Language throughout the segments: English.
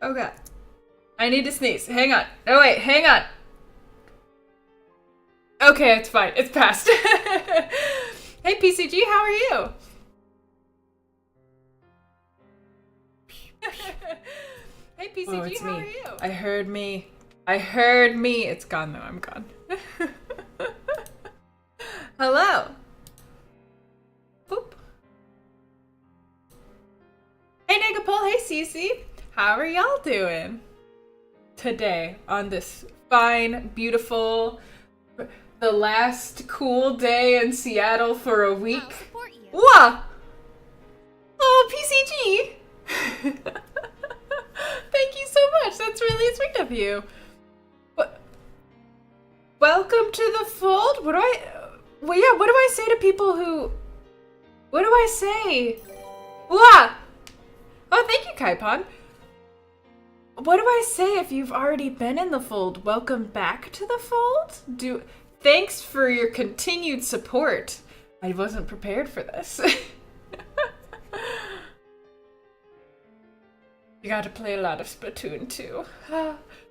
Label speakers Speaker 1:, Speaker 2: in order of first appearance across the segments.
Speaker 1: Oh god. I need to sneeze. Hang on. Oh wait, hang on. Okay, it's fine. It's passed. Hey PCG, how are you? Hey PCG, how are you? I heard me. It's gone though, I'm gone. Hello. Boop. Hey Negapol, hey Cece. How are y'all doing? Today, on this fine, beautiful, the last cool day in Seattle for a week. Whoa! Oh, PCG! Thank you so much. That's really sweet of you. Welcome to the fold? What do I say to people who... What do I say? Whoa! Oh, thank you, Kaipon. What do I say if you've already been in the fold? Welcome back to the fold? Thanks for your continued support. I wasn't prepared for this. You gotta play a lot of Splatoon too.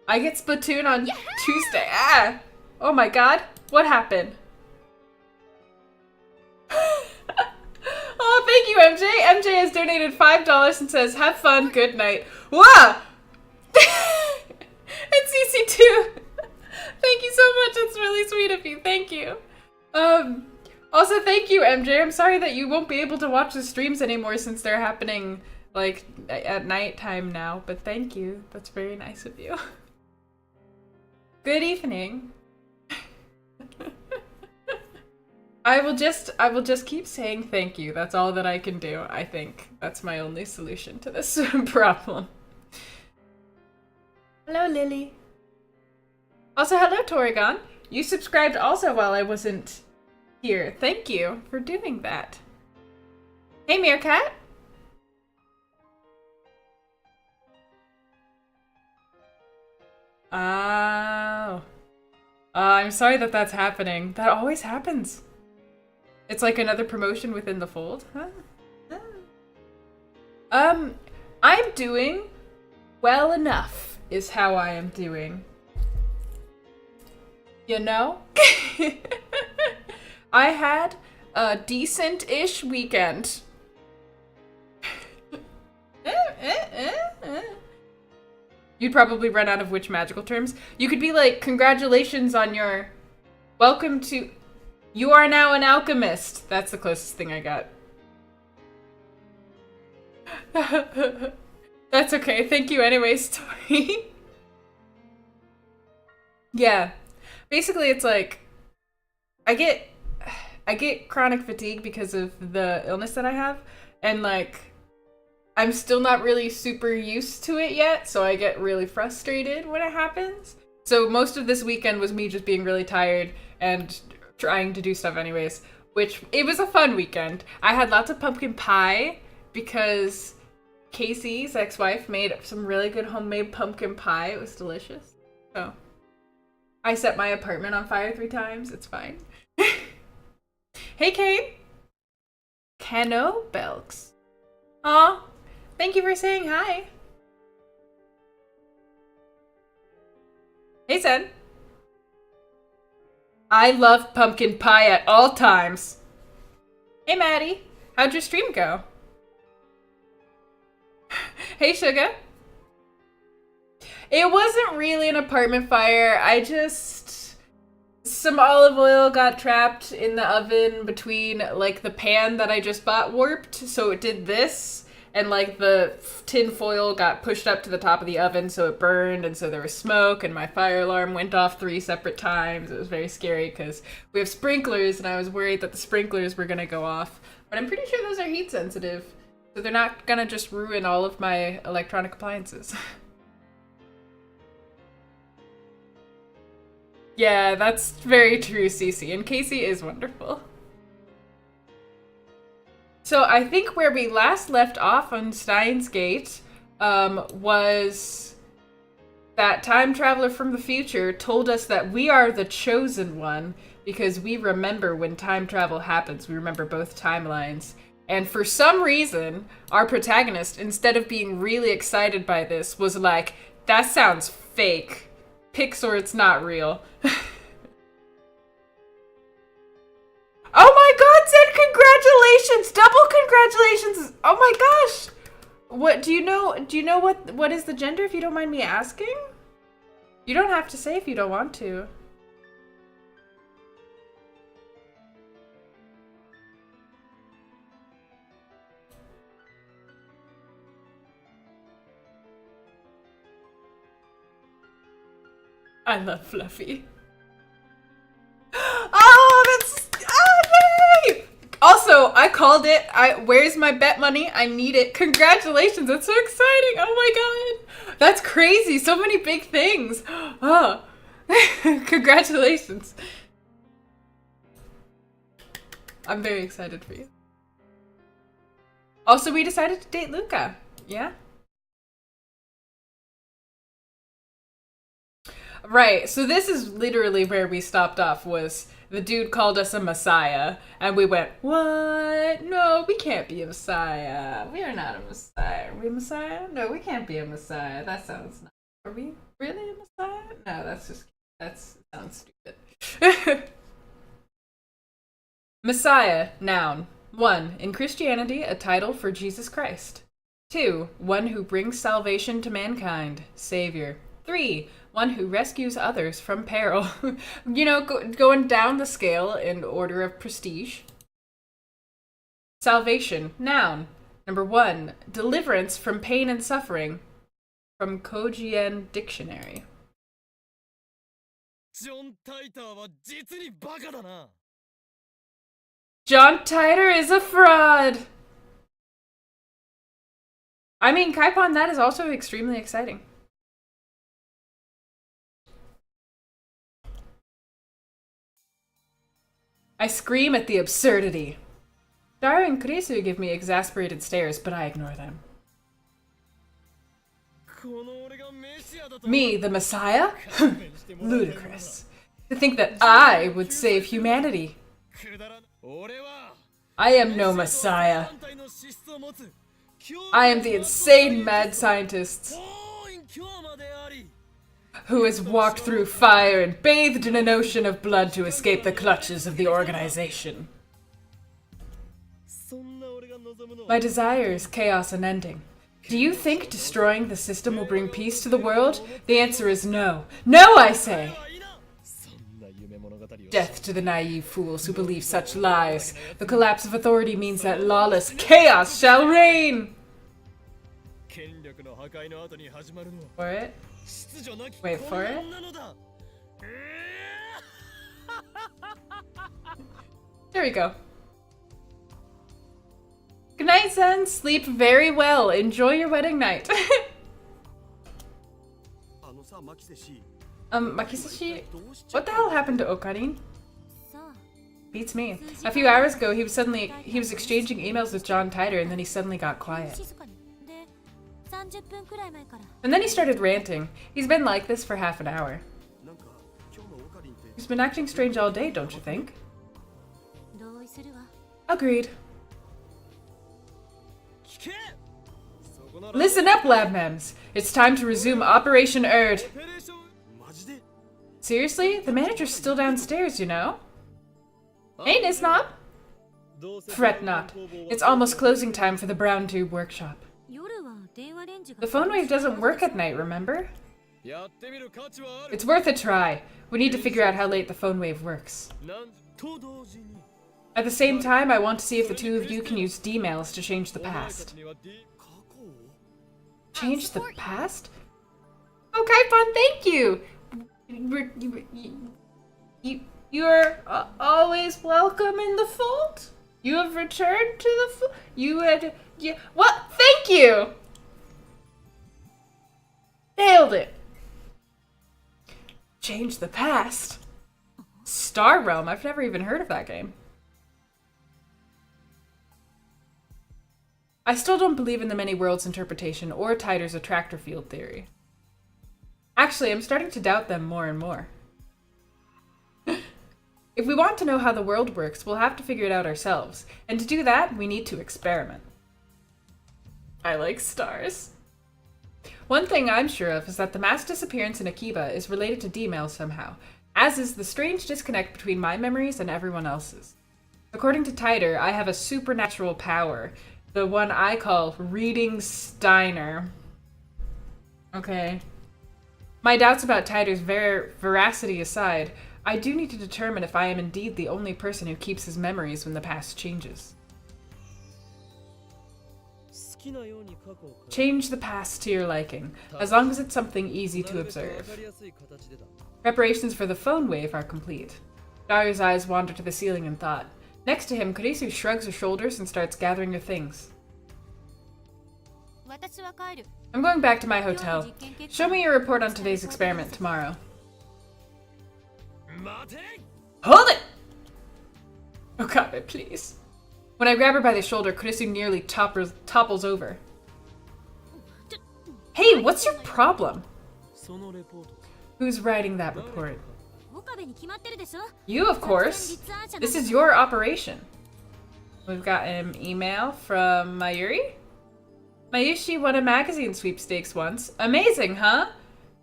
Speaker 1: I get Splatoon on Tuesday. Ah! Oh my god. What happened? Oh, thank you, MJ. MJ has donated $5 and says, have fun, good night. Whoa! And CC2. Thank you so much. It's really sweet of you. Thank you. Also, thank you, MJ. I'm sorry that you won't be able to watch the streams anymore since they're happening, like, at nighttime now. But thank you. That's very nice of you. Good evening. I will just keep saying thank you. That's all that I can do, I think. That's my only solution to this problem. Hello, Lily. Also, hello, Torrigon. You subscribed also while I wasn't here. Thank you for doing that. Hey, Meerkat. Oh. I'm sorry that that's happening. That always happens. It's like another promotion within the fold. Huh? I'm doing well enough is how I am doing. You know? I had a decent-ish weekend. You'd probably run out of which magical terms. You could be like, congratulations on your... Welcome to... You are now an alchemist. That's the closest thing I got. That's okay. Thank you anyways, Tori. Yeah. Basically, it's like... I get chronic fatigue because of the illness that I have. And like... I'm still not really super used to it yet, so I get really frustrated when it happens. So most of this weekend was me just being really tired and trying to do stuff anyways, which it was a fun weekend. I had lots of pumpkin pie because Casey's ex-wife made some really good homemade pumpkin pie. It was delicious. So I set my apartment on fire 3 times. It's fine. Hey, Kane. Cano Belks. Aw. Thank you for saying hi. Hey, Sen. I love pumpkin pie at all times. Hey, Maddie. How'd your stream go? Hey, Sugar. It wasn't really an apartment fire. Some olive oil got trapped in the oven between, like, the pan that I just bought warped, so it did this. And, like, the tin foil got pushed up to the top of the oven, so it burned, and so there was smoke, and my fire alarm went off 3 separate times. It was very scary, because we have sprinklers, and I was worried that the sprinklers were going to go off. But I'm pretty sure those are heat sensitive, so they're not going to just ruin all of my electronic appliances. Yeah, that's very true, Cece, and Casey is wonderful. So I think where we last left off on Steins Gate was that time traveler from the future told us that we are the chosen one because we remember when time travel happens. We remember both timelines. And for some reason, our protagonist, instead of being really excited by this, was like, that sounds fake. Pixar, it's not real. Oh my god, Zen, congratulations! Double congratulations! Oh my gosh! What do you know what is the gender, if you don't mind me asking? You don't have to say if you don't want to. I love Fluffy. Yay! Also, I called it. Where's my bet money? I need it. Congratulations. That's so exciting. Oh my god. That's crazy. So many big things. Oh. Congratulations. I'm very excited for you. Also, we decided to date Luca. Yeah? Right, so this is literally where we stopped off, was the dude called us a messiah, and we went, what? No, we can't be a messiah. We are not a messiah. Are we a messiah? No, we can't be a messiah. That sounds not... Are we really a messiah? No, that sounds stupid. Messiah, noun. 1. In Christianity, a title for Jesus Christ. 2. One who brings salvation to mankind. Savior. 3. One who rescues others from peril. You know, going down the scale in order of prestige. Salvation, noun. Number 1, deliverance from pain and suffering. From Kojien Dictionary. John Titor is a fraud! I mean, Kaipon, that is also extremely exciting. I scream at the absurdity. Daru and Kurisu give me exasperated stares, but I ignore them. Me, the Messiah? Ludicrous. To think that I would save humanity. I am no Messiah. I am the insane mad scientist who has walked through fire and bathed in an ocean of blood to escape the clutches of the organization. My desire is chaos unending. Do you think destroying the system will bring peace to the world? The answer is no. No, I say! Death to the naive fools who believe such lies. The collapse of authority means that lawless chaos shall reign! For it? Wait for it? There we go. Good night, Zen. Sleep very well. Enjoy your wedding night. Makisashi? What the hell happened to Okarin? Beats me. A few hours ago, he was exchanging emails with John Titor, and then he suddenly got quiet. And then he started ranting. He's been like this for half an hour. He's been acting strange all day, don't you think? Agreed. Listen up, lab mems. It's time to resume Operation Erd. Seriously? The manager's still downstairs, you know? Hey, Nisnob! Fret not. It's almost closing time for the Brown Tube workshop. The phone wave doesn't work at night, remember? It's worth a try. We need to figure out how late the phone wave works. At the same time, I want to see if the two of you can use D-mails to change the past. Change the past? Okay, fun, thank you! You're always welcome in the fold? You have returned to the fold? You had... What? Thank you! Nailed it! Change the past? Star Realm? I've never even heard of that game. I still don't believe in the many worlds interpretation or Titor's attractor field theory. Actually, I'm starting to doubt them more and more. If we want to know how the world works, we'll have to figure it out ourselves. And to do that, we need to experiment. I like stars. One thing I'm sure of is that the mass disappearance in Akiba is related to D-mail somehow, as is the strange disconnect between my memories and everyone else's. According to Tider, I have a supernatural power, the one I call Reading Steiner. Okay. My doubts about Tider's veracity aside, I do need to determine if I am indeed the only person who keeps his memories when the past changes. Change the past to your liking, as long as it's something easy to observe. Preparations for the phone wave are complete. Dario's eyes wander to the ceiling in thought. Next to him, Kurisu shrugs her shoulders and starts gathering her things. I'm going back to my hotel. Show me your report on today's experiment tomorrow. Hold it! Okabe, please. When I grab her by the shoulder, Kurisu nearly topples over. Hey, what's your problem? Who's writing that report? You, of course. This is your operation. We've got an email from Mayuri. Mayushi won a magazine sweepstakes once. Amazing, huh?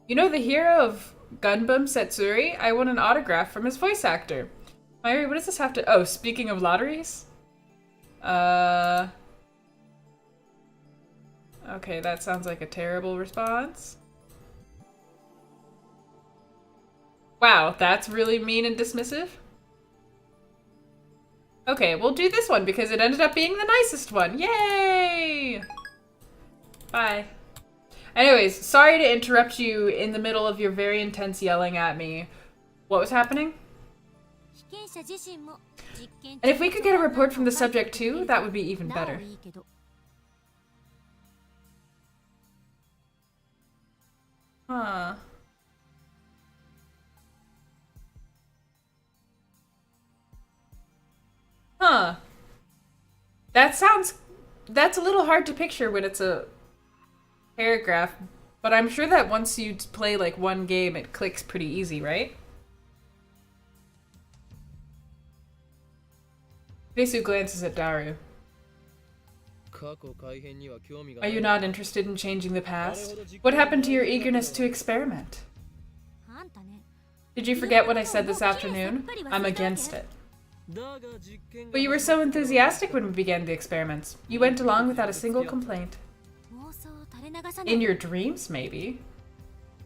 Speaker 1: You know the hero of Gunbum Setsuri? I won an autograph from his voice actor. Mayuri, what does this have to... Oh, speaking of lotteries? Okay, that sounds like a terrible response. Wow, that's really mean and dismissive. Okay, we'll do this one because it ended up being the nicest one. Yay! Bye. Anyways, sorry to interrupt you in the middle of your very intense yelling at me. What was happening? And if we could get a report from the subject too, that would be even better. Huh. Huh. That's a little hard to picture when it's a paragraph, but I'm sure that once you play like one game, it clicks pretty easy, right? Vesu glances at Daru. Are you not interested in changing the past? What happened to your eagerness to experiment? Did you forget what I said this afternoon? I'm against it. But you were so enthusiastic when we began the experiments. You went along without a single complaint. In your dreams, maybe?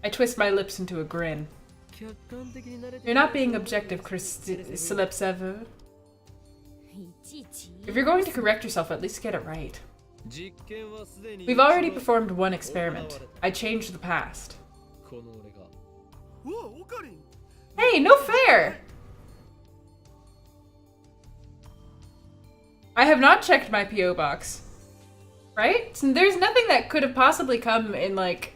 Speaker 1: I twist my lips into a grin. You're not being objective, Slepsevu. If you're going to correct yourself, at least get it right. We've already performed one experiment. I changed the past. Hey, no fair! I have not checked my P.O. box. Right? So there's nothing that could have possibly come in like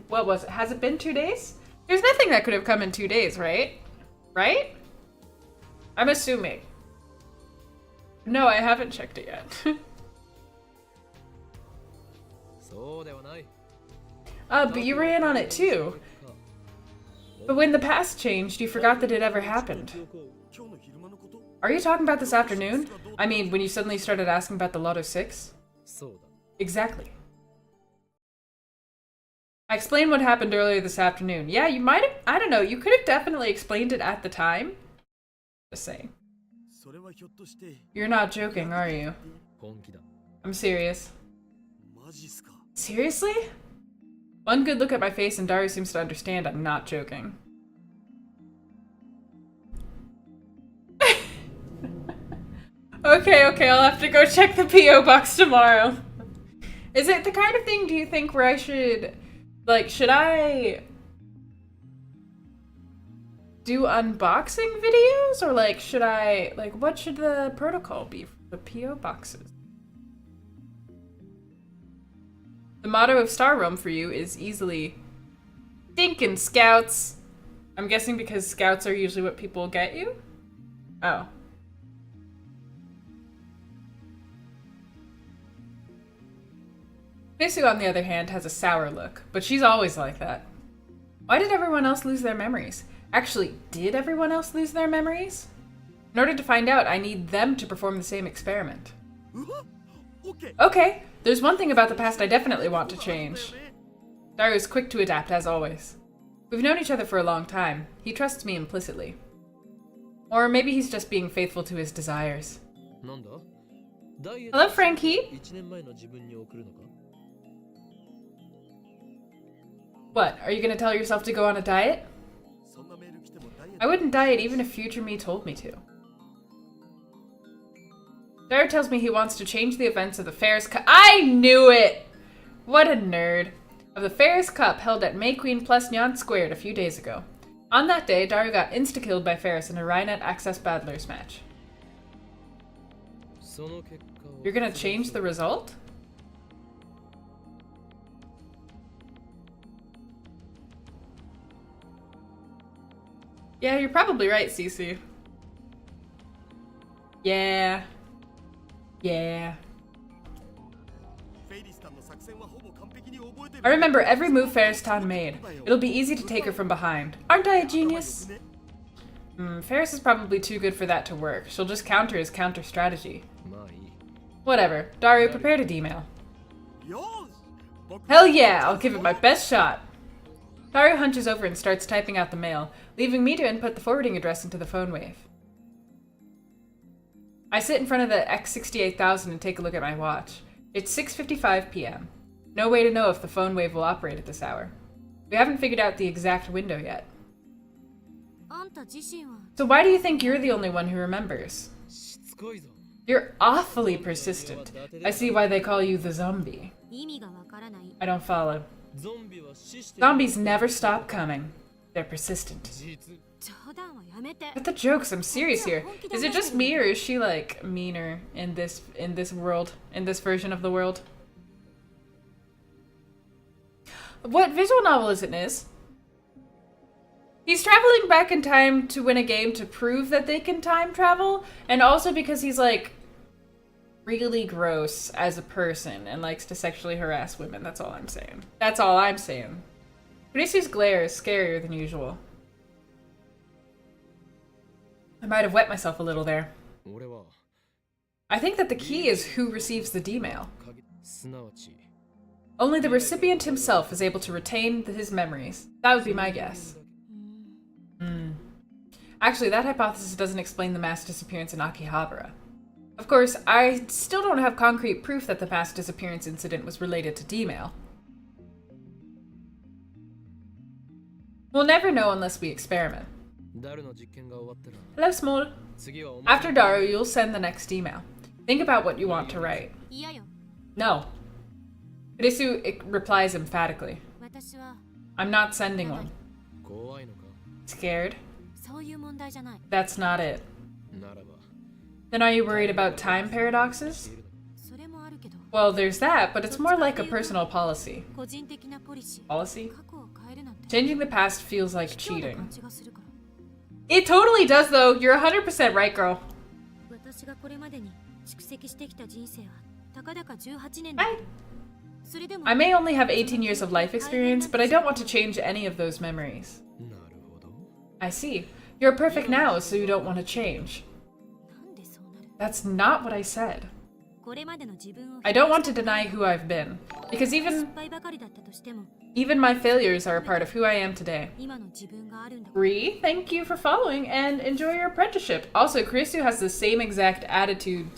Speaker 1: what was it? Has it been 2 days? There's nothing that could have come in 2 days, right? Right? I'm assuming. No, I haven't checked it yet. But you ran on it too. But when the past changed, you forgot that it ever happened. Are you talking about this afternoon? I mean, when you suddenly started asking about the Lotto 6? Exactly. I explained what happened earlier this afternoon. Yeah, you might have, I don't know, you could have definitely explained it at the time. Just saying. You're not joking, are you? I'm serious. Seriously? One good look at my face and Daru seems to understand I'm not joking. Okay, I'll have to go check the P.O. box tomorrow. Is it the kind of thing, do you think, where I should, like, should I do unboxing videos? Or, like, should I, like, what should the protocol be for the P.O. boxes? The motto of Star Realm for you is easily Stinkin' Scouts. I'm guessing because Scouts are usually what people get you? Oh. Vesu, on the other hand, has a sour look, but she's always like that. Why did everyone else lose their memories? Actually, did everyone else lose their memories? In order to find out, I need them to perform the same experiment. Okay, there's one thing about the past I definitely want to change. Daru is quick to adapt, as always. We've known each other for a long time. He trusts me implicitly. Or maybe he's just being faithful to his desires. Hello, Frankie! What, are you gonna tell yourself to go on a diet? I wouldn't diet even if future me told me to. Daru tells me he wants to change the events of the Ferris Cup. I knew it! What a nerd. Of the Ferris Cup held at May Queen plus Nyan Squared a few days ago. On that day, Daru got insta-killed by Ferris in a Rhinet Access Battlers match. You're gonna change the result? Yeah, you're probably right, Cece. Yeah. Yeah. I remember every move Ferris-tan made. It'll be easy to take her from behind. Aren't I a genius? Ferris is probably too good for that to work. She'll just counter his counter strategy. Whatever. Daru, prepare to demail. Hell yeah! I'll give it my best shot. Daru hunches over and starts typing out the mail, leaving me to input the forwarding address into the phone wave. I sit in front of the X68000 and take a look at my watch. It's 6:55 p.m. No way to know if the phone wave will operate at this hour. We haven't figured out the exact window yet. So why do you think you're the only one who remembers? You're awfully persistent. I see why they call you the zombie. I don't follow. Zombies never stop coming. They're persistent. But the jokes, I'm serious here. Is it just me or is she like meaner in this world, in this version of the world? What visual novel is it, Niz? He's traveling back in time to win a game to prove that they can time travel, and also because he's like really gross as a person and likes to sexually harass women. That's all I'm saying. That's all I'm saying. Kurisu's glare is scarier than usual. I might have wet myself a little there. I think that the key is who receives the demail. Only the recipient himself is able to retain his memories. That would be my guess. Actually, that hypothesis doesn't explain the mass disappearance in Akihabara. Of course, I still don't have concrete proof that the mass disappearance incident was related to demail. We'll never know unless we experiment. Hello, Small. After Daru, you'll send the next email. Think about what you want to write. No. Kurisu replies emphatically. I'm not sending one. Scared? That's not it. Then are you worried about time paradoxes? Well, there's that, but it's more like a personal policy. Policy? Changing the past feels like cheating. It totally does, though. You're 100% right, girl. Hi. I may only have 18 years of life experience, but I don't want to change any of those memories. I see. You're perfect now, so you don't want to change. That's not what I said. I don't want to deny who I've been, because even my failures are a part of who I am today. Ree, thank you for following and enjoy your apprenticeship. Also, Kurisu has the same exact attitude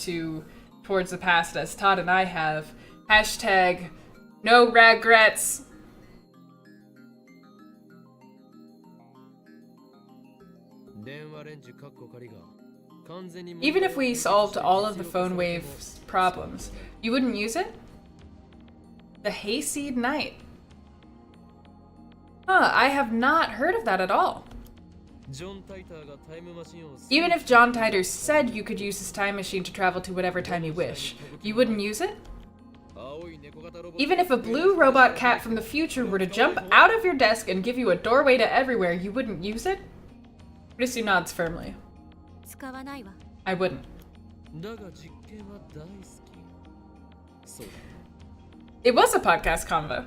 Speaker 1: towards the past as Todd and I have. Hashtag no regrets. Even if we solved all of the phone wave's problems, you wouldn't use it? The Hayseed Night. Huh, I have not heard of that at all. Even if John Titor said you could use his time machine to travel to whatever time you wish, you wouldn't use it? Even if a blue robot cat from the future were to jump out of your desk and give you a doorway to everywhere, you wouldn't use it? Kurisu nods firmly. I wouldn't. It was a podcast convo.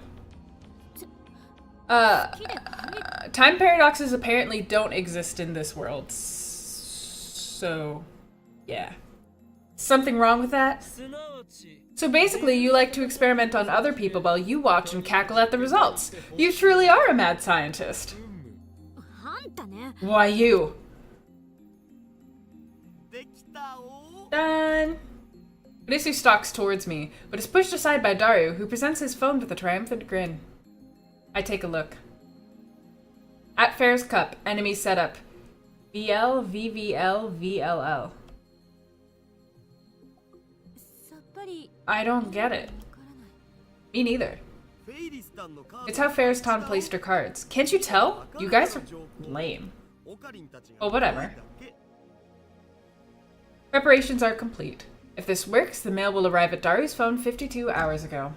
Speaker 1: Time paradoxes apparently don't exist in this world. So, yeah. Something wrong with that? So basically, you like to experiment on other people while you watch and cackle at the results. You truly are a mad scientist. Why you? Done. Ritsu stalks towards me, but is pushed aside by Daru, who presents his phone with a triumphant grin. I take a look. At Fair's Cup, enemy setup. VL, VVL, VLL. I don't get it. Me neither. It's how Fair's Town placed her cards. Can't you tell? You guys are lame. Well, whatever. Preparations are complete. If this works, the mail will arrive at Daru's phone 52 hours ago.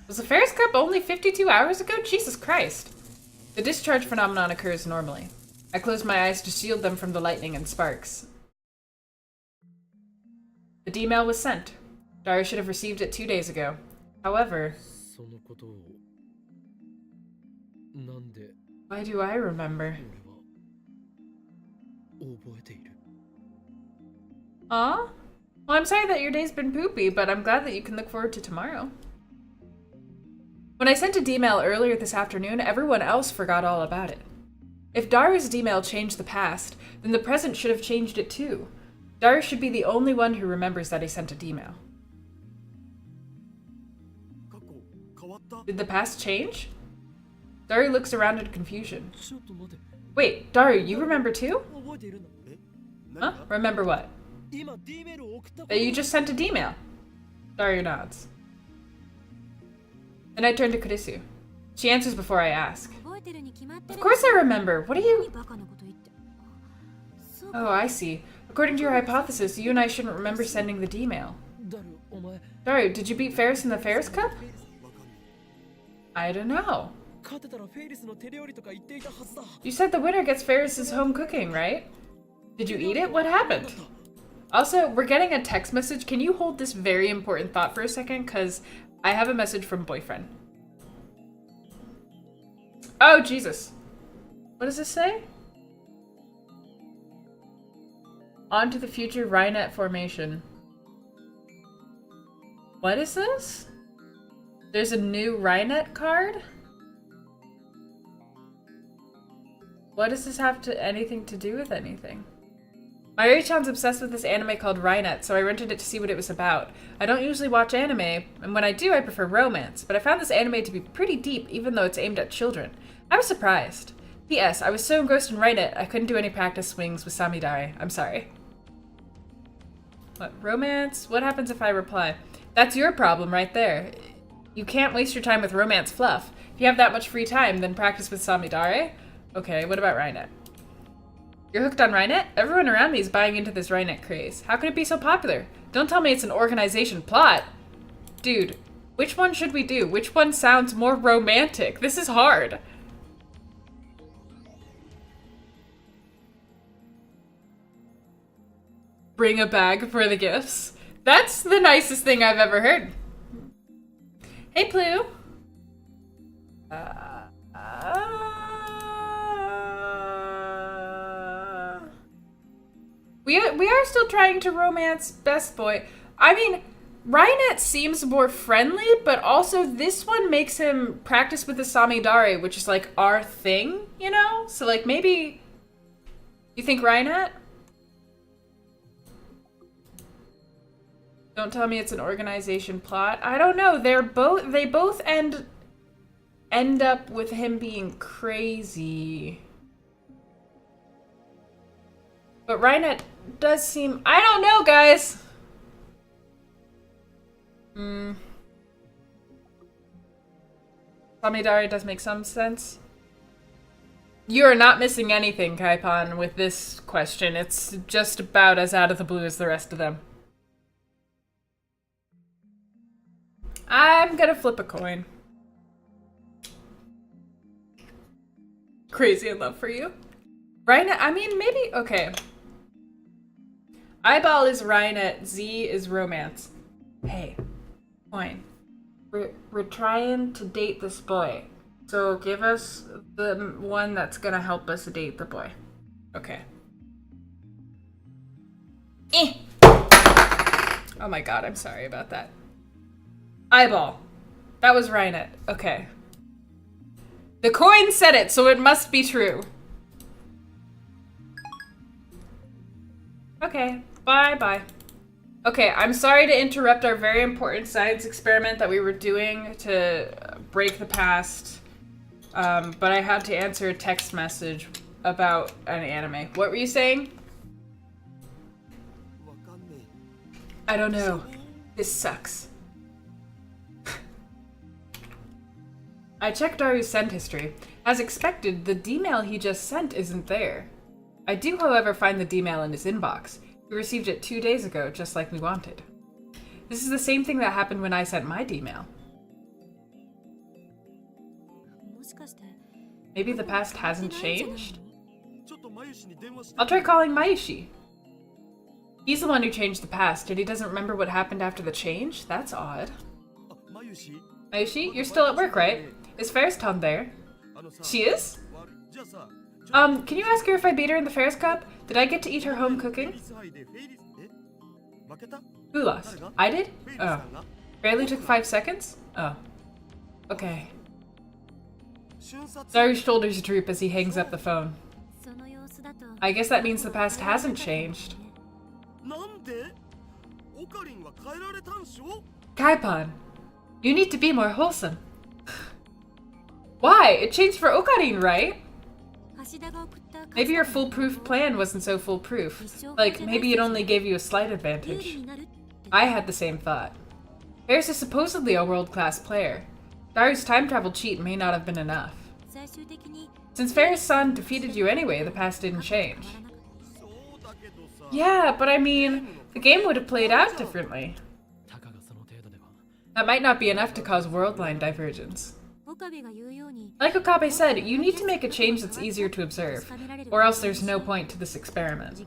Speaker 1: Was the Fair's Cup only 52 hours ago? Jesus Christ. The discharge phenomenon occurs normally. I close my eyes to shield them from the lightning and sparks. The D-mail was sent. Daru should have received it 2 days ago. However... Why do I remember? Aw? Well, I'm sorry that your day's been poopy, but I'm glad that you can look forward to tomorrow. When I sent a D-mail earlier this afternoon, everyone else forgot all about it. If Daru's D-mail changed the past, then the present should have changed it too. Daru should be the only one who remembers that he sent a D-mail. Did the past change? Daru looks around in confusion. Wait, Daru, you remember too? Huh? Remember what? That you just sent a D-mail. Daru nods. Then I turn to Kurisu. She answers before I ask. Of course I remember. What are you... Oh, I see. According to your hypothesis, you and I shouldn't remember sending the D-mail. Daru, did you beat Ferris in the Ferris Cup? I don't know. You said the winner gets Ferris's home cooking, right? Did you eat it? What happened? Also, we're getting a text message. Can you hold this very important thought for a second? Because I have a message from boyfriend. Oh, Jesus. What does this say? On to the future Rhinet formation. What is this? There's a new Rhinet card? What does this have anything to do with anything? My Ray-chan's obsessed with this anime called Rhinet, so I rented it to see what it was about. I don't usually watch anime, and when I do, I prefer romance, but I found this anime to be pretty deep, even though it's aimed at children. I was surprised. P.S. I was so engrossed in Rhinet, I couldn't do any practice swings with Samidare. I'm sorry. What? Romance? What happens if I reply? That's your problem right there. You can't waste your time with romance fluff. If you have that much free time, then practice with Samidare. Okay, what about Rhinet? You're hooked on Rhinet? Everyone around me is buying into this Rhinet craze. How can it be so popular? Don't tell me it's an organization plot. Dude, which one should we do? Which one sounds more romantic? This is hard. Bring a bag for the gifts. That's the nicest thing I've ever heard. Hey, Plu. We are still trying to romance Best Boy. I mean, Rhinet seems more friendly, but also this one makes him practice with the Samidare, which is like our thing, you know? So like maybe... You think Rhinet? Don't tell me it's an organization plot. I don't know. They both end up with him being crazy. But Rhinet does seem... I don't know, guys! Samidare does make some sense. You are not missing anything, Kaipan, with this question. It's just about as out of the blue as the rest of them. I'm gonna flip a coin. Crazy in love for you. Rhinet, I mean, maybe... Okay. Eyeball is Rhinet, Z is romance. Hey, coin. We're trying to date this boy. So give us the one that's gonna help us date the boy. Okay. Eh. Oh my god, I'm sorry about that. Eyeball. That was Rhinet. Okay. The coin said it, so it must be true. Okay, bye-bye. Okay, I'm sorry to interrupt our very important science experiment that we were doing to break the past, but I had to answer a text message about an anime. What were you saying? I don't know. This sucks. I checked Daru's send history. As expected, the D-mail he just sent isn't there. I do, however, find the D-mail in his inbox. We received it 2 days ago, just like we wanted. This is the same thing that happened when I sent my D-mail. Maybe the past hasn't changed? I'll try calling Mayushi. He's the one who changed the past, and he doesn't remember what happened after the change? That's odd. Mayushi, you're still at work, right? Is Ferris-tan there? She is? Can you ask her if I beat her in the Ferris Cup? Did I get to eat her home cooking? Who lost? I did? Oh. Barely took 5 seconds? Oh. Okay. Daru's shoulders droop as he hangs up the phone. I guess that means the past hasn't changed. Kaipon, you need to be more wholesome. Why? It changed for Okarin, right? Maybe your foolproof plan wasn't so foolproof. Like, maybe it only gave you a slight advantage. I had the same thought. Ferris is supposedly a world-class player. Daru's time travel cheat may not have been enough. Since Ferris-san defeated you anyway, the past didn't change. Yeah, but I mean, the game would have played out differently. That might not be enough to cause world-line divergence. Like Okabe said, you need to make a change that's easier to observe, or else there's no point to this experiment.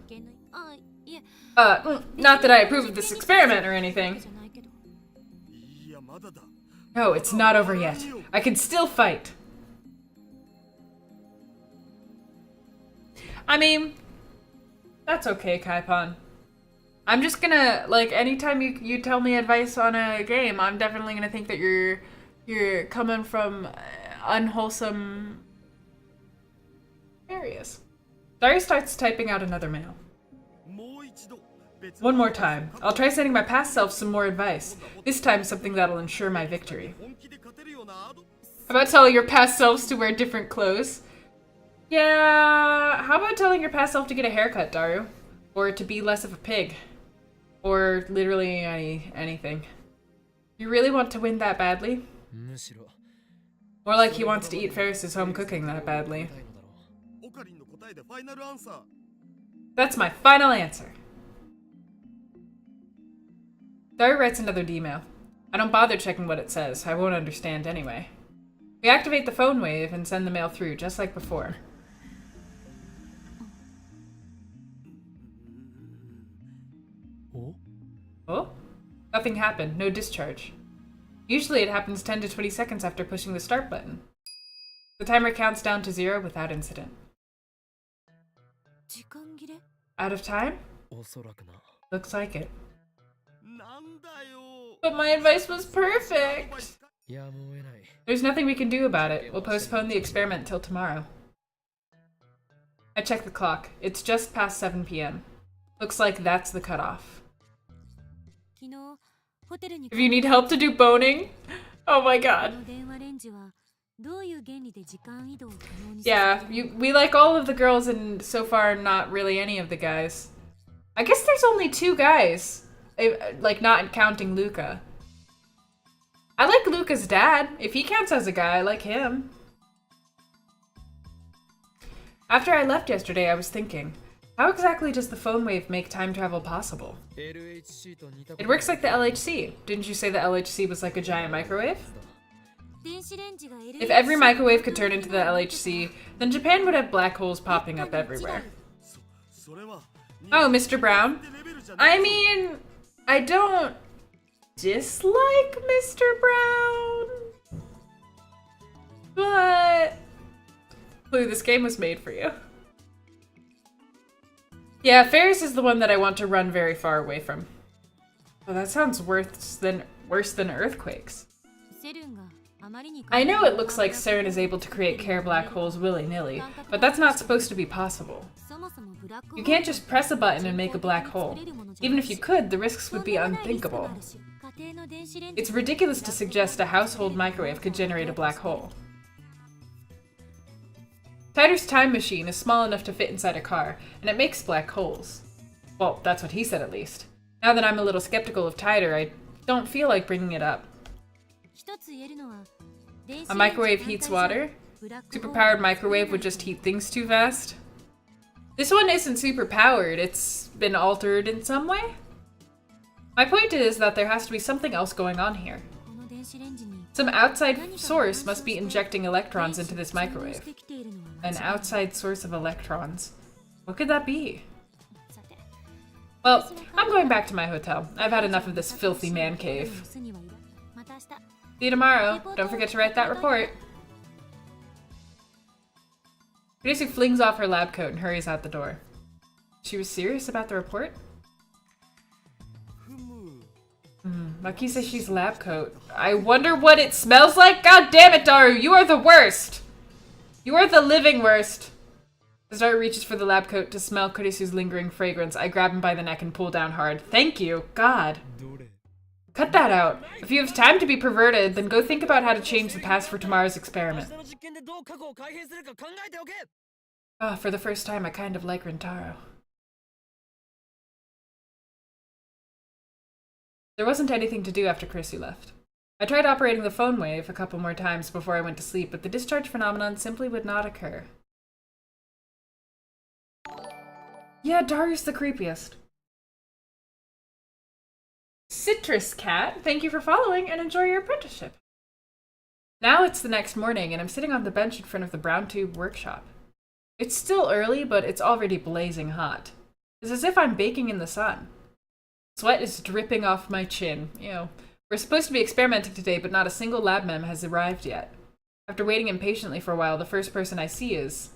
Speaker 1: Not that I approve of this experiment or anything. No, it's not over yet. I can still fight. I mean, that's okay, Kaipon. I'm just gonna, like, anytime you tell me advice on a game, I'm definitely gonna think that you're coming from unwholesome areas. Daru starts typing out another mail. One more time. I'll try sending my past self some more advice. This time something that'll ensure my victory. How about telling your past selves to wear different clothes? Yeah, how about telling your past self to get a haircut, Daru? Or to be less of a pig? Or literally anything. You really want to win that badly? More like he wants to eat Ferris's home cooking that badly. That's my final answer. Daru writes another email. I don't bother checking what it says. I won't understand anyway. We activate the phone wave and send the mail through, just like before. Oh? Nothing happened. No discharge. Usually it happens 10 to 20 seconds after pushing the start button. The timer counts down to 0 without incident. Out of time? Looks like it. But my advice was perfect! There's nothing we can do about it. We'll postpone the experiment till tomorrow. I checked the clock. It's just past 7 p.m. Looks like that's the cutoff. If you need help to do boning, oh my god. Yeah, we like all of the girls and so far not really any of the guys. I guess there's only 2 guys, like not counting Luka. I like Luka's dad. If he counts as a guy, I like him. After I left yesterday, I was thinking, how exactly does the phone wave make time travel possible? It works like the LHC. Didn't you say the LHC was like a giant microwave? If every microwave could turn into the LHC, then Japan would have black holes popping up everywhere. Oh, Mr. Brown? I mean, I don't dislike Mr. Brown, but Clue, this game was made for you. Yeah, Ferris is the one that I want to run very far away from. Oh, that sounds worse than earthquakes. I know it looks like CERN is able to create Care black holes willy-nilly, but that's not supposed to be possible. You can't just press a button and make a black hole. Even if you could, the risks would be unthinkable. It's ridiculous to suggest a household microwave could generate a black hole. Tyder's time machine is small enough to fit inside a car, and it makes black holes. Well, that's what he said at least. Now that I'm a little skeptical of Tyder, I don't feel like bringing it up. A microwave heats water? Superpowered microwave would just heat things too fast? This one isn't superpowered, it's been altered in some way? My point is that there has to be something else going on here. Some outside source must be injecting electrons into this microwave. An outside source of electrons. What could that be? Well, I'm going back to my hotel. I've had enough of this filthy man cave. See you tomorrow. Don't forget to write that report. Gracie flings off her lab coat and hurries out the door. She was serious about the report? Maki says she's lab coat. I wonder what it smells like? God damn it, Daru! You are the worst! You are the living worst! As Daru reaches for the lab coat to smell Kurisu's lingering fragrance, I grab him by the neck and pull down hard. Thank you! God. Cut that out. If you have time to be perverted, then go think about how to change the past for tomorrow's experiment. Ah, for the first time, I kind of like Rintaro. There wasn't anything to do after Kurisu left. I tried operating the phone wave a couple more times before I went to sleep, but the discharge phenomenon simply would not occur. Yeah, Daru's the creepiest. Citrus Cat, thank you for following and enjoy your apprenticeship. Now it's the next morning and I'm sitting on the bench in front of the brown tube workshop. It's still early, but it's already blazing hot. It's as if I'm baking in the sun. Sweat is dripping off my chin. Ew. We're supposed to be experimenting today, but not a single lab mem has arrived yet. After waiting impatiently for a while, the first person I see is...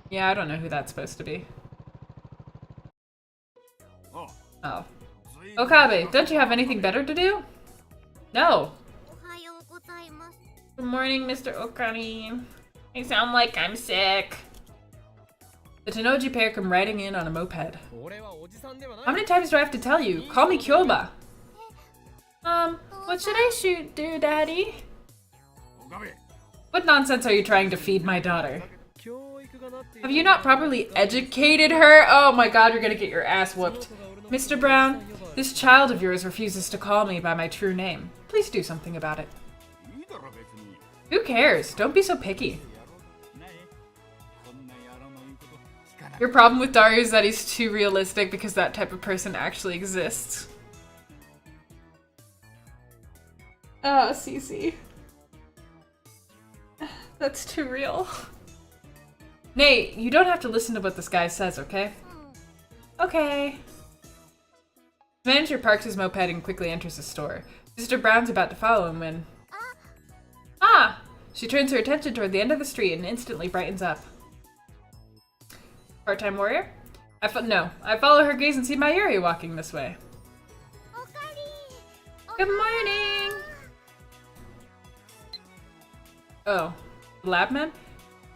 Speaker 1: Yeah, I don't know who that's supposed to be. Oh. Okabe, don't you have anything better to do? No. Good morning, Mr. Okani. I sound like I'm sick. The Tenoji pair come riding in on a moped. How many times do I have to tell you? Call me Kyoba. What should I shoot, dear daddy? What nonsense are you trying to feed my daughter? Have you not properly educated her? Oh my god, you're gonna get your ass whooped. Mr. Brown, this child of yours refuses to call me by my true name. Please do something about it. Who cares? Don't be so picky. Your problem with Daru is that he's too realistic because that type of person actually exists. Oh, Cece. That's too real. Nate, you don't have to listen to what this guy says, okay? Okay. The manager parks his moped and quickly enters the store. Mr. Brown's about to follow him when... Ah! She turns her attention toward the end of the street and instantly brightens up. Part-time warrior? I follow her gaze and see Mayuri walking this way. Good morning! Oh, Labman?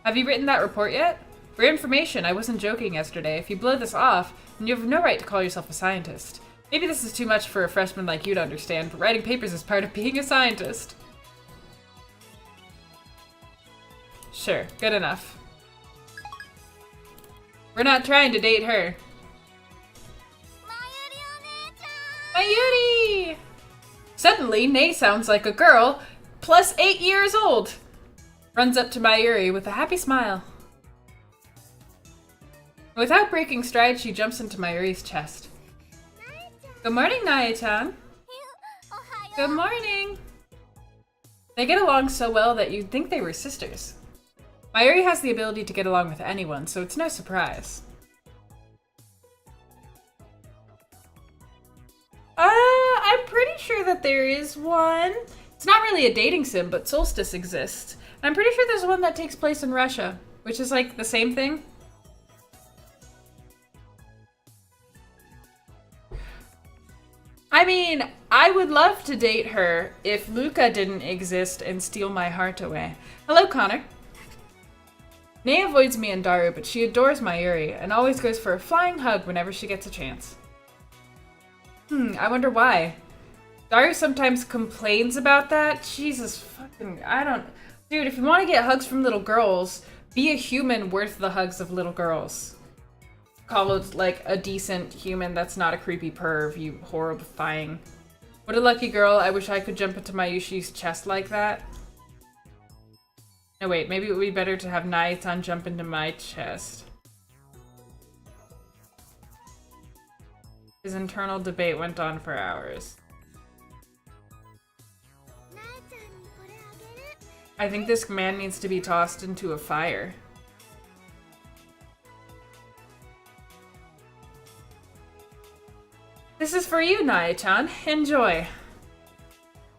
Speaker 1: Have you written that report yet? For information, I wasn't joking yesterday. If you blow this off, then you have no right to call yourself a scientist. Maybe this is too much for a freshman like you to understand, but writing papers is part of being a scientist. Sure, good enough. We're not trying to date her. Mayuri! Suddenly, Nei sounds like a girl, plus 8 years old. Runs up to Mayuri with a happy smile. Without breaking stride, she jumps into Mayuri's chest. Good morning, Nae-chan. Good morning. They get along so well that you'd think they were sisters. Mayuri has the ability to get along with anyone, so it's no surprise. I'm pretty sure that there is one. It's not really a dating sim, but Solstice exists. And I'm pretty sure there's one that takes place in Russia, which is like the same thing. I mean, I would love to date her if Luca didn't exist and steal my heart away. Hello, Connor. Nay avoids me and Daru, but she adores Mayuri and always goes for a flying hug whenever she gets a chance. I wonder why. Daru sometimes complains about that. Jesus fucking, I don't... Dude, if you want to get hugs from little girls, be a human worth the hugs of little girls. Call it like a decent human that's not a creepy perv, you horrifying. What a lucky girl. I wish I could jump into Mayushi's chest like that. No, wait, maybe it would be better to have Nae-san jump into my chest. His internal debate went on for hours. I think this man needs to be tossed into a fire. This is for you, Nae-chan. Enjoy.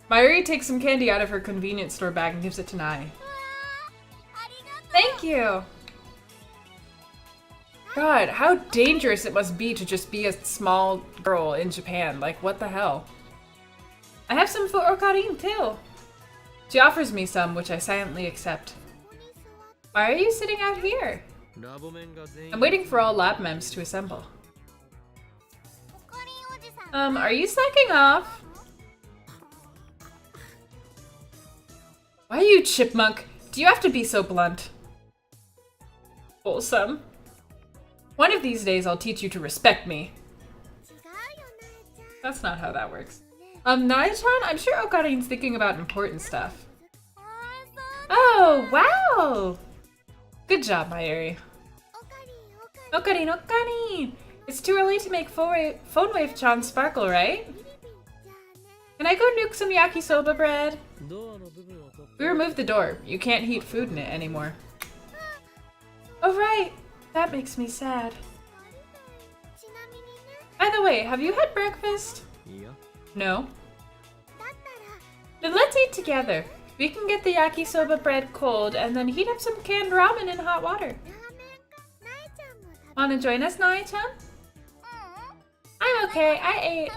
Speaker 1: Mayuri takes some candy out of her convenience store bag and gives it to Nae. Thank you! God, how dangerous it must be to just be a small girl in Japan. Like, what the hell? I have some for Okarin, too. She offers me some, which I silently accept. Why are you sitting out here? I'm waiting for all lab mems to assemble. Are you slacking off? Why you chipmunk? Do you have to be so blunt? Wholesome. One of these days I'll teach you to respect me. That's not how that works. Nae-chan, I'm sure Okarin's thinking about important stuff. Oh, wow! Good job, Mayuri. Okarin! It's too early to make phone wave-chan sparkle, right? Can I go nuke some yakisoba bread? We removed the door. You can't heat food in it anymore. Oh, right. That makes me sad. By the way, have you had breakfast? No? Then let's eat together. We can get the yakisoba bread cold and then heat up some canned ramen in hot water. Wanna join us, Nae-chan? I'm okay, I ate.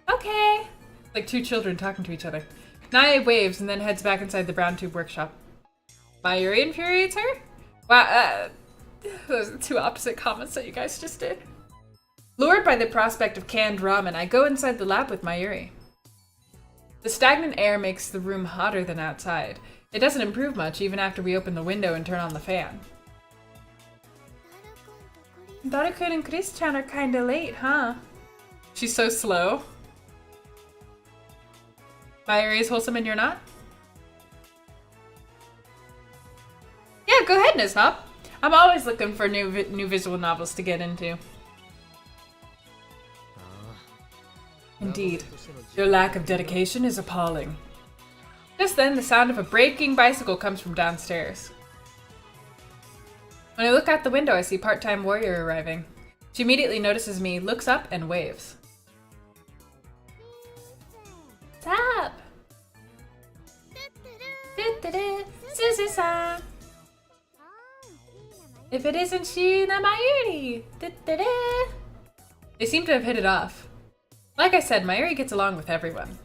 Speaker 1: Okay. Like two children talking to each other. Nae waves and then heads back inside the brown tube workshop. Mayuri infuriates her? Wow, those are two opposite comments that you guys just did. Lured by the prospect of canned ramen, I go inside the lab with Mayuri. The stagnant air makes the room hotter than outside. It doesn't improve much even after we open the window and turn on the fan. Daru-kun and Chris-chan are kinda late, huh? She's so slow. Mayuri is wholesome and you're not? Yeah, go ahead, Niznop. I'm always looking for new visual novels to get into. Indeed, your lack of dedication is appalling. Just then, the sound of a braking bicycle comes from downstairs. When I look out the window, I see part-time warrior arriving. She immediately notices me, looks up, and waves. What's up? Suzu-san. If it isn't she, then Mayuri. They seem to have hit it off. Like I said, Mayuri gets along with everyone.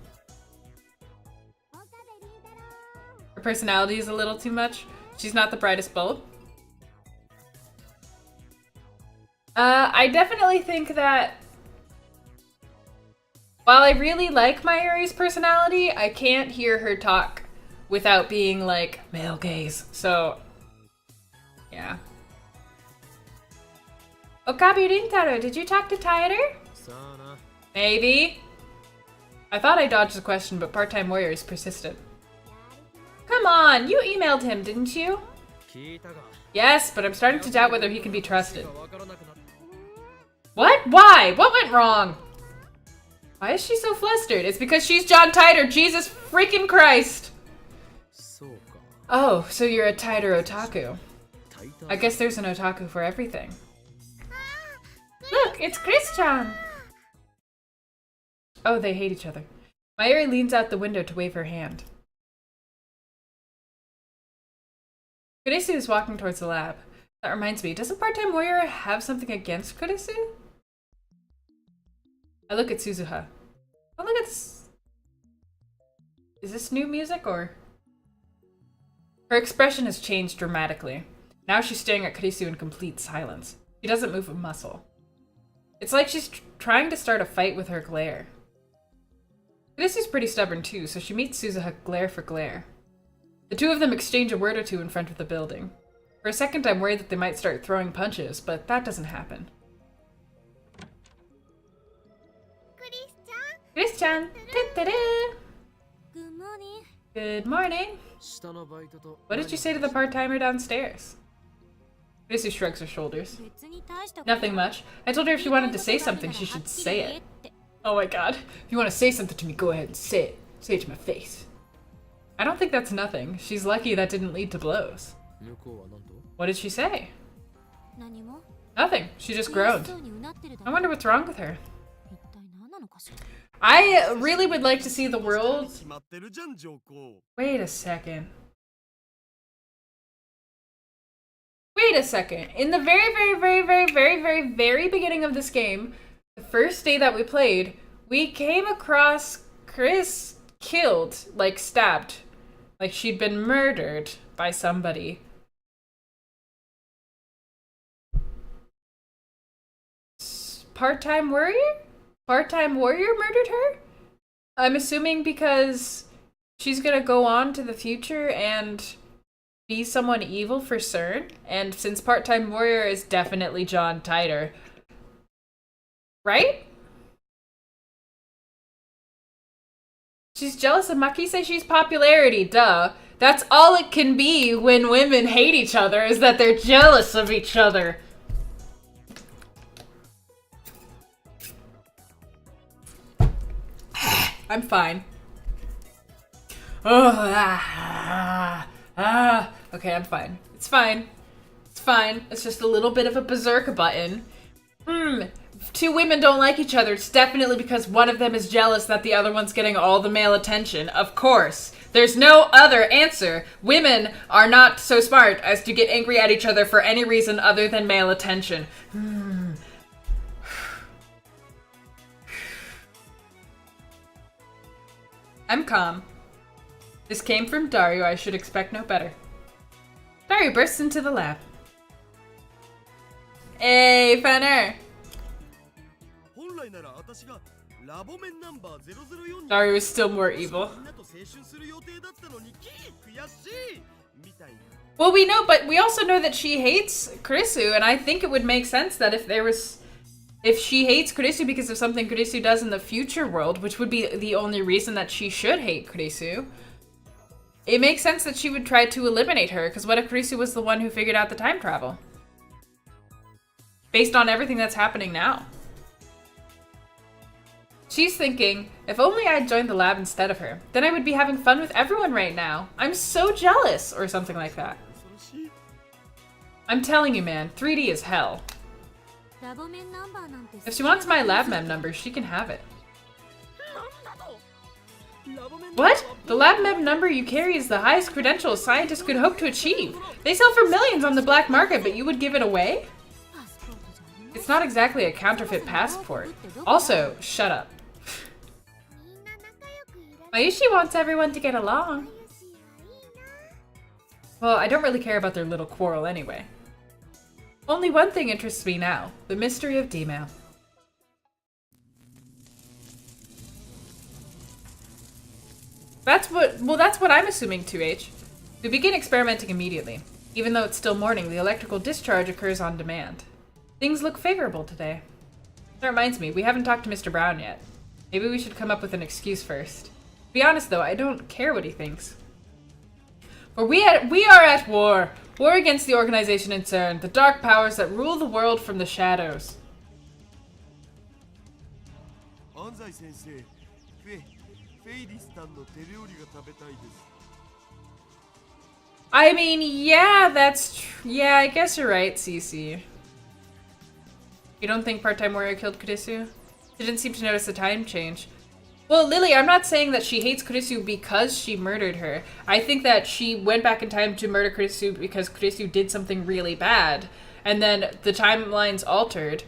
Speaker 1: Her personality is a little too much. She's not the brightest bulb. I definitely think that while I really like Mayuri's personality, I can't hear her talk without being like male gaze. So, yeah. Okabe Rintaro, did you talk to Tyler? Maybe. I thought I dodged the question, but part-time warrior is persistent. Come on, you emailed him, didn't you? Yes, but I'm starting to doubt whether he can be trusted. What? Why? What went wrong? Why is she so flustered? It's because she's John Titor. Jesus freaking Christ. Oh, so you're a Titor otaku. I guess there's an otaku for everything. Look, it's Chris-chan. Oh, they hate each other. Mayuri leans out the window to wave her hand. Kurisu is walking towards the lab. That reminds me, doesn't Part-Time Warrior have something against Kurisu? I look at Suzuha. Oh, look at this. Is this new music or? Her expression has changed dramatically. Now she's staring at Kurisu in complete silence. She doesn't move a muscle. It's like she's trying to start a fight with her glare. Kurisu's pretty stubborn too, so she meets Suzuha glare for glare. The two of them exchange a word or two in front of the building. For a second, I'm worried that they might start throwing punches, but that doesn't happen. Chris-chan!
Speaker 2: Good morning.
Speaker 1: Good morning. What did you say to the part-timer downstairs? Kurisu shrugs her shoulders. Nothing much. I told her if she wanted to say something, she should say it. Oh my god. If you want to say something to me, go ahead and say it. Say it to my face. I don't think that's nothing. She's lucky that didn't lead to blows. What did she say? Nothing. She just groaned. I wonder what's wrong with her. I really would like to see the world... Wait a second. Wait a second. In the very beginning of this game, the first day that we played, we came across Chris killed, like stabbed. Like she'd been murdered by somebody. Part-Time Warrior? Part-Time Warrior murdered her? I'm assuming because she's gonna go on to the future and be someone evil for CERN. And since Part-Time Warrior is definitely John Titor. Right? She's jealous of Makise, she's popularity, duh. That's all it can be when women hate each other, is that they're jealous of each other. I'm fine. Okay, I'm fine. It's fine. It's fine. It's just a little bit of a berserker button. Two women don't like each other. It's definitely because one of them is jealous that the other one's getting all the male attention. Of course. There's no other answer. Women are not so smart as to get angry at each other for any reason other than male attention. I'm calm. This came from Dario. I should expect no better. Dario bursts into the lab. Hey, Fanner! Dario is still more evil. Well, we know, but we also know that she hates Kurisu, and I think it would make sense that if she hates Kurisu because of something Kurisu does in the future world, which would be the only reason that she should hate Kurisu, it makes sense that she would try to eliminate her, because what if Kurisu was the one who figured out the time travel? Based on everything that's happening now. She's thinking, if only I'd joined the lab instead of her, then I would be having fun with everyone right now. I'm so jealous, or something like that. I'm telling you, man, 3D is hell. If she wants my lab mem number, she can have it. What? The lab mem number you carry is the highest credential a scientist could hope to achieve. They sell for millions on the black market, but you would give it away? It's not exactly a counterfeit passport. Also, shut up. Mayushi wants everyone to get along. Well, I don't really care about their little quarrel anyway. Only one thing interests me now, the mystery of D-mail. That's what I'm assuming, 2H. We begin experimenting immediately. Even though it's still morning, the electrical discharge occurs on demand. Things look favorable today. That reminds me, we haven't talked to Mr. Brown yet. Maybe we should come up with an excuse first. To be honest though, I don't care what he thinks. For we are at war. War against the organization in CERN, the dark powers that rule the world from the shadows. I mean, yeah, yeah, I guess you're right, Cece. You don't think Part-Time Warrior killed Kurisu? She didn't seem to notice the time change. Well, Lily, I'm not saying that she hates Kurisu because she murdered her. I think that she went back in time to murder Kurisu because Kurisu did something really bad. And then the timelines altered.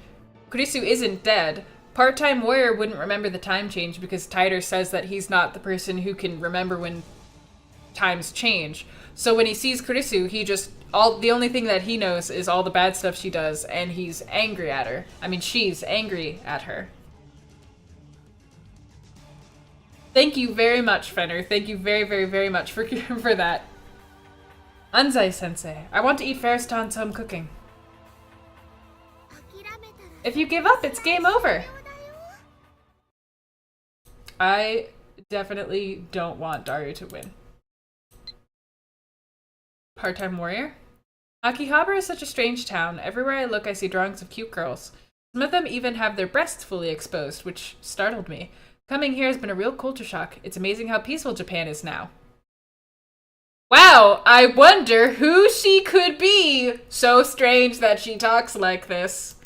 Speaker 1: Kurisu isn't dead. Part-time warrior wouldn't remember the time change because Tider says that he's not the person who can remember when times change. So when he sees Kurisu, the only thing that he knows is all the bad stuff she does, and he's angry at her. I mean, she's angry at her. Thank you very much, Fenner. Thank you very, very, very much for that. Anzai-sensei, I want to eat Fariston's home cooking. If you give up, it's game over. I definitely don't want Daru to win. Part-time warrior? Akihabara is such a strange town. Everywhere I look, I see drawings of cute girls. Some of them even have their breasts fully exposed, which startled me. Coming here has been a real culture shock. It's amazing how peaceful Japan is now. Wow, I wonder who she could be. So strange that she talks like this.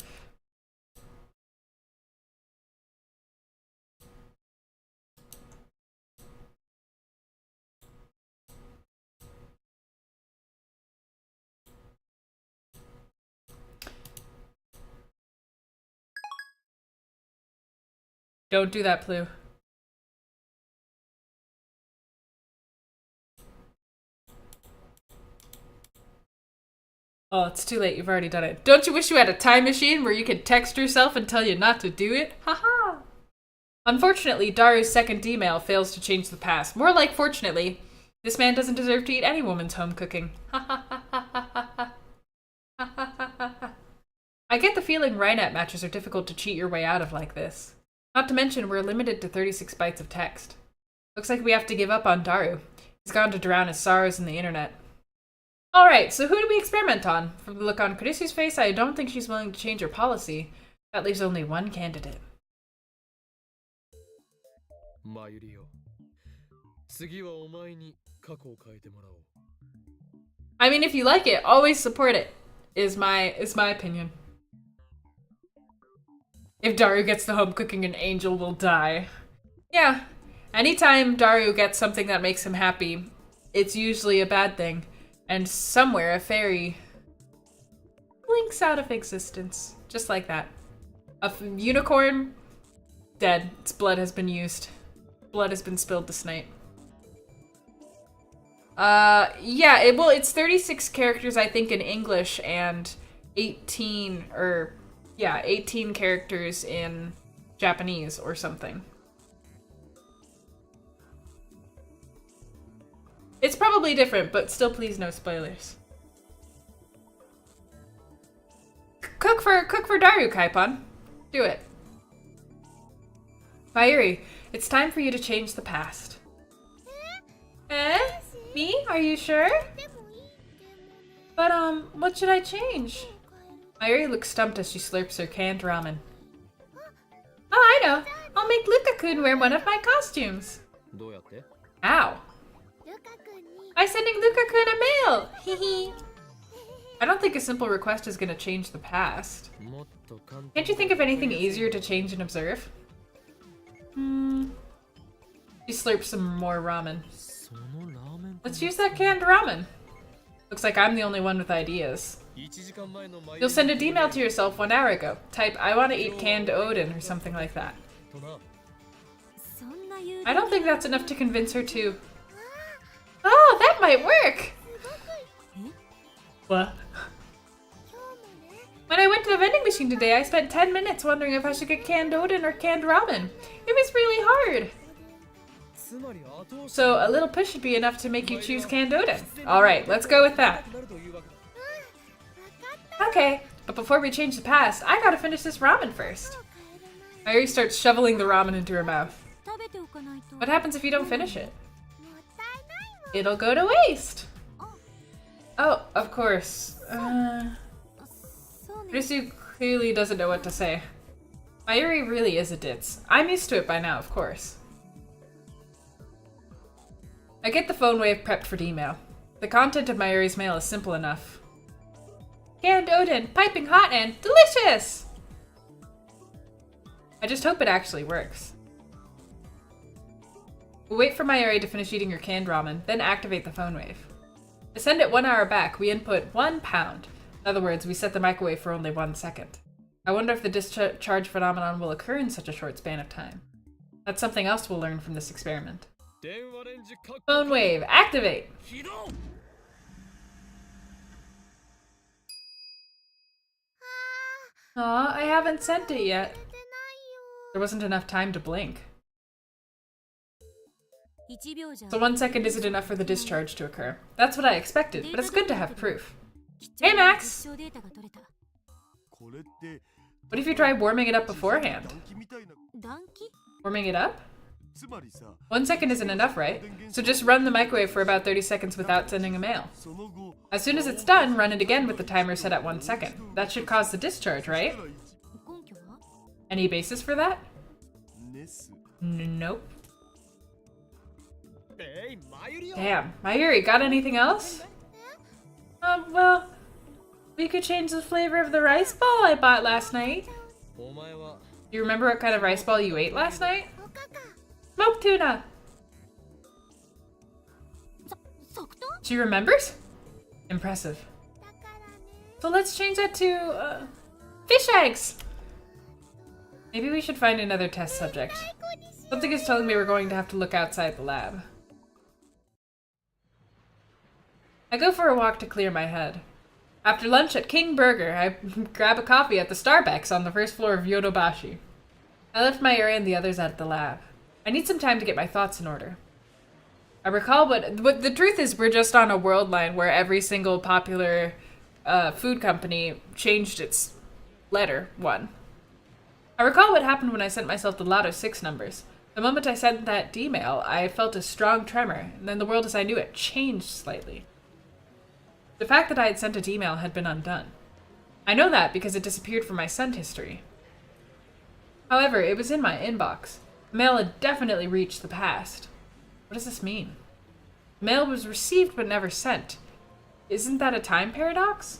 Speaker 1: Don't do that, Plu. Oh, it's too late. You've already done it. Don't you wish you had a time machine where you could text yourself and tell you not to do it? Haha. Unfortunately, Daru's second email fails to change the past. More like fortunately, this man doesn't deserve to eat any woman's home cooking. I get the feeling Rhinet matches are difficult to cheat your way out of like this. Not to mention, we're limited to 36 bytes of text. Looks like we have to give up on Daru. He's gone to drown his sorrows in the internet. Alright, so who do we experiment on? From the look on Kurisu's face, I don't think she's willing to change her policy. That leaves only one candidate. I mean, if you like it, always support it, is my opinion. If Daru gets the home cooking, an angel will die. Yeah, anytime Daru gets something that makes him happy, it's usually a bad thing. And somewhere a fairy blinks out of existence. Just like that. A unicorn, dead. Its blood has been used. Blood has been spilled this night. Yeah, it's 36 characters, I think, in English, and 18 characters in Japanese or something. It's probably different, but still please no spoilers. Cook for Daru, Kaipon. Do it. Mayuri, it's time for you to change the past. Me? Are you sure? But, what should I change? Mayuri looks stumped as she slurps her canned ramen. Oh, I know. I'll make Lukako wear one of my costumes. Ow. By sending Lukako a mail! Hehe. I don't think a simple request is gonna change the past. Can't you think of anything easier to change and observe? She slurps some more ramen. Let's use that canned ramen. Looks like I'm the only one with ideas. You'll send an email to yourself 1 hour ago. Type, I want to eat canned Odin or something like that. I don't think that's enough to convince her to... Oh, that might work! What? When I went to the vending machine today, I spent 10 minutes wondering if I should get canned Odin or canned ramen. It was really hard. So a little push should be enough to make you choose canned Odin. Alright, let's go with that. Okay, but before we change the past, I gotta finish this ramen first. Mayuri starts shoveling the ramen into her mouth. What happens if you don't finish it? It'll go to waste. Oh, of course. Risu clearly doesn't know what to say. Mayuri really is a ditz. I'm used to it by now, of course. I get the phone wave prepped for email. The content of Mayuri's mail is simple enough. Canned Odin, piping hot and delicious! I just hope it actually works. We wait for Mayuri to finish eating her canned ramen, then activate the phone wave. To send it 1 hour back, we input £1. In other words, we set the microwave for only 1 second. I wonder if the discharge phenomenon will occur in such a short span of time. That's something else we'll learn from this experiment. Phone wave, activate! Aw, I haven't sent it yet. There wasn't enough time to blink. So 1 second isn't enough for the discharge to occur. That's what I expected, but it's good to have proof. Hey Max! What if you try warming it up beforehand? Warming it up? 1 second isn't enough, right? So just run the microwave for about 30 seconds without sending a mail. As soon as it's done, run it again with the timer set at 1 second. That should cause the discharge, right? Any basis for that? Nope. Damn. Mayuri, got anything else? Well, we could change the flavor of the rice ball I bought last night. Do you remember what kind of rice ball you ate last night? Smoked tuna! She remembers? Impressive. So let's change that to, fish eggs! Maybe we should find another test subject. Something is telling me we're going to have to look outside the lab. I go for a walk to clear my head. After lunch at King Burger, I grab a coffee at the Starbucks on the first floor of Yodobashi. I left Mayuri and the others at the lab. I need some time to get my thoughts in order. I recall what the truth is, we're just on a world line where every single popular food company changed its letter 1. I recall what happened when I sent myself the Lotto 6 numbers. The moment I sent that D-mail, I felt a strong tremor, and then the world as I knew it changed slightly. The fact that I had sent a D-mail had been undone. I know that because it disappeared from my sent history. However, it was in my inbox. The mail had definitely reached the past. What does this mean? The mail was received but never sent. Isn't that a time paradox?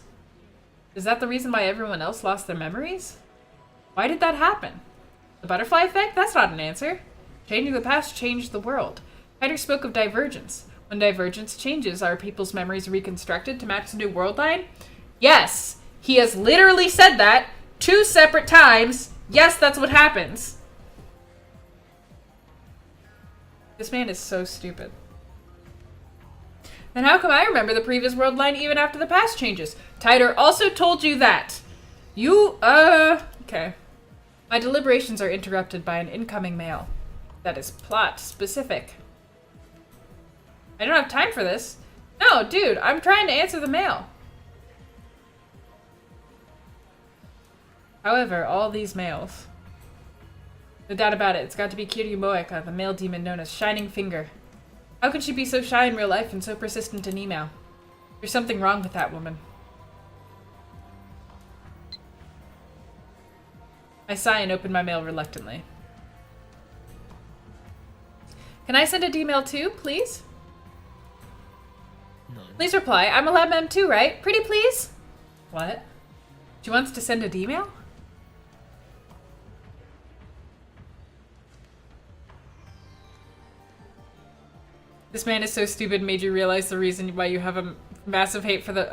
Speaker 1: Is that the reason why everyone else lost their memories? Why did that happen? The butterfly effect? That's not an answer. Changing the past changed the world. Heider spoke of divergence. When divergence changes, are people's memories reconstructed to match the new world line? Yes! He has literally said that 2 separate times. Yes, that's what happens. This man is so stupid. Then how come I remember the previous world line even after the past changes? Tider also told you that. Okay. My deliberations are interrupted by an incoming mail. That is plot specific. I don't have time for this. No, dude, I'm trying to answer the mail. However, all these mails. No doubt about it, it's got to be Kiryu Moeka, the male demon known as Shining Finger. How could she be so shy in real life and so persistent in email? There's something wrong with that woman. I sigh and open my mail reluctantly. Can I send a D-mail too, please? No. Please reply. I'm a lab mem too, right? Pretty please? What? She wants to send a D-mail? This man is so stupid made you realize the reason why you have a massive hate for the...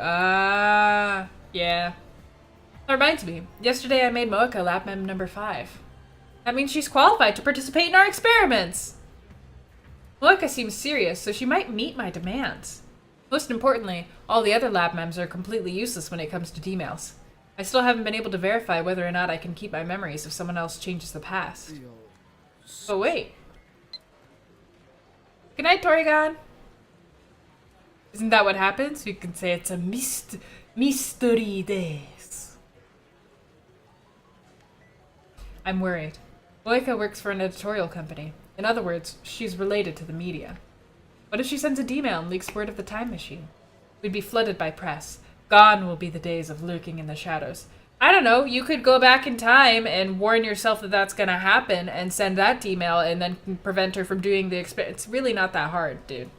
Speaker 1: yeah. That reminds me. Yesterday I made Moeka lab mem number 5. That means she's qualified to participate in our experiments! Moeka seems serious, so she might meet my demands. Most importantly, all the other lab mems are completely useless when it comes to D-mails. I still haven't been able to verify whether or not I can keep my memories if someone else changes the past. Oh wait. Good night, Torigan. Isn't that what happens? You can say it's a mystery des. I'm worried. Moeka works for an editorial company. In other words, she's related to the media. What if she sends a D-mail and leaks word of the time machine? We'd be flooded by press. Gone will be the days of lurking in the shadows. I don't know, you could go back in time and warn yourself that that's gonna happen and send that D-mail and then prevent her from doing the experiment. It's really not that hard, dude.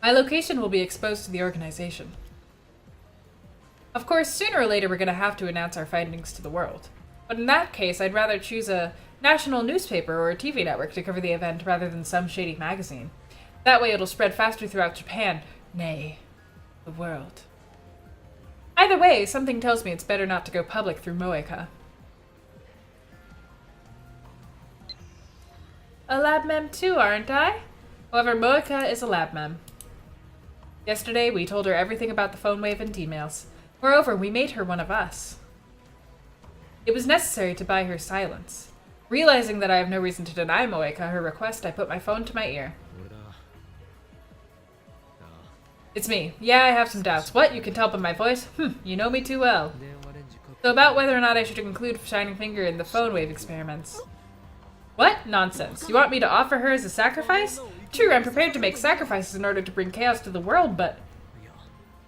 Speaker 1: My location will be exposed to the organization. Of course, sooner or later we're gonna have to announce our findings to the world. But in that case, I'd rather choose a national newspaper or a TV network to cover the event rather than some shady magazine. That way it'll spread faster throughout Japan. Nay, the world. Either way, something tells me it's better not to go public through Moeka. A lab mem too, aren't I? However, Moeka is a lab mem. Yesterday, we told her everything about the phone wave and emails. Moreover, we made her one of us. It was necessary to buy her silence. Realizing that I have no reason to deny Moeka her request, I put my phone to my ear. It's me. Yeah, I have some doubts. What? You can tell by my voice? You know me too well. So about whether or not I should include Shining Finger in the phone wave experiments. What? Nonsense. You want me to offer her as a sacrifice? True, I'm prepared to make sacrifices in order to bring chaos to the world, but...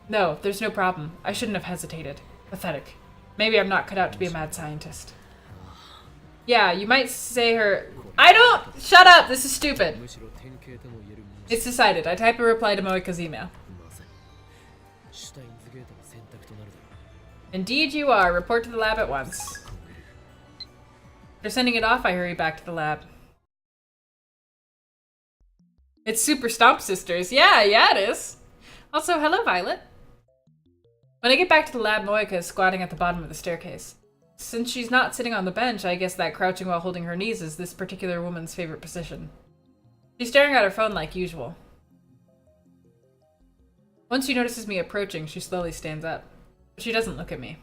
Speaker 1: No, there's no problem. I shouldn't have hesitated. Pathetic. Maybe I'm not cut out to be a mad scientist. Yeah, you might say her... I don't... Shut up! This is stupid. It's decided. I type a reply to Moeka's email. Indeed you are. Report to the lab at once. They're sending it off. I hurry back to the lab. It's Super Stomp Sisters. Yeah, it is. Also, hello, Violet. When I get back to the lab, Moeka is squatting at the bottom of the staircase. Since she's not sitting on the bench, I guess that crouching while holding her knees is this particular woman's favorite position. She's staring at her phone like usual. Once she notices me approaching, she slowly stands up. But she doesn't look at me.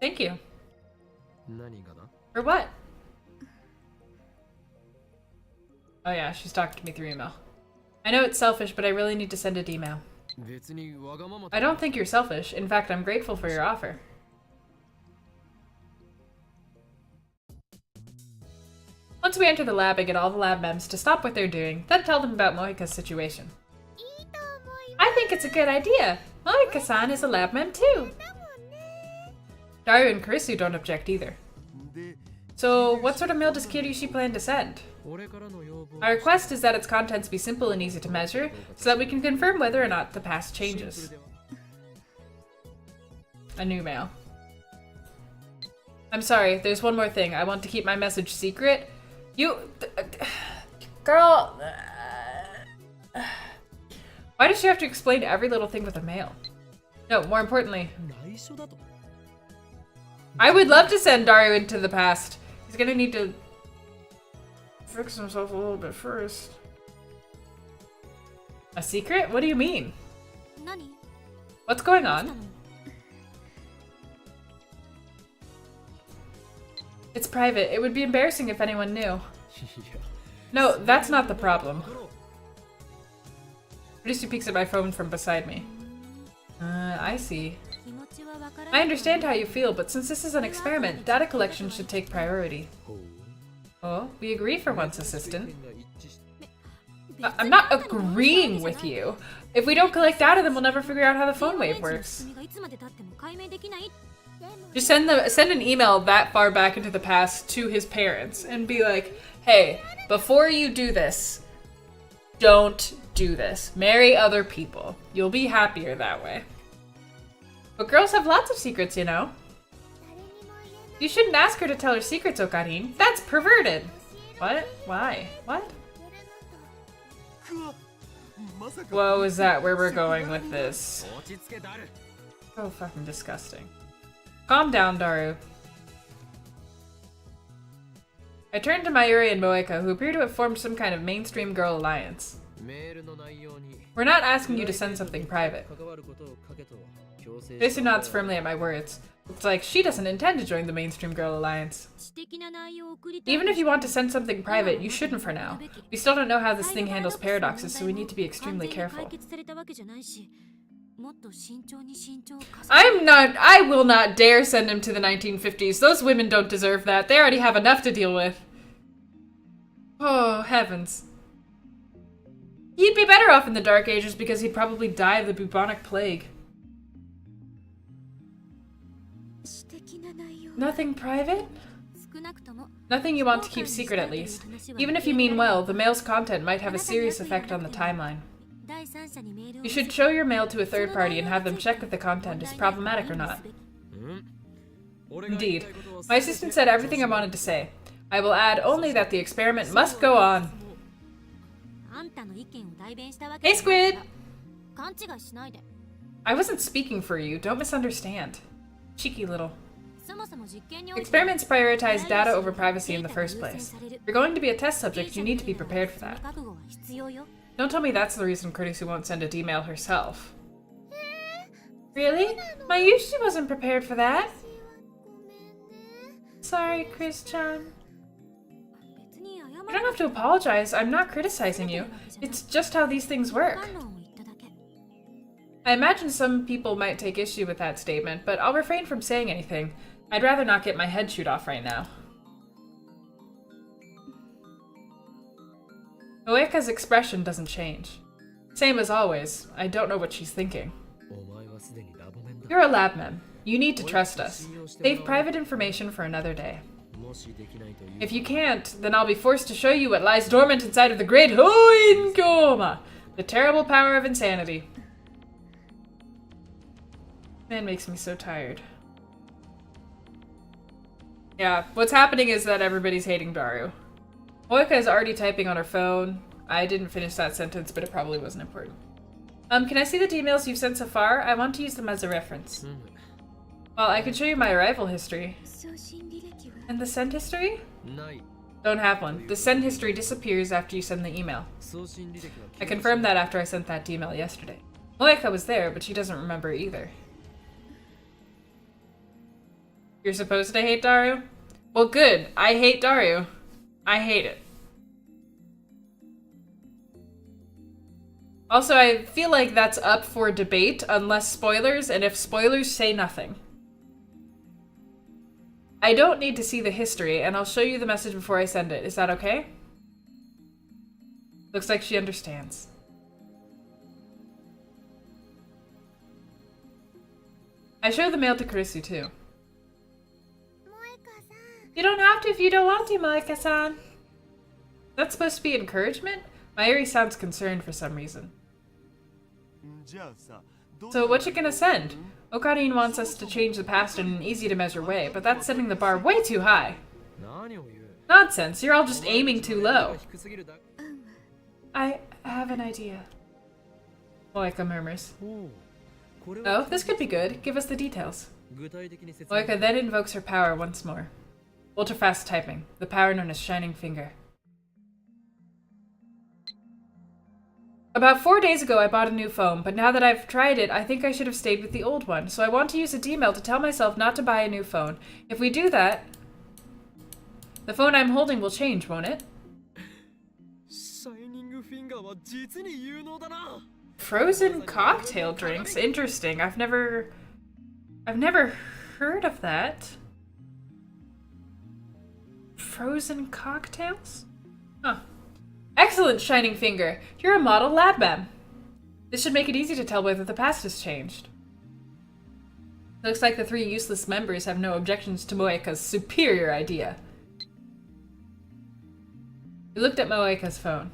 Speaker 1: Thank you. For what? Oh yeah, she's talking to me through email. I know it's selfish, but I really need to send an email. I don't think you're selfish. In fact, I'm grateful for your offer. Once we enter the lab, I get all the lab mems to stop what they're doing, then tell them about Moeka's situation. I think it's a good idea. Moeka-san is a lab mem too. Daru and Karisu don't object either. So, what sort of mail does Kiryushi plan to send? Our request is that its contents be simple and easy to measure, so that we can confirm whether or not the past changes. A new mail. I'm sorry, there's one more thing. I want to keep my message secret. Girl... Why does she have to explain every little thing with a mail? No, more importantly... I would love to send Daru into the past. He's gonna need to fix himself a little bit first. A secret? What do you mean? What's going on? It's private. It would be embarrassing if anyone knew. No, that's not the problem. Karisu peeks at my phone from beside me. I see. I understand how you feel, but since this is an experiment, data collection should take priority. Oh, we agree for once, assistant. I'm not agreeing with you. If we don't collect data, then we'll never figure out how the phone wave works. Just send an email that far back into the past to his parents and be like, hey, before you do this, don't do this. Marry other people. You'll be happier that way. But girls have lots of secrets, you know. You shouldn't ask her to tell her secrets, Okarin. That's perverted. What? Why? What? Whoa, is that where we're going with this? So fucking disgusting. Calm down, Daru. I turned to Mayuri and Moeka, who appear to have formed some kind of mainstream girl alliance. We're not asking you to send something private. Jason nods firmly at my words. It's like she doesn't intend to join the mainstream girl alliance. Even if you want to send something private, you shouldn't for now. We still don't know how this thing handles paradoxes, so we need to be extremely careful. I will not dare send him to the 1950s. Those women don't deserve that. They already have enough to deal with. Oh, heavens. He'd be better off in the Dark Ages because he'd probably die of the bubonic plague. Nothing private? Nothing you want to keep secret, at least. Even if you mean well, the mail's content might have a serious effect on the timeline. You should show your mail to a third party and have them check if the content is problematic or not. Indeed. My assistant said everything I wanted to say. I will add only that the experiment must go on. Hey, Squid! I wasn't speaking for you. Don't misunderstand. Cheeky little. Experiments prioritize data over privacy in the first place. If you're going to be a test subject, you need to be prepared for that. Don't tell me that's the reason Kurisu won't send an email herself. Really? Mayushi wasn't prepared for that. Sorry, Chris-chan. You don't have to apologize. I'm not criticizing you. It's just how these things work. I imagine some people might take issue with that statement, but I'll refrain from saying anything. I'd rather not get my head chewed off right now. Moeka's expression doesn't change. Same as always. I don't know what she's thinking. You're a lab mem. You need to trust us. Save private information for another day. If you can't, then I'll be forced to show you what lies dormant inside of the great Hoinkoma, the terrible power of insanity. Man makes me so tired. Yeah, what's happening is that everybody's hating Daru. Moeka is already typing on her phone. I didn't finish that sentence, but it probably wasn't important. Can I see the emails you've sent so far? I want to use them as a reference. Well, I could show you my arrival history. And the send history? Don't have one. The send history disappears after you send the email. I confirmed that after I sent that email yesterday. Moeka was there, but she doesn't remember either. You're supposed to hate Daru? Well, good. I hate Daru. I hate it. Also, I feel like that's up for debate unless spoilers, and if spoilers, say nothing. I don't need to see the history, and I'll show you the message before I send it. Is that okay? Looks like she understands. I show the mail to Kurisu, too. You don't have to if you don't want to, Moeka-san. That's supposed to be encouragement? Mayuri sounds concerned for some reason. So what you gonna send? Okarin wants us to change the past in an easy-to-measure way, but that's setting the bar way too high. Nonsense, you're all just aiming too low. I have an idea. Moeka murmurs. Oh, this could be good. Give us the details. Moeka then invokes her power once more. Ultra-fast typing, the power known as Shining Finger. About 4 days ago, I bought a new phone, but now that I've tried it, I think I should have stayed with the old one, so I want to use a D-mail to tell myself not to buy a new phone. If we do that, the phone I'm holding will change, won't it? Frozen cocktail drinks? Interesting. I've never heard of that. Frozen cocktails? Huh. Excellent, Shining Finger. You're a model lab mem. This should make it easy to tell whether the past has changed. Looks like the 3 useless members have no objections to Moeka's superior idea. He looked at Moeka's phone.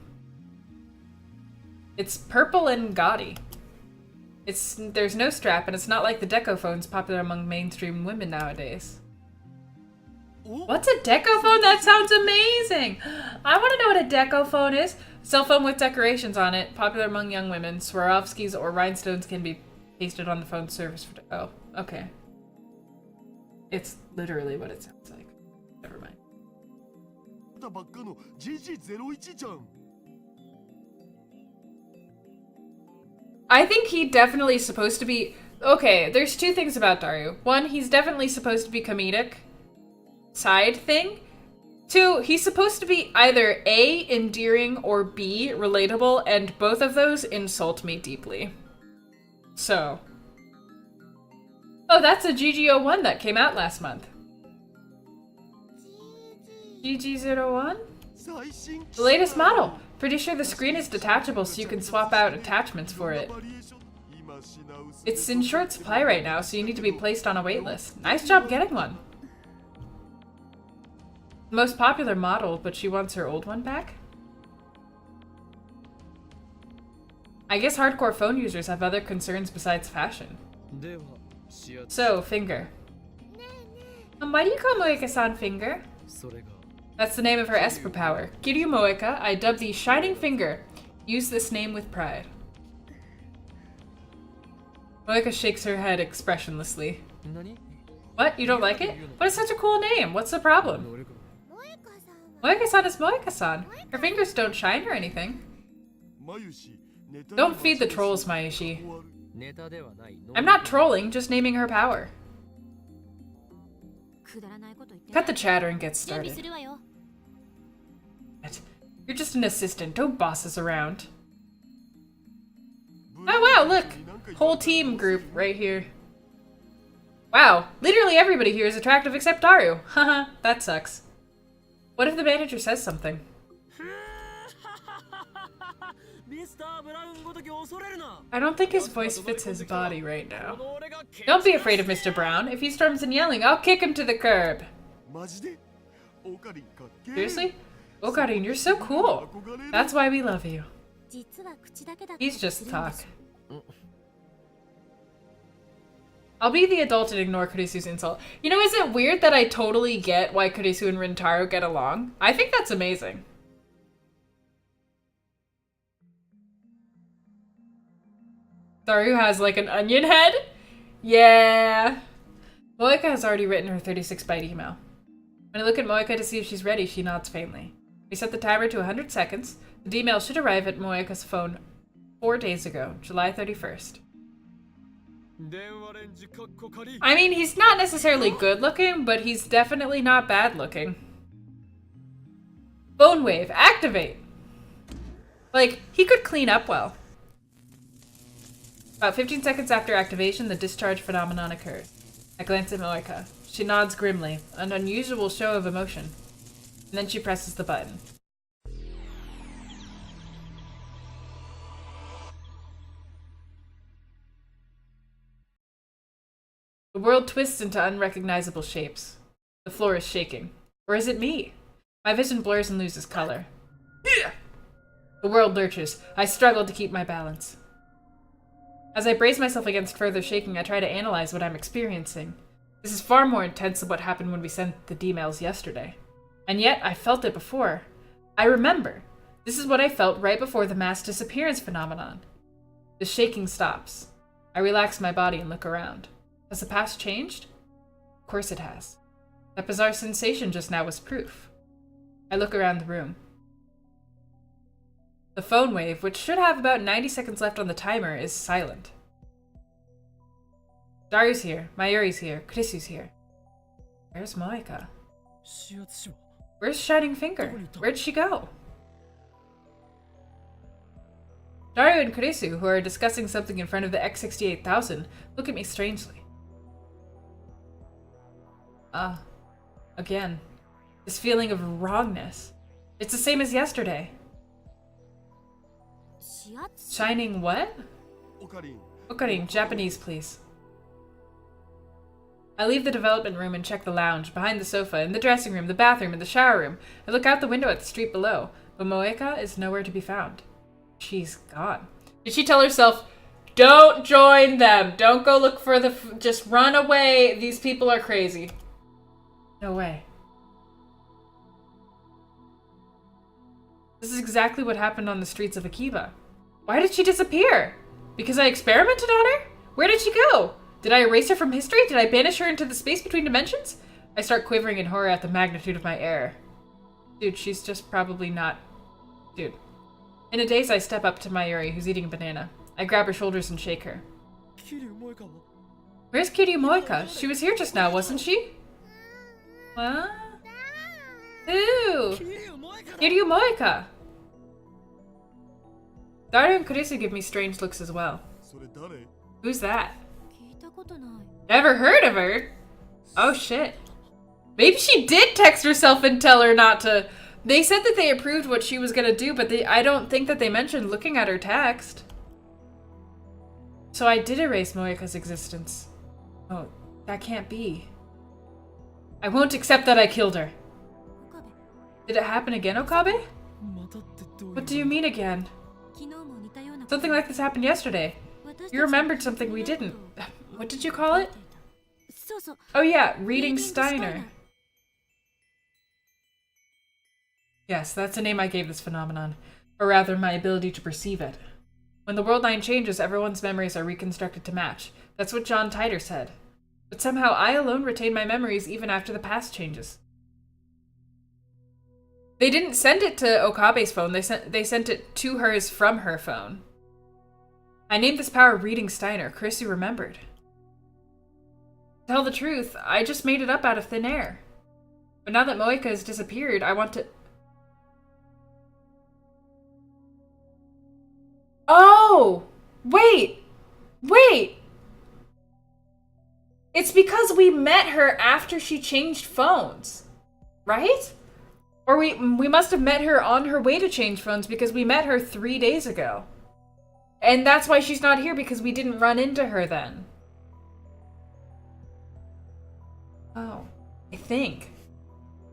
Speaker 1: It's purple and gaudy. There's no strap, and it's not like the deco phones popular among mainstream women nowadays. What's a deco phone? That sounds amazing! I want to know what a deco phone is. Cell phone with decorations on it, popular among young women. Swarovskis or rhinestones can be pasted on the phone surface for... Oh, okay. It's literally what it sounds like. Never mind. I think he definitely is supposed to be... Okay, there's 2 things about Daru. 1, he's definitely supposed to be comedic. Side thing. 2, he's supposed to be either A, endearing, or B, relatable, and both of those insult me deeply. So. Oh, that's a GG01 that came out last month. GG01? The latest model. Pretty sure the screen is detachable so you can swap out attachments for it. It's in short supply right now, so you need to be placed on a wait list. Nice job getting one. Most popular model, but she wants her old one back? I guess hardcore phone users have other concerns besides fashion. So, Finger. why do you call Moeka-san Finger? That's the name of her Esper power. Kiryu Moeka, I dub thee Shining Finger. Use this name with pride. Moeka shakes her head expressionlessly. What? You don't like it? But it's such a cool name. What's the problem? Moeka-san is Moeka-san. Her fingers don't shine or anything. Don't feed the trolls, Mayushi. I'm not trolling, just naming her power. Cut the chatter and get started. You're just an assistant, don't boss us around. Oh wow, look! Whole team group right here. Wow, literally everybody here is attractive except Daru. Haha, that sucks. What if the manager says something? I don't think his voice fits his body right now. Don't be afraid of Mr. Brown. If he storms in yelling, I'll kick him to the curb. Seriously? Okarin, you're so cool. That's why we love you. He's just talk. I'll be the adult and ignore Kurisu's insult. You know, is it weird that I totally get why Kurisu and Rintaro get along? I think that's amazing. Daru has like an onion head? Yeah. Moeka has already written her 36-byte email. When I look at Moeka to see if she's ready, she nods faintly. We set the timer to 100 seconds. The email should arrive at Moeka's phone 4 days ago, July 31st. I mean, he's not necessarily good looking, but he's definitely not bad looking. Phone wave, activate! Like, he could clean up well. About 15 seconds after activation, the discharge phenomenon occurred. I glance at Moeka. She nods grimly, an unusual show of emotion. And then she presses the button. The world twists into unrecognizable shapes. The floor is shaking. Or is it me? My vision blurs and loses color. The world lurches. I struggle to keep my balance. As I brace myself against further shaking, I try to analyze what I'm experiencing. This is far more intense than what happened when we sent the D-mails yesterday. And yet, I felt it before. I remember. This is what I felt right before the mass disappearance phenomenon. The shaking stops. I relax my body and look around. Has the past changed? Of course it has. That bizarre sensation just now was proof. I look around the room. The phone wave, which should have about 90 seconds left on the timer, is silent. Daru's here, Mayuri's here, Kurisu's here. Where's Moeka? Where's Shining Finger? Where'd she go? Daru and Kurisu, who are discussing something in front of the X68000, look at me strangely. Again. This feeling of wrongness. It's the same as yesterday. Shining what? Okarin, Japanese, please. I leave the development room and check the lounge, behind the sofa, in the dressing room, the bathroom, and the shower room. I look out the window at the street below, but Moeka is nowhere to be found. She's gone. Did she tell herself, don't join them, don't go look for the, just run away, these people are crazy. No way. This is exactly what happened on the streets of Akiba. Why did she disappear? Because I experimented on her? Where did she go? Did I erase her from history? Did I banish her into the space between dimensions? I start quivering in horror at the magnitude of my error. Dude, she's just probably not... Dude. In a daze, I step up to Mayuri, who's eating a banana. I grab her shoulders and shake her. Where's Kiryu Moeka? She was here just now, wasn't she? What? Ooh! Kiryu Moeka! Daru and Kurisu give me strange looks as well. Who's that? Never heard of her? Oh shit. Maybe she did text herself and tell her not to. They said that they approved what she was gonna do, but I don't think that they mentioned looking at her text. So I did erase Moeka's existence. Oh, that can't be. I won't accept that I killed her. Did it happen again, Okabe? What do you mean again? Something like this happened yesterday. You remembered something we didn't. What did you call it? Oh yeah, reading Steiner. Yes, that's the name I gave this phenomenon. Or rather, my ability to perceive it. When the world line changes, everyone's memories are reconstructed to match. That's what John Titor said. But somehow I alone retain my memories even after the past changes. They didn't send it to Okabe's phone, they sent it to hers from her phone. I named this power Reading Steiner. Chrissy remembered. To tell the truth, I just made it up out of thin air. But now that Moeka has disappeared, I want to... Oh! Wait! It's because we met her after she changed phones. Right? Or we must have met her on her way to change phones because we met her 3 days ago. And that's why she's not here, because we didn't run into her then. Oh, I think.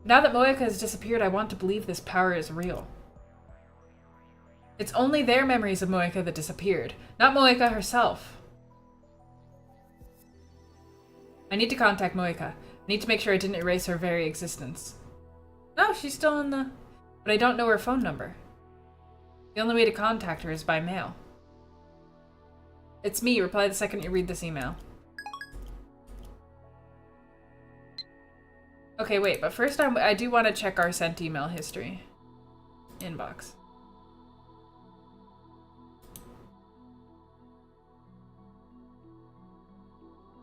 Speaker 1: Now that Moeka has disappeared, I want to believe this power is real. It's only their memories of Moeka that disappeared, not Moeka herself. I need to contact Moeka. I need to make sure I didn't erase her very existence. No, she's still in the... But I don't know her phone number. The only way to contact her is by mail. It's me. Reply the second you read this email. Okay, wait, but first I do want to check our sent email history. Inbox.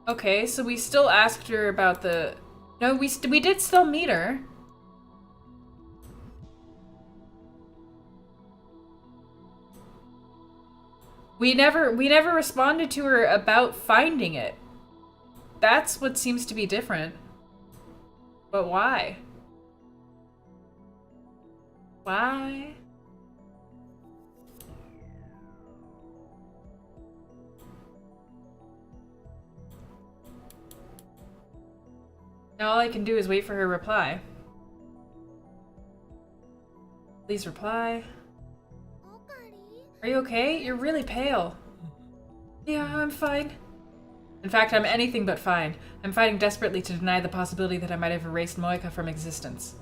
Speaker 1: Okay, so we still asked her about the... No, we did still meet her. We never responded to her about finding it. That's what seems to be different. But why? Why? Now all I can do is wait for her reply. Please reply. Are you okay? You're really pale. Yeah, I'm fine. In fact, I'm anything but fine. I'm fighting desperately to deny the possibility that I might have erased Moeka from existence.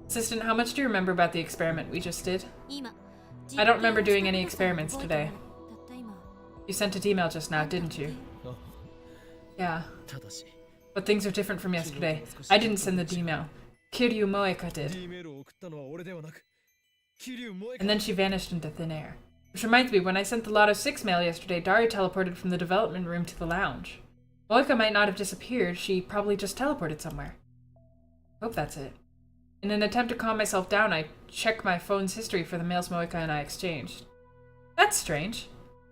Speaker 1: Assistant, how much do you remember about the experiment we just did? I don't remember doing any experiments today. You sent an email just now, didn't you? Yeah. But things are different from yesterday. I didn't send the email. Kiryu Moeka did. And then she vanished into thin air. Which reminds me, when I sent the Lotto 6 mail yesterday, Daria teleported from the development room to the lounge. Moeka might not have disappeared, she probably just teleported somewhere. Hope that's it. In an attempt to calm myself down, I checked my phone's history for the mails Moeka and I exchanged. That's strange.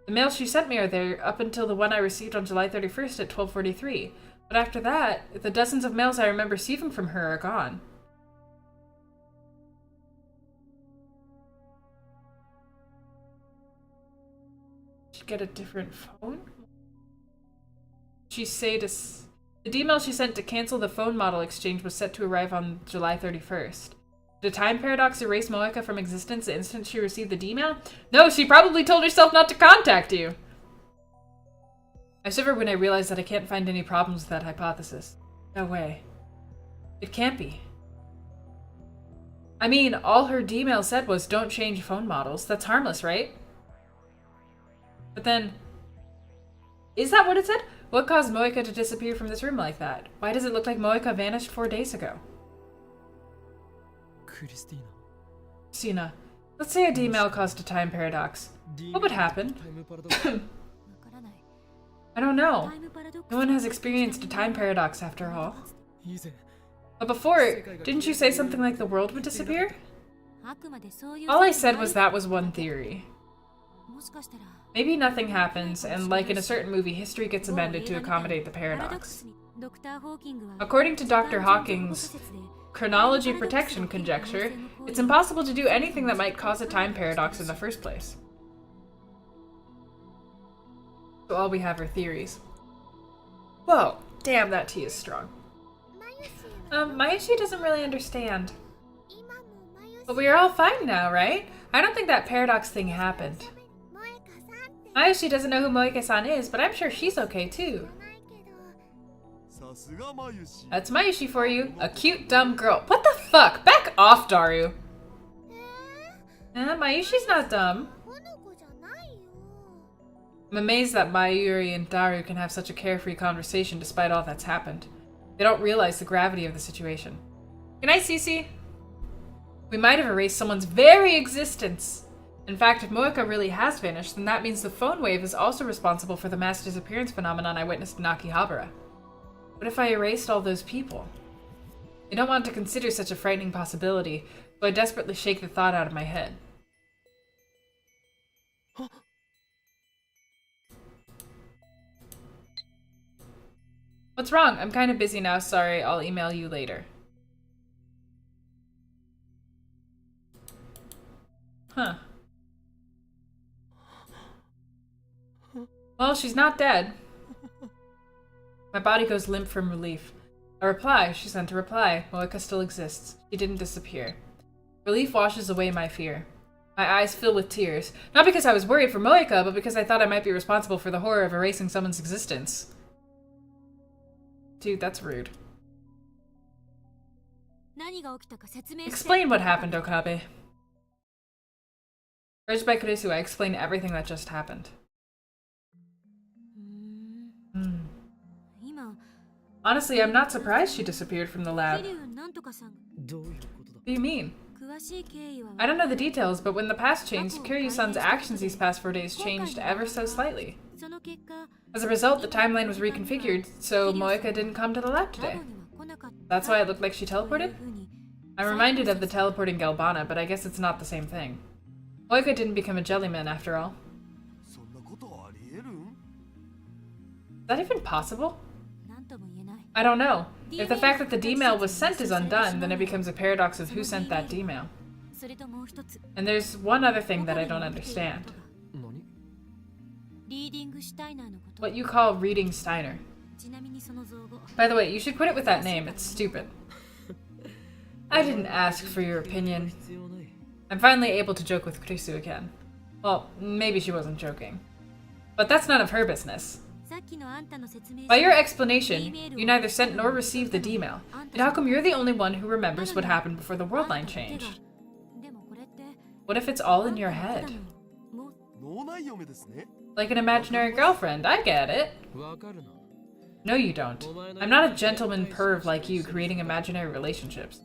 Speaker 1: The mails she sent me are there up until the one I received on July 31st at 12:43. But after that, the dozens of mails I remember receiving from her are gone. Did she get a different phone? She say to... The email she sent to cancel the phone model exchange was set to arrive on July 31st. Did a time paradox erase Moeka from existence the instant she received the email? No, she probably told herself not to contact you! I shiver when I realize that I can't find any problems with that hypothesis. No way. It can't be. I mean, all her email said was, don't change phone models. That's harmless, right? But then... Is that what it said? What caused Moeka to disappear from this room like that? Why does it look like Moeka vanished 4 days ago? Christina, let's say a D-mail caused a time paradox. What would happen? I don't know. No one has experienced a time paradox after all. But before, didn't you say something like the world would disappear? All I said was that was one theory. Maybe nothing happens, and like in a certain movie, history gets amended to accommodate the paradox. According to Dr. Hawking's chronology protection conjecture, it's impossible to do anything that might cause a time paradox in the first place. So all we have are theories. Whoa, damn, that tea is strong. Mayoshi doesn't really understand. But we are all fine now, right? I don't think that paradox thing happened. Mayoshi doesn't know who Moeka-san is, but I'm sure she's okay too. That's Mayushi for you. A cute, dumb girl. What the fuck? Back off, Daru. Mayushi's not dumb. I'm amazed that Mayuri and Daru can have such a carefree conversation despite all that's happened. They don't realize the gravity of the situation. Good night, Cece. We might have erased someone's very existence. In fact, if Moeka really has vanished, then that means the phone wave is also responsible for the mass disappearance phenomenon I witnessed in Akihabara. What if I erased all those people? I don't want to consider such a frightening possibility, so I desperately shake the thought out of my head. What's wrong? I'm kind of busy now, sorry. I'll email you later. Huh. Well, she's not dead. My body goes limp from relief. A reply. She sent a reply. Moeka still exists. She didn't disappear. Relief washes away my fear. My eyes fill with tears. Not because I was worried for Moeka, but because I thought I might be responsible for the horror of erasing someone's existence. Dude, that's rude. Explain what happened, Okabe. Urged by Kurisu, I explain everything that just happened. Honestly, I'm not surprised she disappeared from the lab. What do you mean? I don't know the details, but when the past changed, Kiryu-san's actions these past 4 days changed ever so slightly. As a result, the timeline was reconfigured, so Moeka didn't come to the lab today. That's why it looked like she teleported? I'm reminded of the teleporting Galbana, but I guess it's not the same thing. Moeka didn't become a jellyman after all. Is that even possible? I don't know. If the fact that the D-mail was sent is undone, then it becomes a paradox of who sent that D-mail. And there's one other thing that I don't understand. What you call reading Steiner. By the way, you should quit it with that name. It's stupid. I didn't ask for your opinion. I'm finally able to joke with Kurisu again. Well, maybe she wasn't joking. But that's none of her business. By your explanation, you neither sent nor received the D-mail. And how come you're the only one who remembers what happened before the world line changed? What if it's all in your head? Like an imaginary girlfriend, I get it. No, you don't. I'm not a gentleman perv like you creating imaginary relationships.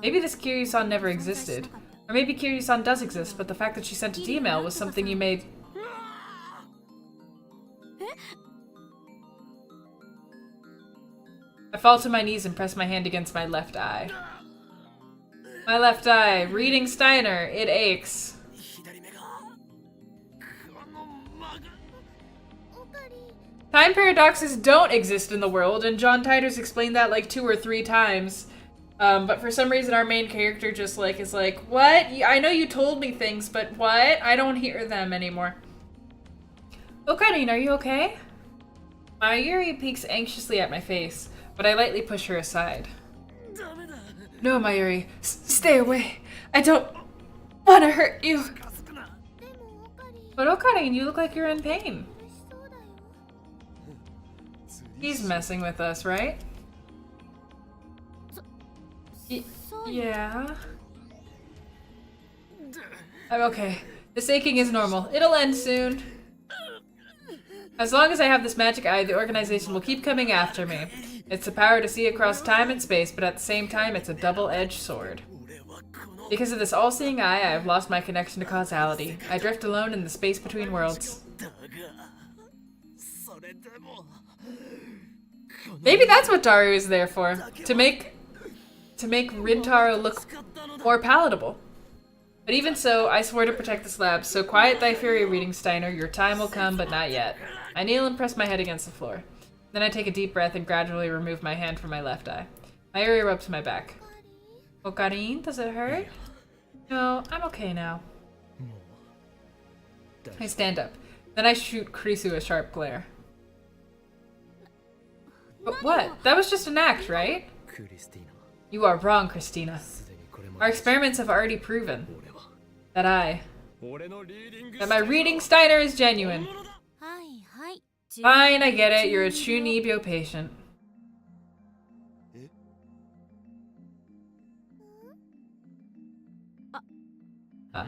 Speaker 1: Maybe this Kiryu-san never existed. Or maybe Kiryu-san does exist, but the fact that she sent a D-mail was something you made... I fall to my knees and press my hand against my left eye. My left eye. Reading Steiner. It aches. Time paradoxes don't exist in the world, and John Titor's explained that like 2 or 3 times. But for some reason our main character just like is like, what? I know you told me things, but what? I don't hear them anymore. Okarin, are you okay? Mayuri peeks anxiously at my face, but I lightly push her aside. No, Mayuri. Stay away. I don't want to hurt you. But Okarin, you look like you're in pain. He's messing with us, right? Yeah. I'm okay. This aching is normal. It'll end soon. As long as I have this magic eye, the organization will keep coming after me. It's the power to see across time and space, but at the same time, it's a double-edged sword. Because of this all-seeing eye, I have lost my connection to causality. I drift alone in the space between worlds. Maybe that's what Daru is there for. To make Rintaro look more palatable. But even so, I swore to protect this lab, so quiet thy fury, Reading Steiner. Your time will come, but not yet. I kneel and press my head against the floor. Then I take a deep breath and gradually remove my hand from my left eye. Mayuri rubs my back. Okarin, does it hurt? No, I'm okay now. I stand up. Then I shoot Kurisu a sharp glare. But what? That was just an act, right? You are wrong, Christina. Our experiments have already proven that my reading Steiner is genuine. Fine, I get it. You're a true Nebio patient. Huh?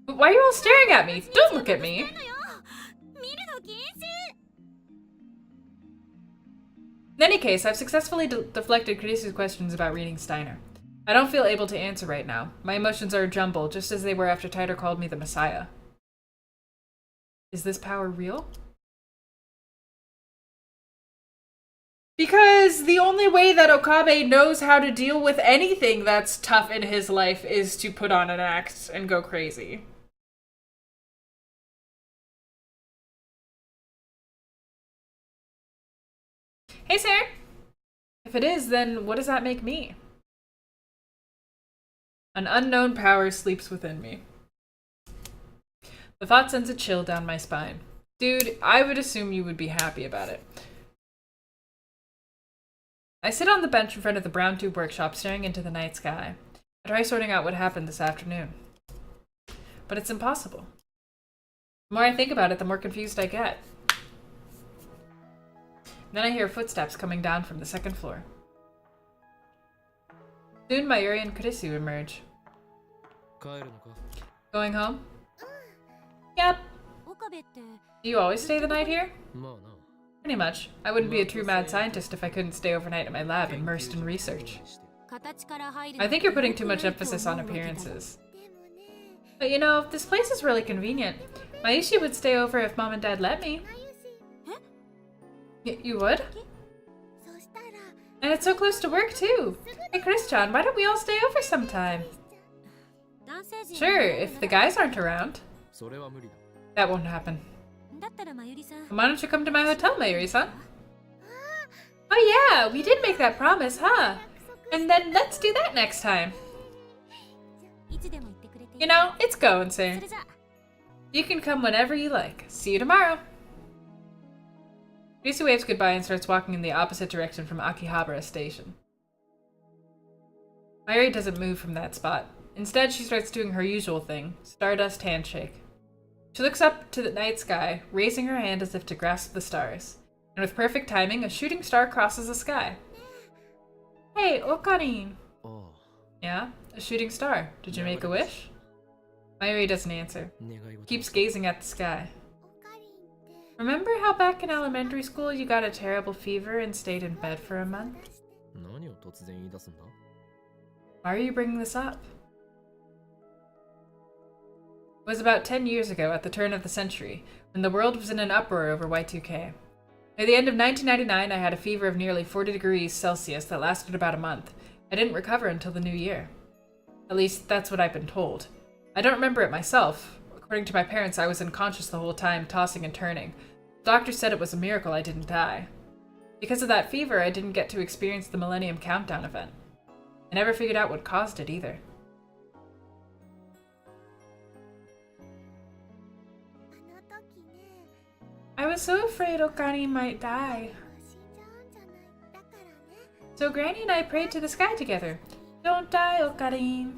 Speaker 1: But why are you all staring at me? Don't look at me. In any case, I've successfully deflected Kurisu's questions about reading Steiner. I don't feel able to answer right now. My emotions are a jumble, just as they were after Titor called me the Messiah. Is this power real? Because the only way that Okabe knows how to deal with anything that's tough in his life is to put on an act and go crazy. Hey, Sarah. If it is, then what does that make me? An unknown power sleeps within me. The thought sends a chill down my spine. Dude, I would assume you would be happy about it. I sit on the bench in front of the brown tube workshop, staring into the night sky. I try sorting out what happened this afternoon. But it's impossible. The more I think about it, the more confused I get. Then I hear footsteps coming down from the second floor. Soon Mayuri and Kurisu emerge. Going home? Yep. Do you always stay the night here? Pretty much. I wouldn't be a true mad scientist if I couldn't stay overnight at my lab immersed in research. I think you're putting too much emphasis on appearances. But you know, this place is really convenient. Mayushi would stay over if Mom and Dad let me. You would? And it's so close to work too. Hey Chris-chan, why don't we all stay over sometime? Sure, if the guys aren't around. That won't happen. Why don't you come to my hotel, Mayuri-san? Oh yeah, we did make that promise, huh? And then let's do that next time. You know, it's going, sir. You can come whenever you like. See you tomorrow. Risu waves goodbye and starts walking in the opposite direction from Akihabara Station. Mayuri doesn't move from that spot. Instead, she starts doing her usual thing, Stardust handshake. She looks up to the night sky, raising her hand as if to grasp the stars. And with perfect timing, a shooting star crosses the sky. Hey, Okarin!
Speaker 2: Oh.
Speaker 1: Yeah, a shooting star. Did you make a wish? Mayuri doesn't answer. Keeps gazing at the sky. Remember how back in elementary school you got a terrible fever and stayed in bed for a month? Why are you bringing this up? It was about 10 years ago, at the turn of the century, when the world was in an uproar over Y2K. At the end of 1999, I had a fever of nearly 40 degrees Celsius that lasted about a month. I didn't recover until the new year. At least, that's what I've been told. I don't remember it myself. According to my parents, I was unconscious the whole time, tossing and turning. The doctor said it was a miracle I didn't die. Because of that fever, I didn't get to experience the Millennium Countdown event. I never figured out what caused it either. I was so afraid Okani might die. So Granny and I prayed to the sky together. Don't die, Okarin.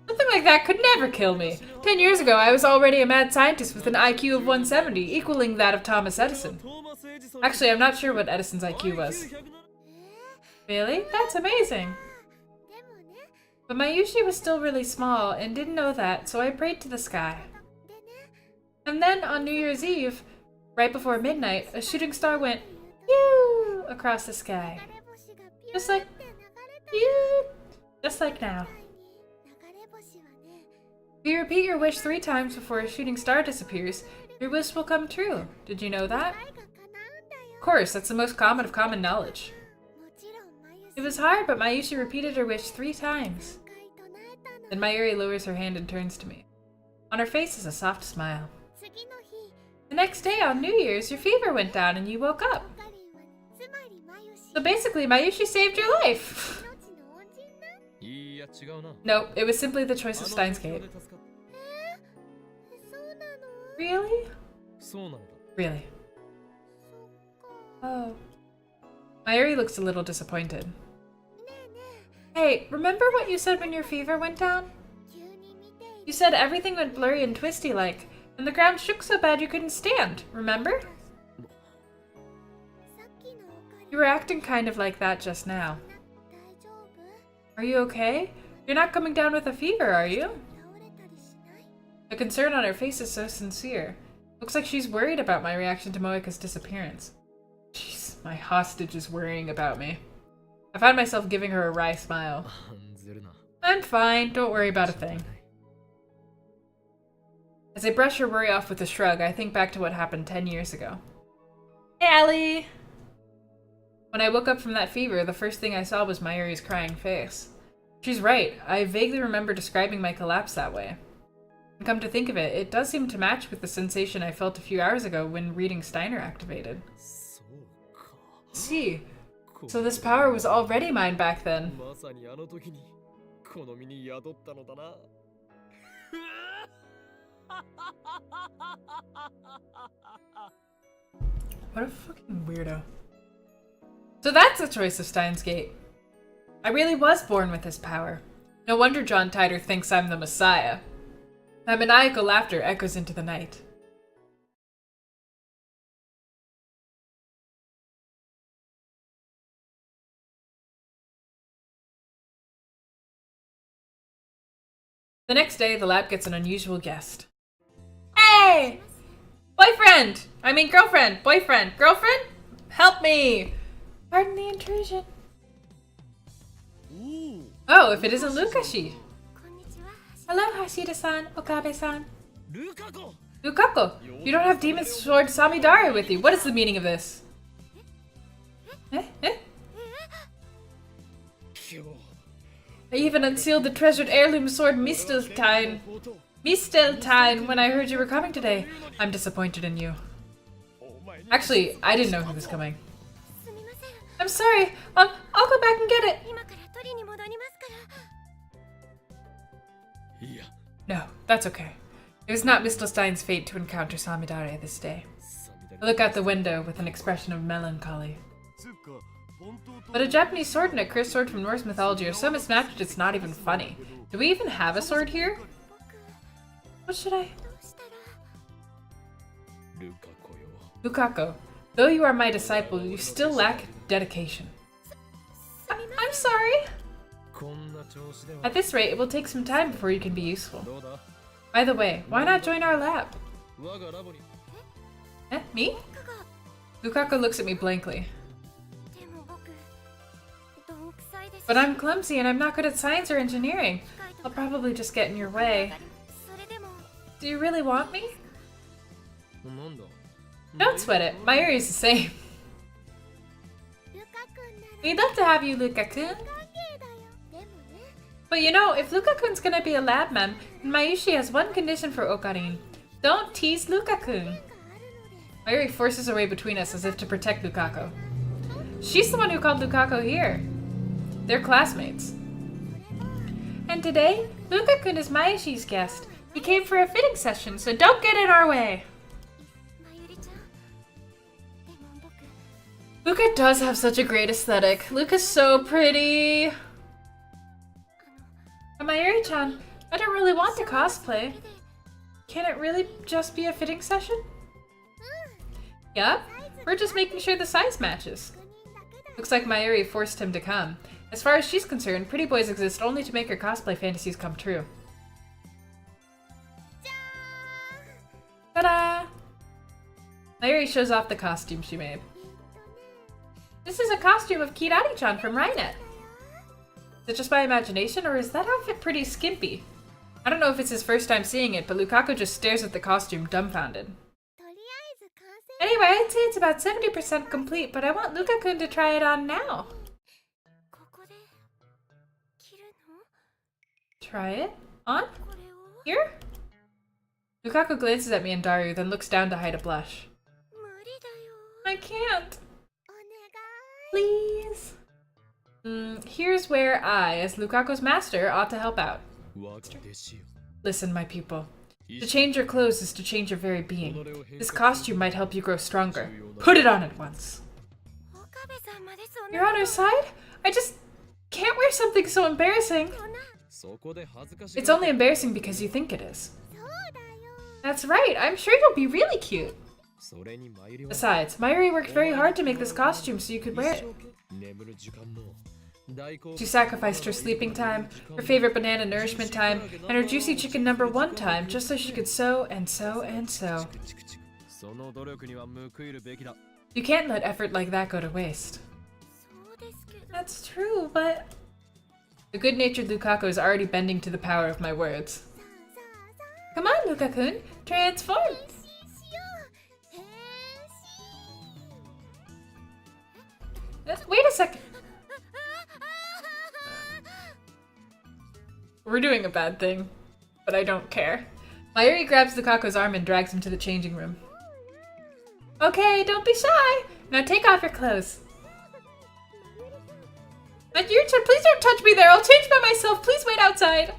Speaker 1: Something like that could never kill me. 10 years ago, I was already a mad scientist with an IQ of 170, equaling that of Thomas Edison. Actually, I'm not sure what Edison's IQ was. Really? That's amazing. But Mayushi was still really small and didn't know that, so I prayed to the sky. And then on New Year's Eve, right before midnight, a shooting star went pew across the sky. Just like pew, just like now. If you repeat your wish 3 times before a shooting star disappears, your wish will come true. Did you know that? Of course, that's the most common of common knowledge. It was hard, but Mayushi repeated her wish 3 times. Then Mayuri lowers her hand and turns to me. On her face is a soft smile. The next day, on New Year's, your fever went down and you woke up. So basically, Mayushi saved your life. No, it was simply the choice of Steins Gate. Really? Really. Oh. Mayuri looks a little disappointed. Hey, remember what you said when your fever went down? You said everything went blurry and twisty like, And the ground shook so bad you couldn't stand, remember? You were acting kind of like that just now. Are you okay? You're not coming down with a fever, are you? The concern on her face is so sincere. Looks like she's worried about my reaction to Moeka's disappearance. Jeez, my hostage is worrying about me. I find myself giving her a wry smile. I'm fine, don't worry about a thing. As I brush her worry off with a shrug, I think back to what happened 10 years ago. Hey, Allie! When I woke up from that fever, the first thing I saw was Mayuri's crying face. She's right, I vaguely remember describing my collapse that way. And come to think of it, it does seem to match with the sensation I felt a few hours ago when reading Steiner activated. See, so this power was already mine back then. What a fucking weirdo. So that's the choice of Steins Gate. I really was born with this power. No wonder John Titor thinks I'm the Messiah. My maniacal laughter echoes into the night. The next day, the lab gets an unusual guest. Hey! Boyfriend! I mean girlfriend! Boyfriend! Girlfriend? Help me! Pardon the intrusion. Oh, if it isn't Lukashi. Hello, Hashida-san, Okabe-san. Lukako! You don't have Demon Sword Samidare with you. What is the meaning of this? I even unsealed the treasured heirloom sword Misteltein when I heard you were coming today. I'm disappointed in you. Actually, I didn't know who was coming. I'm sorry. I'll go back and get it. No, that's okay. It was not Mistelstein's fate to encounter Samidare this day. I look out the window with an expression of melancholy. But a Japanese sword and a cursed sword from Norse mythology are so mismatched it's not even funny. Do we even have a sword here? What should I... Lukako, though you are my disciple, you still lack dedication. I'm sorry. At this rate, it will take some time before you can be useful. By the way, why not join our lab? Me? Lukako looks at me blankly. But I'm clumsy and I'm not good at science or engineering. I'll probably just get in your way. Do you really want me? Don't sweat it. Mayuri's the same. We'd love to have you, Lukako. But you know, if Lukako-kun's gonna be a lab mem, then Mayushi has one condition for Okarin. Don't tease Lukako-kun. Mayuri forces her way between us as if to protect Lukako. She's the one who called Lukako here. They're classmates. And today, Lukako-kun is Mayushi's guest. He came for a fitting session, so don't get in our way. Luka does have such a great aesthetic. Luka's so pretty. But Mayuri-chan, I don't really want to cosplay. Can it really just be a fitting session? Yup, we're just making sure the size matches. Looks like Mayuri forced him to come. As far as she's concerned, pretty boys exist only to make her cosplay fantasies come true. Ta-da! Mayuri shows off the costume she made. This is a costume of Kirari-chan from Rainet. Is it just my imagination, or is that outfit pretty skimpy? I don't know if it's his first time seeing it, but Lukako just stares at the costume dumbfounded. Anyway, I'd say it's about 70% complete, but I want Lukako-kun to try it on now. Try it? On? Here? Lukako glances at me and Daru, then looks down to hide a blush. I can't. Please? Here's where I, as Lukako's master, ought to help out. Listen, my pupil. To change your clothes is to change your very being. This costume might help you grow stronger. Put it on at once. You're on our side? I just can't wear something so embarrassing. It's only embarrassing because you think it is. That's right, I'm sure you'll be really cute. Besides, Mayuri worked very hard to make this costume so you could wear it. She sacrificed her sleeping time, her favorite banana nourishment time, and her juicy chicken #1 time just so she could sew and sew and sew. You can't let effort like that go to waste. That's true, but... The good-natured Lukako is already bending to the power of my words. Come on, Luka-kun, transform! Wait a second. We're doing a bad thing, but I don't care. Mayuri grabs Lukako's arm and drags him to the changing room. Okay, don't be shy. Now take off your clothes. Not your turn. Please don't touch me there. I'll change by myself. Please wait outside.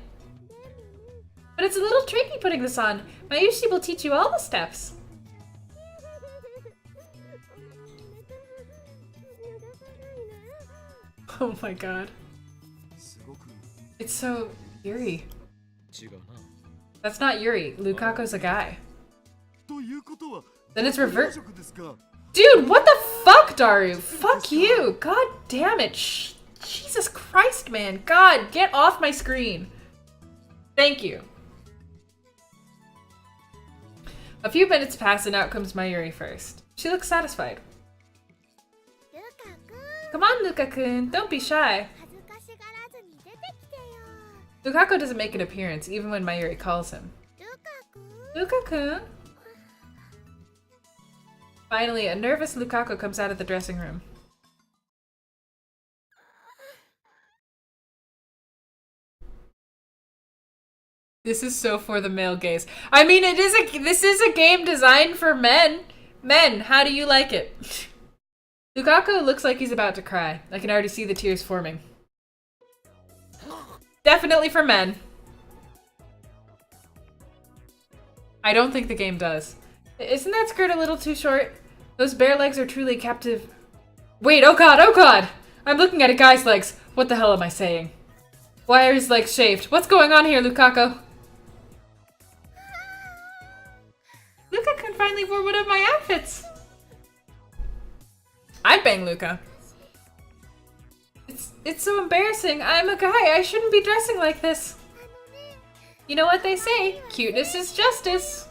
Speaker 1: But it's a little tricky putting this on. Mayushi will teach you all the steps. Oh my god. It's so Yuri. That's not Yuri. Lukako's a guy. Then it's revert. Dude, what the fuck, Daru? Fuck you. God damn it. Jesus Christ, man. God, get off my screen. Thank you. A few minutes pass and out comes Mayuri first. She looks satisfied. Come on, Luka-kun. Don't be shy. Lukako doesn't make an appearance, even when Mayuri calls him. Luka-kun? Finally, a nervous Lukako comes out of the dressing room. This is so for the male gaze. I mean, this is a game designed for men. Men, how do you like it? Lukako looks like he's about to cry. I can already see the tears forming. Definitely for men. I don't think the game does. Isn't that skirt a little too short? Those bare legs are truly captive. Wait, oh god, oh god! I'm looking at a guy's legs. What the hell am I saying? Why are his legs shaved? What's going on here, Lukako? Luka-kun finally wore one of my outfits. I'd bang Luka. It's so embarrassing. I'm a guy. I shouldn't be dressing like this. You know what they say? Cuteness is justice.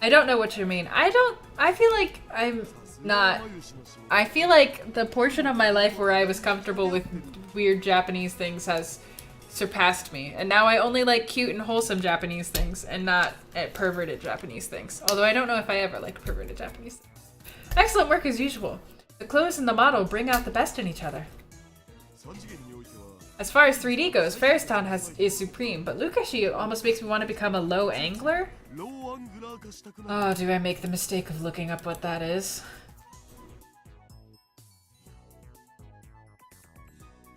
Speaker 1: I don't know what you mean. I feel like I'm not. I feel like the portion of my life where I was comfortable with weird Japanese things has surpassed me. And now I only like cute and wholesome Japanese things and not perverted Japanese things. Although I don't know if I ever liked perverted Japanese things. Excellent work as usual. The clothes and the model bring out the best in each other. As far as 3D goes, Ferris Town is supreme, but Lukashi almost makes me want to become a low angler. Oh, do I make the mistake of looking up what that is?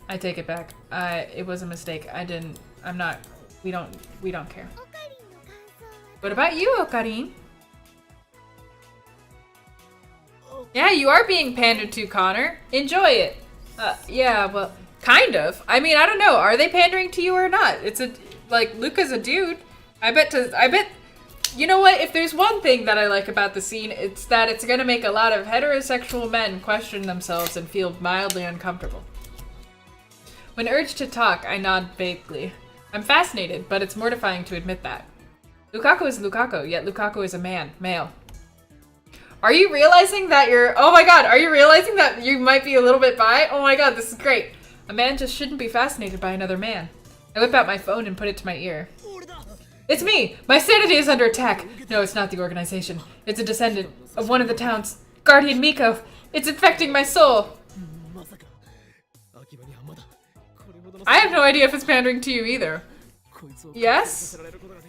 Speaker 1: I take it back. It was a mistake. We don't care. What about you, Okarin? Yeah, you are being pandered to, Connor. Enjoy it. Yeah, well, kind of. I mean, I don't know. Are they pandering to you or not? Luka's a dude. I bet, you know what? If there's one thing that I like about the scene, it's that it's gonna make a lot of heterosexual men question themselves and feel mildly uncomfortable. When urged to talk, I nod vaguely. I'm fascinated, but it's mortifying to admit that. Lukako is Lukako, yet Lukako is a man, male. Are you realizing that oh my god, are you realizing that you might be a little bit bi? Oh my god, this is great. A man just shouldn't be fascinated by another man. I whip out my phone and put it to my ear. It's me! My sanity is under attack! No, it's not the organization. It's a descendant of one of the town's Guardian Miko. It's infecting my soul. I have no idea if it's pandering to you either. Yes?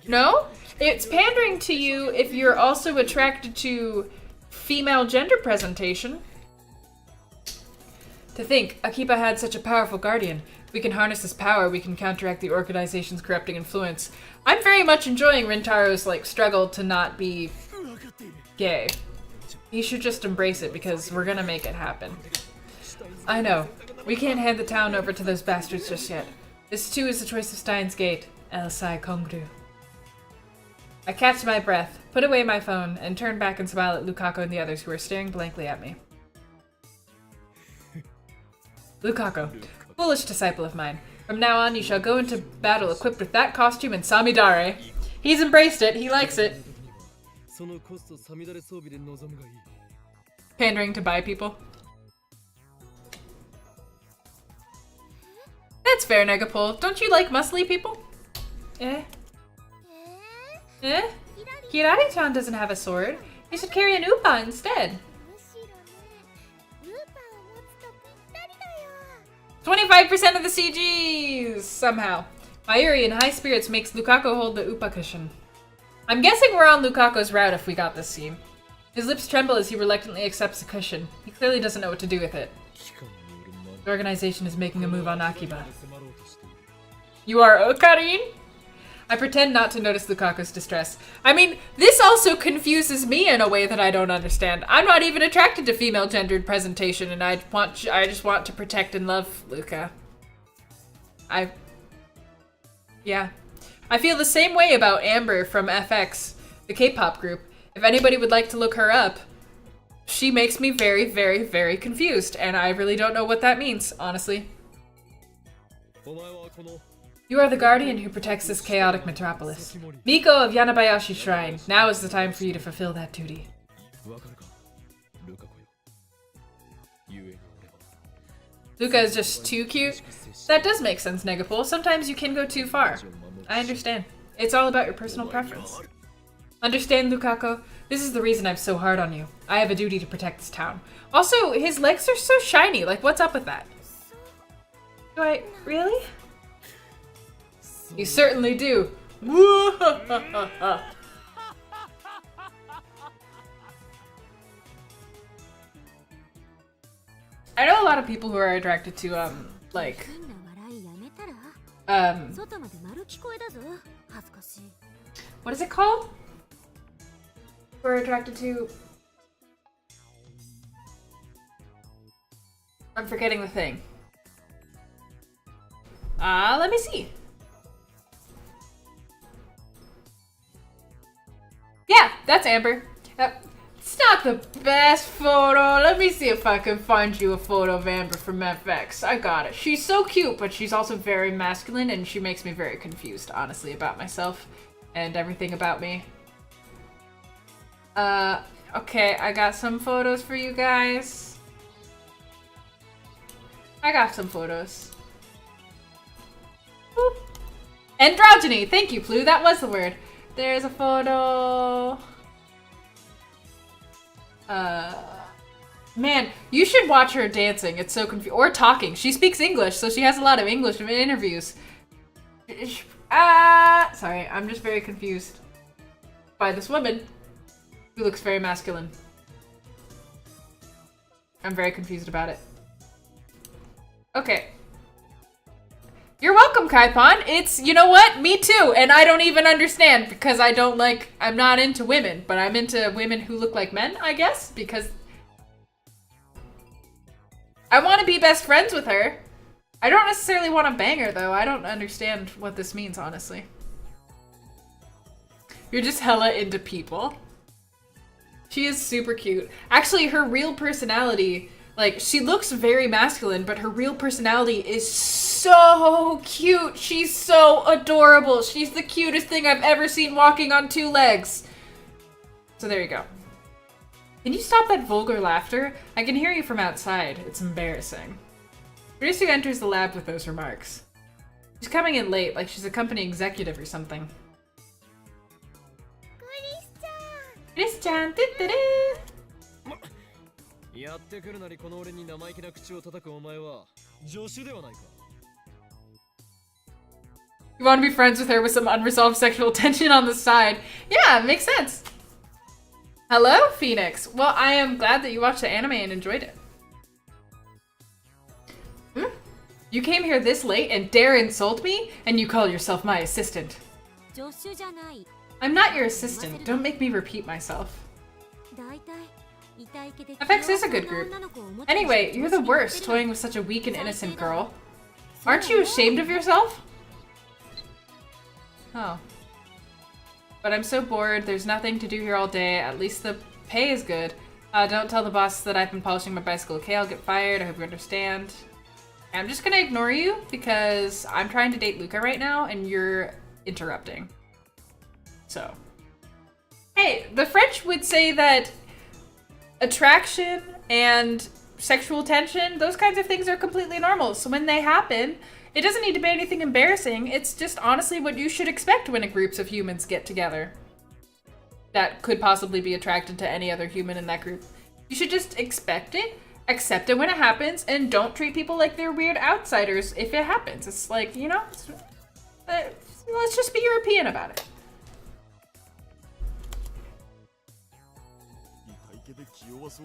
Speaker 1: No? It's pandering to you if you're also attracted to female gender presentation. To think, Akiba had such a powerful guardian. If we can harness this power, we can counteract the organization's corrupting influence. I'm very much enjoying Rintaro's, struggle to not be gay. He should just embrace it because we're gonna make it happen. I know. We can't hand the town over to those bastards just yet. This too is the choice of Steins Gate. Elisai Kongru. I catch my breath, put away my phone, and turn back and smile at Lukako and the others who are staring blankly at me. Lukako, foolish disciple of mine. From now on, you shall go into battle equipped with that costume and Samidare. He's embraced it. He likes it. Pandering to buy people. That's fair, Negapole. Don't you like muscly people? Eh? Eh? Kirari-chan doesn't have a sword. You should carry an upa instead. 25% of the CGs! Somehow. Mayuri in high spirits makes Lukako hold the upa cushion. I'm guessing we're on Lukako's route if we got this scene. His lips tremble as he reluctantly accepts the cushion. He clearly doesn't know what to do with it. The organization is making a move on Akiba. You are Okarin? I pretend not to notice Lukako's distress. I mean, this also confuses me in a way that I don't understand. I'm not even attracted to female gendered presentation, and I just want to protect and love Luka. Yeah. I feel the same way about Amber from FX, the K-pop group. If anybody would like to look her up, she makes me very, very, very confused, and I really don't know what that means, honestly. You are the guardian who protects this chaotic metropolis. Miko of Yanabayashi Shrine, now is the time for you to fulfill that duty. Luka is just too cute? That does make sense, Negapole. Sometimes you can go too far. I understand. It's all about your personal preference. Understand, Lukako? This is the reason I'm so hard on you. I have a duty to protect this town. Also, his legs are so shiny. Like, what's up with that? Do I... really? You certainly do. I know a lot of people who are attracted to, like... what is it called? Who are attracted to... I'm forgetting the thing. Let me see. Yeah, that's Amber. It's not the best photo. Let me see if I can find you a photo of Amber from FX. I got it. She's so cute, but she's also very masculine, and she makes me very confused, honestly, about myself and everything about me. Okay, I got some photos for you guys. I got some photos. Boop. Androgyny! Thank you, Plu. That was the word. There's a photo. Man, you should watch her dancing. It's so confusing. Or talking. She speaks English, so she has a lot of English in interviews. Sorry, I'm just very confused by this woman who looks very masculine. I'm very confused about it. Okay. You're welcome, Kaipon. It's, you know what? Me too. And I don't even understand because I don't like, I'm not into women, but I'm into women who look like men, I guess, because I want to be best friends with her. I don't necessarily want to bang her, though. I don't understand what this means, honestly. You're just hella into people. She is super cute. Actually, her real personality, like, she looks very masculine, but her real personality is so cute. She's so adorable. She's the cutest thing I've ever seen walking on two legs. So there you go. Can you stop that vulgar laughter? I can hear you from outside. It's embarrassing. Ritsu enters the lab with those remarks. She's coming in late, like she's a company executive or something. Chris-chan! You want to be friends with her with some unresolved sexual tension on the side. Yeah, it makes sense. Hello, Phoenix. Well, I am glad that you watched the anime and enjoyed it. You came here this late and dare insult me? And you call yourself my assistant. I'm not your assistant. Don't make me repeat myself. FX is a good group. Anyway, you're the worst, toying with such a weak and innocent girl. Aren't you ashamed of yourself? Oh. But I'm so bored. There's nothing to do here all day. At least the pay is good. Don't tell the boss that I've been polishing my bicycle. Okay, I'll get fired. I hope you understand. I'm just gonna ignore you because I'm trying to date Luca right now and you're interrupting. So. Hey, the French would say that attraction and sexual tension, those kinds of things are completely normal. So when they happen, it doesn't need to be anything embarrassing. It's just honestly what you should expect when groups of humans get together that could possibly be attracted to any other human in that group. You should just expect it, accept it when it happens, and don't treat people like they're weird outsiders if it happens. It's like, you know, let's just be European about it.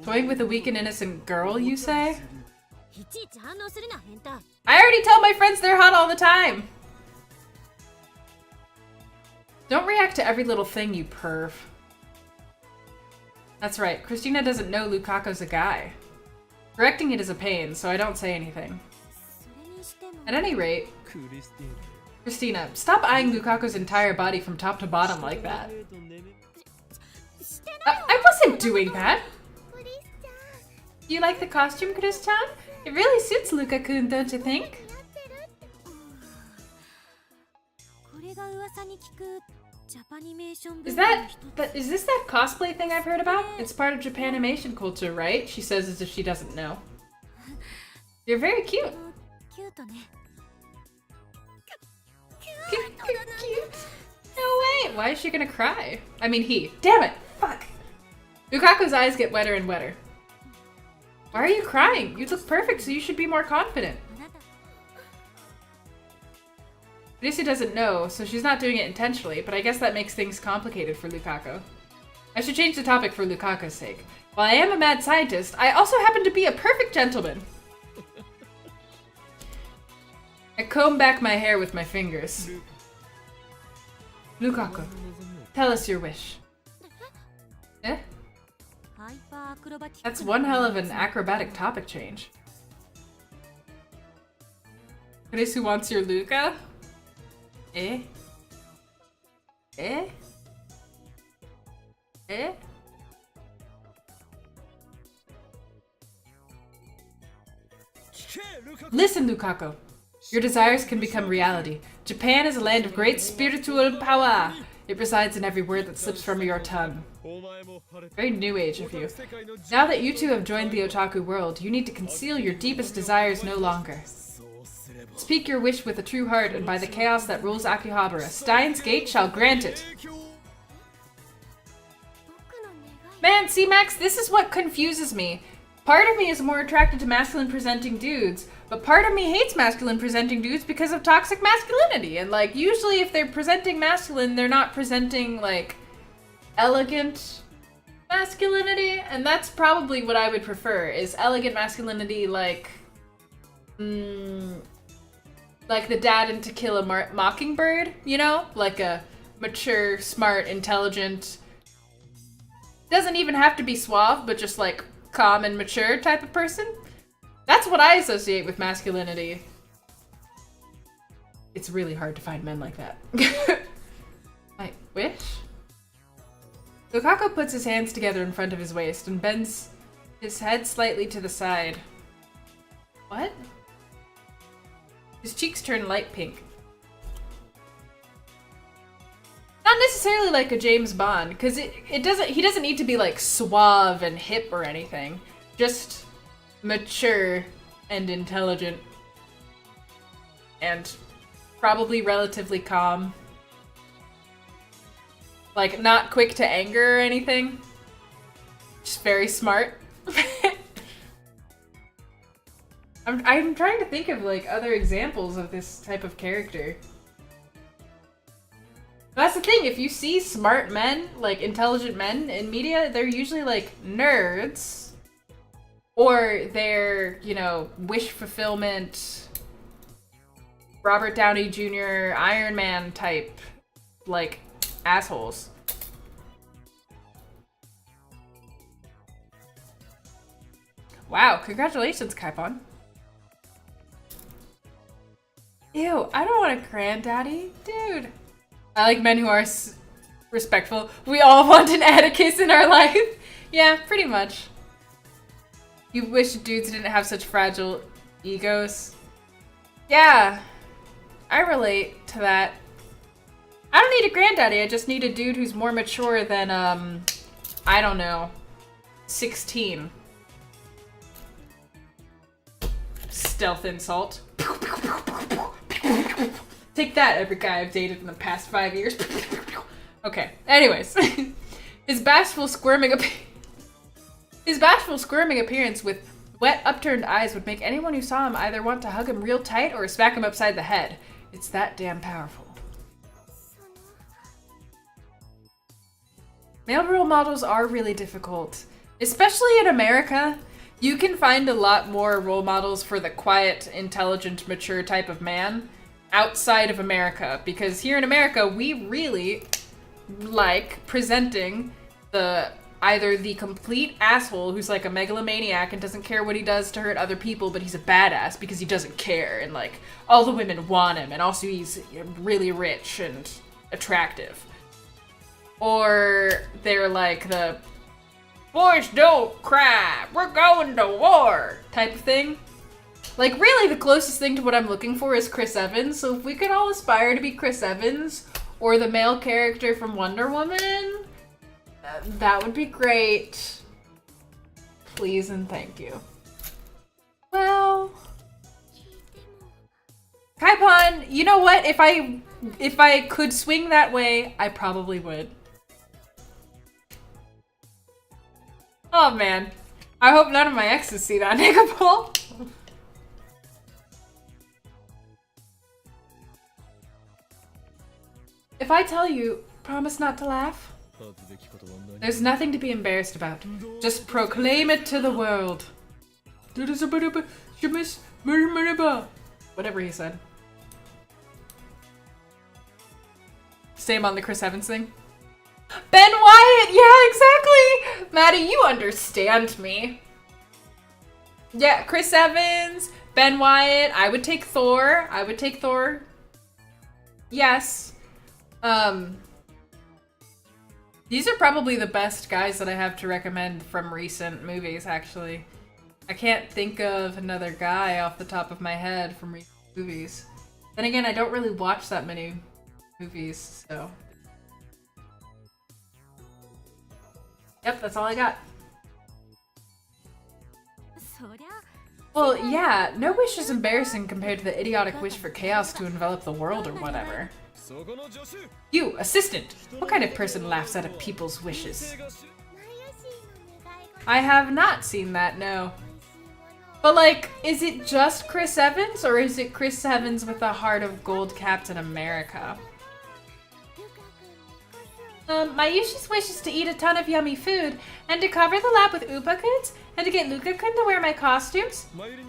Speaker 1: Toying with a weak and innocent girl, you say? I already tell my friends they're hot all the time! Don't react to every little thing, you perv. That's right, Christina doesn't know Lukako's a guy. Correcting it is a pain, so I don't say anything. At any rate, Christina, stop eyeing Lukako's entire body from top to bottom like that. I wasn't doing that! You like the costume, Chris-chan? It really suits Luka-kun, don't you think? Is this that cosplay thing I've heard about? It's part of Japanimation culture, right? She says as if she doesn't know. You're very cute. Cute. No way! Why is she gonna cry? I mean he. Damn it! Fuck! Lukako's eyes get wetter and wetter. Why are you crying? You look perfect, so you should be more confident. Lisa doesn't know, so she's not doing it intentionally, but I guess that makes things complicated for Lukako. I should change the topic for Lukako's sake. While I am a mad scientist, I also happen to be a perfect gentleman. I comb back my hair with my fingers. Lukako, tell us your wish. Eh? That's one hell of an acrobatic topic change. Chris, who wants your Luka? Eh? Eh? Eh? Listen, Lukako. Your desires can become reality. Japan is a land of great spiritual power. It resides in every word that slips from your tongue. Very new age of you. Now that you two have joined the otaku world, you need to conceal your deepest desires no longer. Speak your wish with a true heart, and by the chaos that rules Akihabara, Steins Gate shall grant it. Man, see Max, this is what confuses me. Part of me is more attracted to masculine-presenting dudes, but part of me hates masculine-presenting dudes because of toxic masculinity. And, like, usually if they're presenting masculine, they're not presenting, like, elegant masculinity. And that's probably what I would prefer, is elegant masculinity, like the dad in To Kill a Mockingbird, you know? Like a mature, smart, intelligent, doesn't even have to be suave, but just, like, calm and mature type of person. That's what I associate with masculinity. It's really hard to find men like that. My wish? Lukako puts his hands together in front of his waist and bends his head slightly to the side. What? His cheeks turn light pink. Not necessarily like a James Bond, because he doesn't need to be like suave and hip or anything. Just mature and intelligent. And probably relatively calm. Like, not quick to anger or anything. Just very smart. I'm trying to think of, like, other examples of this type of character. That's the thing, if you see smart men, like, intelligent men in media, they're usually, like, nerds. Or they're, you know, wish fulfillment, Robert Downey Jr., Iron Man type, like, assholes. Wow, congratulations, Kaipon. Ew, I don't want a granddaddy. Dude. I like men who are Respectful. We all want an Atticus in our life. Yeah, pretty much. You wish dudes didn't have such fragile egos. Yeah, I relate to that. I don't need a granddaddy, I just need a dude who's more mature than, I don't know, 16. Stealth insult. Take that, every guy I've dated in the past 5 years. Okay, anyways. His bashful squirming appearance with wet, upturned eyes would make anyone who saw him either want to hug him real tight or smack him upside the head. It's that damn powerful. Male role models are really difficult, especially in America. You can find a lot more role models for the quiet, intelligent, mature type of man outside of America, because here in America, we really like presenting either the complete asshole who's like a megalomaniac and doesn't care what he does to hurt other people, but he's a badass because he doesn't care, and like all the women want him, and also he's really rich and attractive. Or they're like the boys don't cry, we're going to war type of thing. Like really the closest thing to what I'm looking for is Chris Evans, so if we could all aspire to be Chris Evans or the male character from Wonder Woman, that would be great. Please and thank you. Well, Kaipon, you know what? If I could swing that way, I probably would. Oh man, I hope none of my exes see that, Nicapole. If I tell you, promise not to laugh? There's nothing to be embarrassed about. Just proclaim it to the world. Whatever he said. Same on the Chris Evans thing. Ben Wyatt! Yeah, exactly! Maddie, you understand me. Yeah, Chris Evans, Ben Wyatt. I would take Thor. Yes. These are probably the best guys that I have to recommend from recent movies, actually. I can't think of another guy off the top of my head from recent movies. Then again, I don't really watch that many movies, so... Yep, that's all I got. Well, yeah, no wish is embarrassing compared to the idiotic wish for chaos to envelop the world or whatever. You, assistant! What kind of person laughs at people's wishes? I have not seen that, no. But like, is it just Chris Evans, or is it Chris Evans with a heart of gold Captain America? My Yushi's wish is to eat a ton of yummy food, and to cover the lab with Upa-kuns, and to get Lukako to wear my costumes.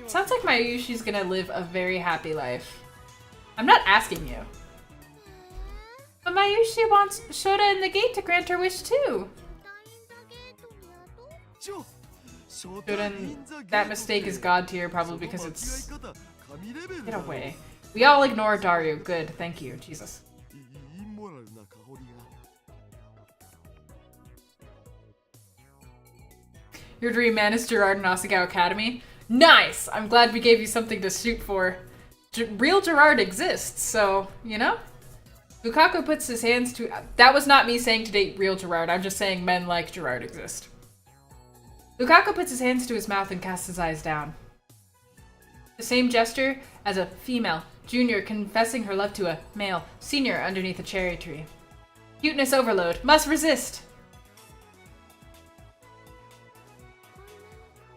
Speaker 1: Sounds like my Yushi's gonna live a very happy life. I'm not asking you. But my Yushi wants Shoda in the gate to grant her wish too. Shoda, that mistake is god tier probably because it's... Get away. We all ignore Daru. Good, thank you. Jesus. Your dream man is Gerard in Asagao Academy? Nice! I'm glad we gave you something to shoot for. Real Gerard exists, so, you know? Lukako puts his hands to... That was not me saying to date real Gerard, I'm just saying men like Gerard exist. Lukako puts his hands to his mouth and casts his eyes down. The same gesture as a female, junior confessing her love to a male, senior underneath a cherry tree. Cuteness overload. Must resist!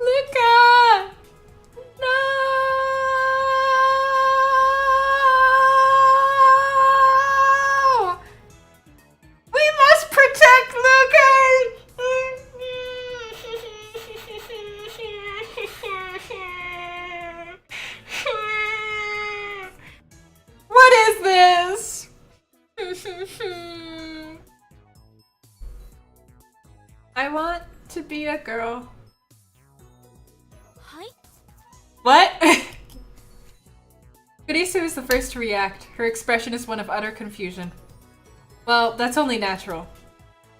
Speaker 1: Luka! No! We must protect Luka! What is this? I want to be a girl. What? Kurisu is the first to react. Her expression is one of utter confusion. Well, that's only natural.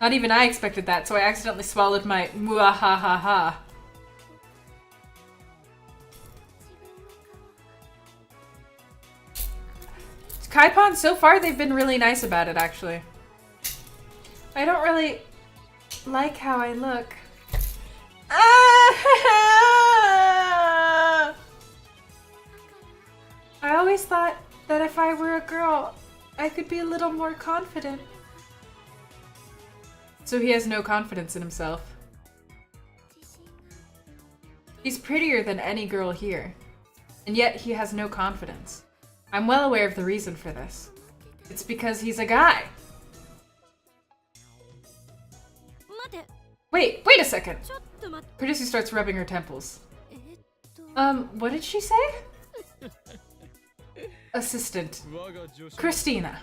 Speaker 1: Not even I expected that, so I accidentally swallowed my muahahaha. Kaipon, so far they've been really nice about it, actually. I don't really like how I look. I always thought that if I were a girl, I could be a little more confident. So he has no confidence in himself. He's prettier than any girl here, and yet he has no confidence. I'm well aware of the reason for this. It's because he's a guy. Wait a second. Producer starts rubbing her temples. What did she say? Assistant. Christina.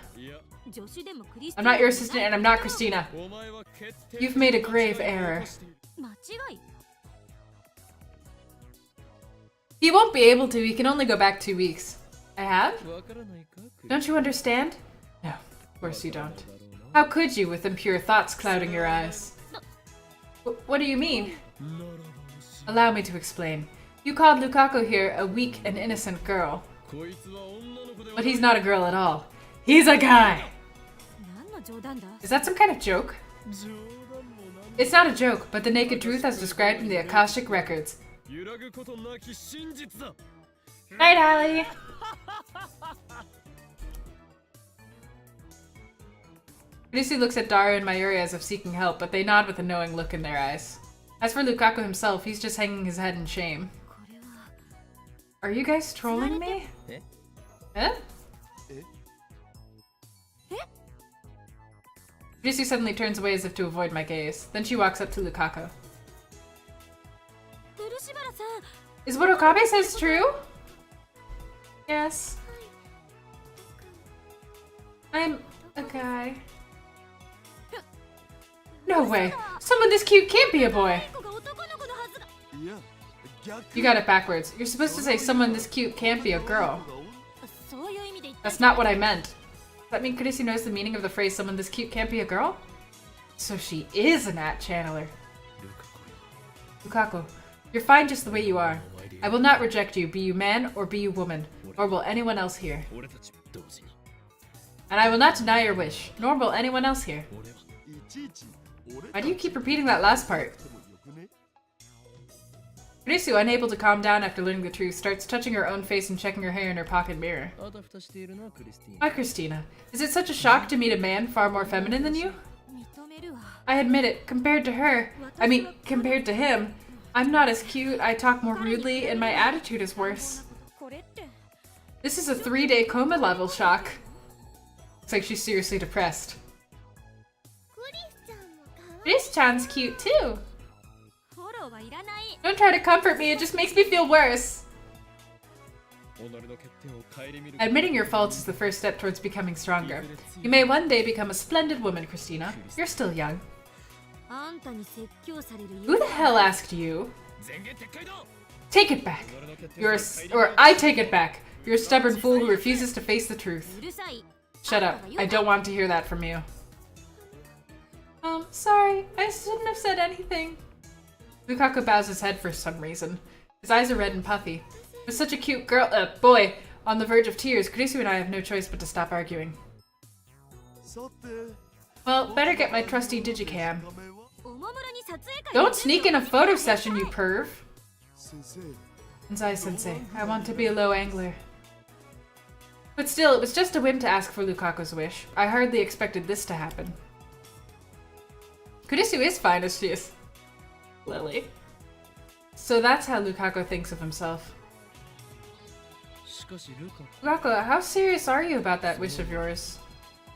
Speaker 1: I'm not your assistant and I'm not Christina. You've made a grave error. He won't be able to. He can only go back 2 weeks. I have? Don't you understand? No, of course you don't. How could you with impure thoughts clouding your eyes? What do you mean? Allow me to explain. You called Lukako here a weak and innocent girl. But he's not a girl at all. He's a guy! Is that some kind of joke? It's not a joke, but the naked truth as described in the Akashic records. Night, Allie! Lucy looks at Daru and Mayuri as if seeking help, but they nod with a knowing look in their eyes. As for Lukako himself, he's just hanging his head in shame. Are you guys trolling me? Eh? Lucy suddenly turns away as if to avoid my gaze. Then she walks up to Lukako. Is what Okabe says true? Yes. I'm a guy. No way! Someone this cute can't be a boy! You got it backwards. You're supposed to say someone this cute can't be a girl. That's not what I meant. Does that mean Kurisu knows the meaning of the phrase someone this cute can't be a girl? So she is a Nat channeler. Lukako, you're fine just the way you are. I will not reject you, be you man or be you woman, nor will anyone else here. And I will not deny your wish, nor will anyone else here. Why do you keep repeating that last part? Kurisu, unable to calm down after learning the truth, starts touching her own face and checking her hair in her pocket mirror. Why, Christina? Is it such a shock to meet a man far more feminine than you? I admit it, compared to him, I'm not as cute, I talk more rudely, and my attitude is worse. This is a 3-day coma level shock. Looks like she's seriously depressed. Chris-chan's cute too. Don't try to comfort me, it just makes me feel worse. Admitting your faults is the first step towards becoming stronger. You may one day become a splendid woman, Christina. You're still young. Who the hell asked you? Take it back. I take it back. You're a stubborn fool who refuses to face the truth. Shut up. I don't want to hear that from you. Sorry. I shouldn't have said anything. Lukako bows his head for some reason. His eyes are red and puffy. With such a cute boy on the verge of tears, Kurisu and I have no choice but to stop arguing. Well, better get my trusty digicam. Don't sneak in a photo session, you perv! Sensei, I want to be a low angler. But still, it was just a whim to ask for Lukako's wish. I hardly expected this to happen. Kurisu is fine as she is. Lily. So that's how Lukako thinks of himself. Lukako, how serious are you about that wish of yours?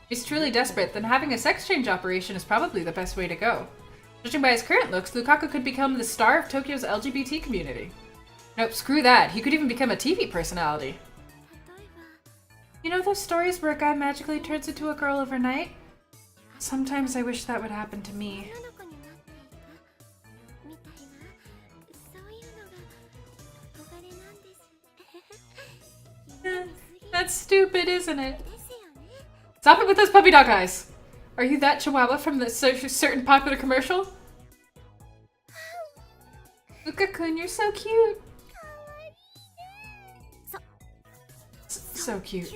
Speaker 1: If he's truly desperate, then having a sex change operation is probably the best way to go. Judging by his current looks, Lukako could become the star of Tokyo's LGBT community. Nope, screw that. He could even become a TV personality. You know those stories where a guy magically turns into a girl overnight? Sometimes I wish that would happen to me. That's stupid, isn't it? Stop it with those puppy dog eyes! Are you that chihuahua from the certain popular commercial? Lukako-kun, you're so cute. So cute.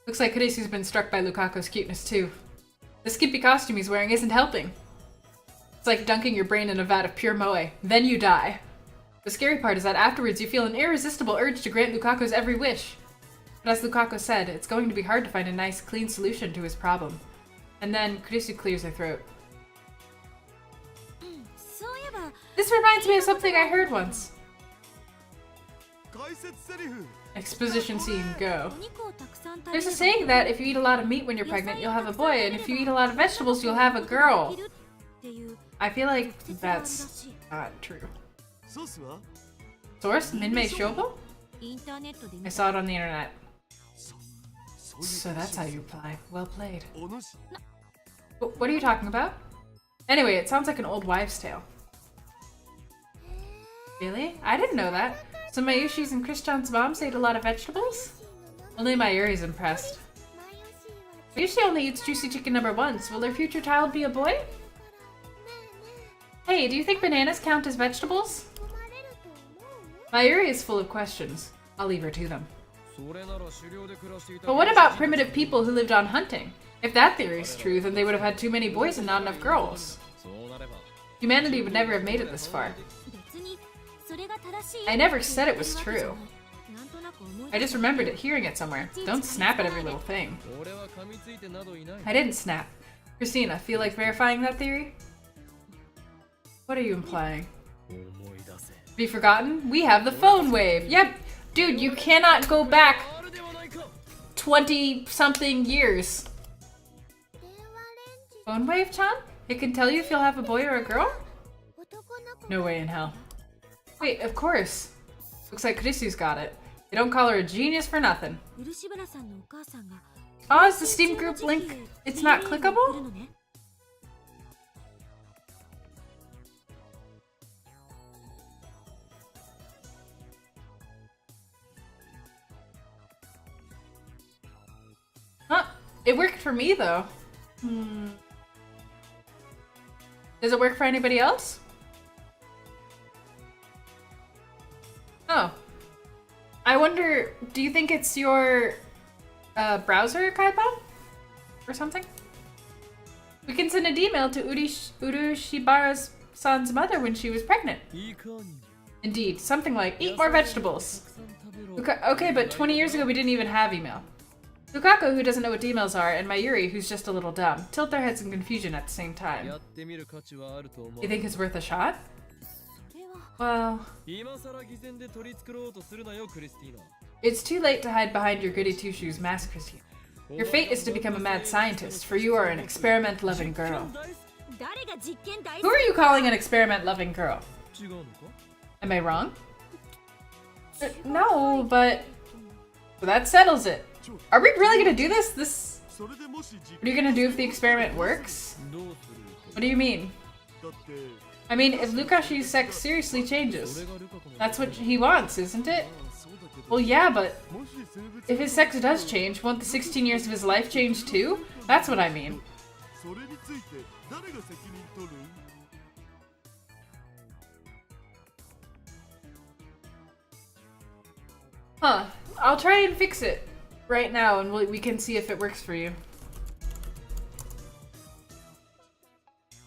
Speaker 1: Looks like Kurisu's been struck by Lukako's cuteness too. The skimpy costume he's wearing isn't helping. It's like dunking your brain in a vat of pure moe. Then you die. The scary part is that afterwards you feel an irresistible urge to grant Lukako's every wish. But as Lukako said, it's going to be hard to find a nice, clean solution to his problem. And then Kurisu clears her throat. This reminds me of something I heard once. Exposition scene, go. There's a saying that if you eat a lot of meat when you're pregnant, you'll have a boy, and if you eat a lot of vegetables, you'll have a girl. I feel like that's not true. Source? Minmei Shobo? I saw it on the internet. So that's how you reply. Well played. What are you talking about? Anyway, it sounds like an old wives' tale. Really? I didn't know that. So Mayushi's and Christian's moms ate a lot of vegetables? Only Mayuri's impressed. Mayushi only eats juicy chicken number once. Will their future child be a boy? Hey, do you think bananas count as vegetables? Mayuri is full of questions. I'll leave her to them. But what about primitive people who lived on hunting? If that theory is true, then they would have had too many boys and not enough girls. Humanity would never have made it this far. I never said it was true. I just remembered hearing it somewhere. Don't snap at every little thing. I didn't snap. Christina, feel like verifying that theory? What are you implying? Be forgotten? We have the phone wave. Yep. Dude, you cannot go back 20-something years. Phone wave-chan? It can tell you if you'll have a boy or a girl? No way in hell. Wait, of course. Looks like Kurisu's got it. They don't call her a genius for nothing. Oh, is the Steam group link? It's not clickable? Huh. It worked for me, though. Does it work for anybody else? Oh. I wonder, do you think it's your browser, Kaiba? Or something? We can send an email to Urushibara's son's mother when she was pregnant. Indeed, something like, eat more vegetables. Okay, but 20 years ago we didn't even have email. Lukako, who doesn't know what emails are, and Mayuri, who's just a little dumb, tilt their heads in confusion at the same time. You think it's worth a shot? Well... It's too late to hide behind your goody two-shoes mask, Christina. Your fate is to become a mad scientist, for you are an experiment-loving girl. Who are you calling an experiment-loving girl? Am I wrong? No, but... Well, that settles it. Are we really gonna do this? What are you gonna do if the experiment works? What do you mean? I mean, if Lukashi's sex seriously changes, that's what he wants, isn't it? Well, yeah, but if his sex does change, won't the 16 years of his life change too? That's what I mean. Huh. I'll try and fix it right now, and we can see if it works for you.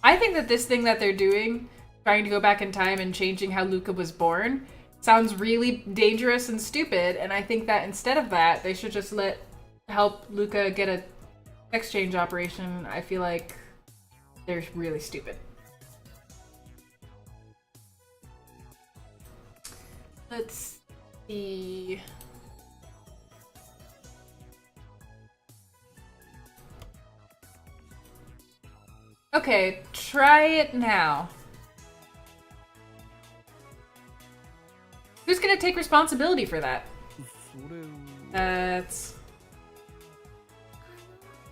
Speaker 1: I think that this thing that they're doing, trying to go back in time and changing how Luka was born, sounds really dangerous and stupid, and I think that instead of that, they should just help Luka get a sex change operation. I feel like they're really stupid. Let's see... Okay, try it now. Who's gonna take responsibility for that? That's...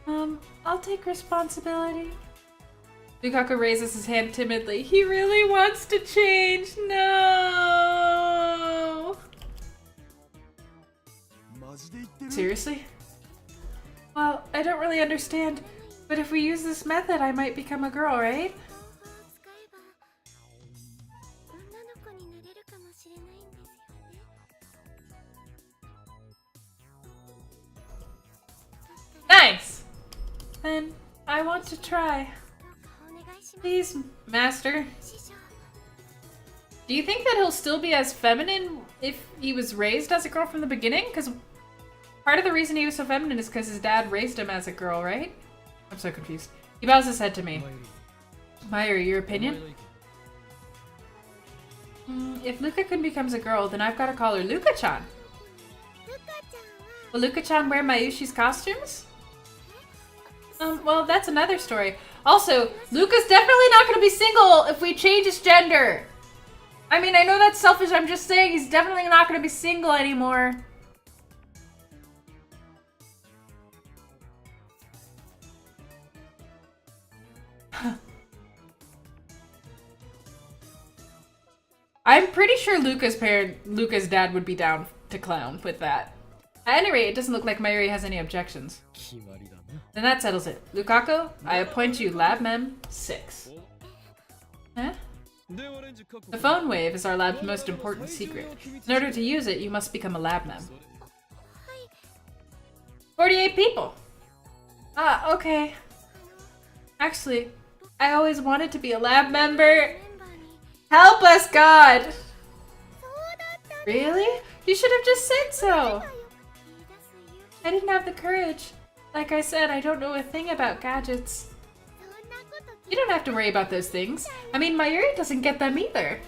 Speaker 1: I'll take responsibility. Lukako raises his hand timidly. He really wants to change. No! Seriously? Well, I don't really understand. But if we use this method, I might become a girl, right? Nice! Then I want to try. Please, Master. Do you think that he'll still be as feminine if he was raised as a girl from the beginning? Because part of the reason he was so feminine is because his dad raised him as a girl, right? I'm so confused. He bows his head to me. Mayuri, your opinion? If Lukako becomes a girl, then I've got to call her Luka-chan. Will Luka-chan wear Mayushi's costumes? Well, that's another story. Also, Luka's definitely not going to be single if we change his gender. I mean, I know that's selfish. I'm just saying he's definitely not going to be single anymore. I'm pretty sure Luka's dad would be down to clown with that. At any rate, it doesn't look like Mayuri has any objections. Then that settles it. Lukako, I appoint you Lab Mem 6. Huh? The phone wave is our lab's most important secret. In order to use it, you must become a lab mem. 48 people! Ah, okay. Actually, I always wanted to be a lab member. Help us, God! Really? You should have just said so! I didn't have the courage. Like I said, I don't know a thing about gadgets. You don't have to worry about those things. I mean, Mayuri doesn't get them either.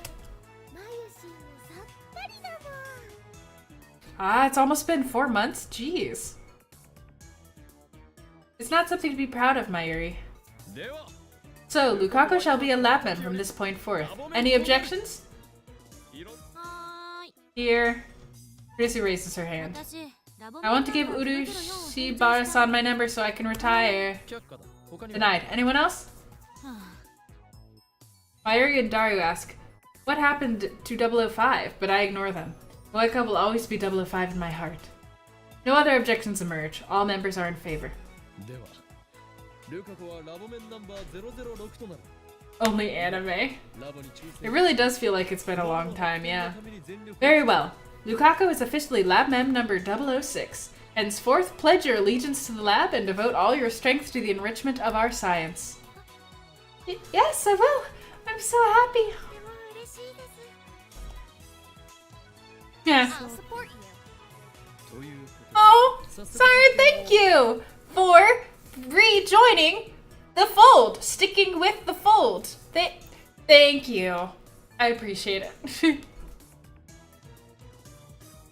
Speaker 1: Ah, it's almost been 4 months? Jeez. It's not something to be proud of, Mayuri. So, Lukako shall be a lab mem from this point forth. Any objections? Here. Rizu raises her hand. I want to give Urushibara-san my number so I can retire. Denied. Anyone else? Mayuri and Daru ask, what happened to 005? But I ignore them. Lukako will always be 005 in my heart. No other objections emerge. All members are in favor. Only anime. It really does feel like it's been a long time, yeah. Very well. Lukako is officially Lab Mem number 006. Henceforth, pledge your allegiance to the lab and devote all your strength to the enrichment of our science. Yes, I will. I'm so happy. Yeah. Oh, sorry, thank you for rejoining the fold, sticking with the fold. Thank you. I appreciate it.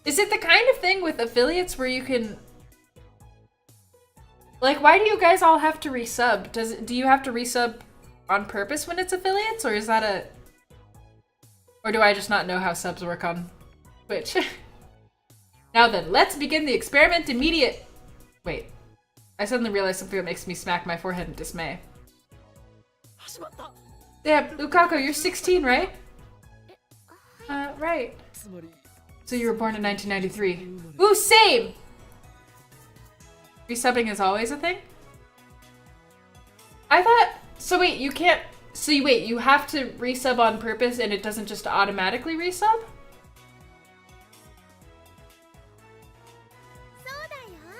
Speaker 1: Is it the kind of thing with affiliates where you can... Like, why do you guys all have to resub? Do you have to resub on purpose when it's affiliates, or is that a... Or do I just not know how subs work on Twitch? Now then, let's begin the experiment immediate... Wait. I suddenly realized something that makes me smack my forehead in dismay. Yeah, Lukako, you're 16, right? Right. So you were born in 1993. Ooh, same! Resubbing is always a thing? I thought... So wait, you can't... So wait, you have to resub on purpose and it doesn't just automatically resub?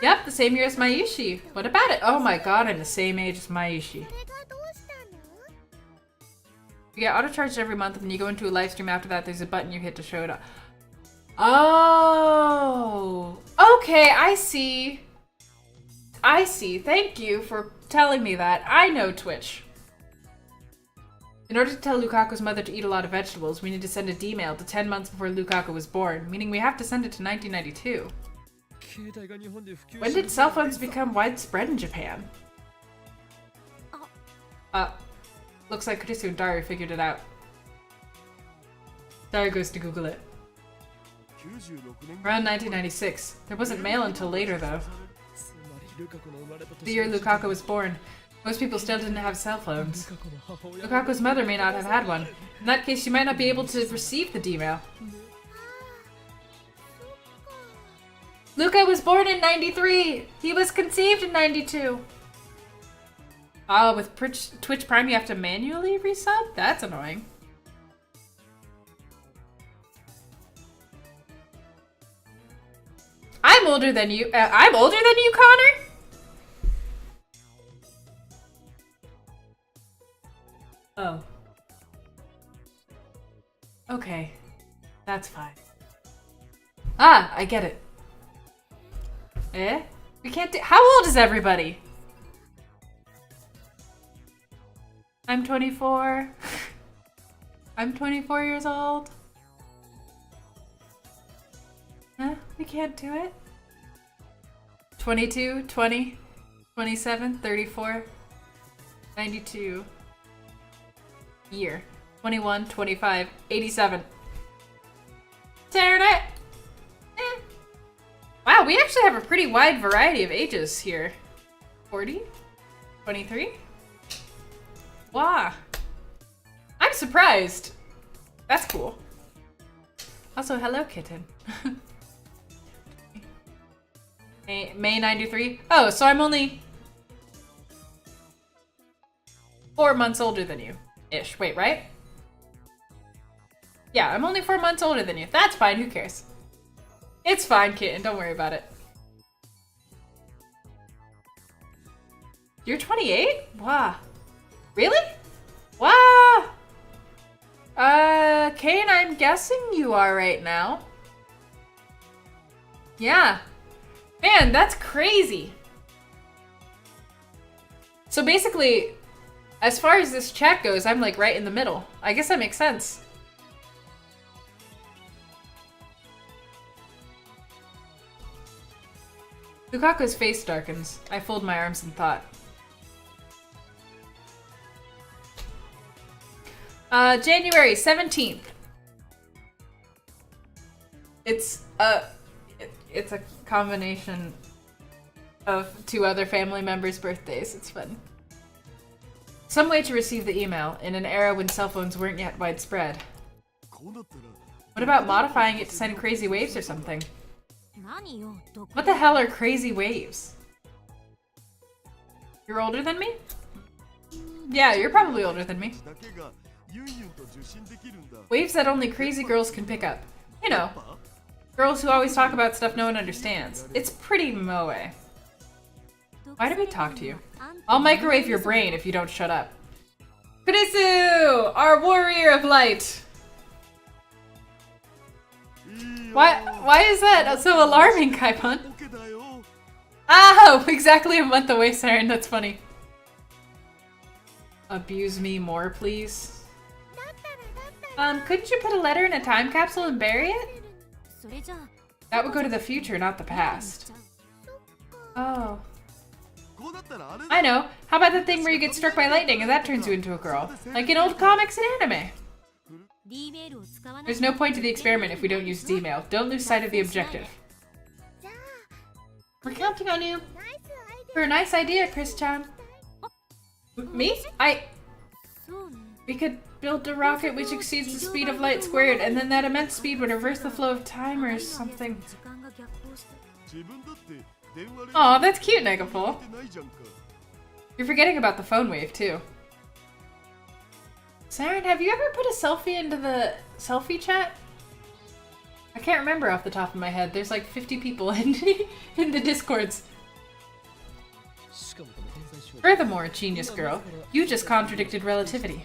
Speaker 1: Yep, the same year as Mayushi. What about it? Oh my god, I'm the same age as Mayushi. You get auto-charged every month, and when you go into a live stream after that, there's a button you hit to show it up. Oh! Okay, I see. I see. Thank you for telling me that. I know Twitch. In order to tell Lukaku's mother to eat a lot of vegetables, we need to send a D-mail to 10 months before Lukako was born, meaning we have to send it to 1992. When did cell phones become widespread in Japan? Looks like Kurisu and Daru figured it out. Daru goes to Google it. Around 1996. There wasn't mail until later, though. The year Lukako was born. Most people still didn't have cell phones. Lukako's mother may not have had one. In that case, she might not be able to receive the D-mail. Luka was born in 93! He was conceived in 92! With Twitch Prime, you have to manually resub? That's annoying. I'm older than you. I'm older than you, Connor? Oh. Okay. That's fine. Ah, I get it. Eh? We can't do- How old is everybody? I'm 24. I'm 24 years old. Huh? We can't do it? 22, 20, 27, 34, 92. Year. 21, 25, 87. Internet! Eh. Wow, we actually have a pretty wide variety of ages here. 40? 23? Wow. I'm surprised. That's cool. Also, hello, kitten. May 93? Oh, so I'm only 4 months older than you. Ish. Wait, right? Yeah, I'm only 4 months older than you. That's fine, who cares? It's fine, kitten, don't worry about it. You're 28? Wow. Really? Wow! Kane, I'm guessing you are right now. Yeah. Man, that's crazy. So basically, as far as this chat goes, I'm like right in the middle. I guess that makes sense. Lukako's face darkens. I fold my arms in thought. January 17th. It's a combination of 2 other family members' birthdays. It's fun. Some way to receive the email in an era when cell phones weren't yet widespread. What about modifying it to send crazy waves or something? What the hell are crazy waves? You're older than me? Yeah, you're probably older than me. Waves that only crazy girls can pick up. You know, girls who always talk about stuff no one understands. It's pretty moe. Why do we talk to you? I'll microwave your brain if you don't shut up. Kurisu! Our warrior of light! Why is that so alarming, Kaipon? Oh, exactly a month away, Saren. That's funny. Abuse me more, please. Couldn't you put a letter in a time capsule and bury it? That would go to the future, not the past. Oh. I know. How about the thing where you get struck by lightning and that turns you into a girl? Like in old comics and anime. There's no point to the experiment if we don't use D-mail. Don't lose sight of the objective. We're counting on you. For a nice idea, Chris-chan. Me? We could build a rocket which exceeds the speed of light squared, and then that immense speed would reverse the flow of time or something. Aw, that's cute, Negapol. You're forgetting about the phone wave, too. Saren, have you ever put a selfie into the selfie chat? I can't remember off the top of my head. There's like 50 people in the Discords. Furthermore, genius girl, you just contradicted relativity.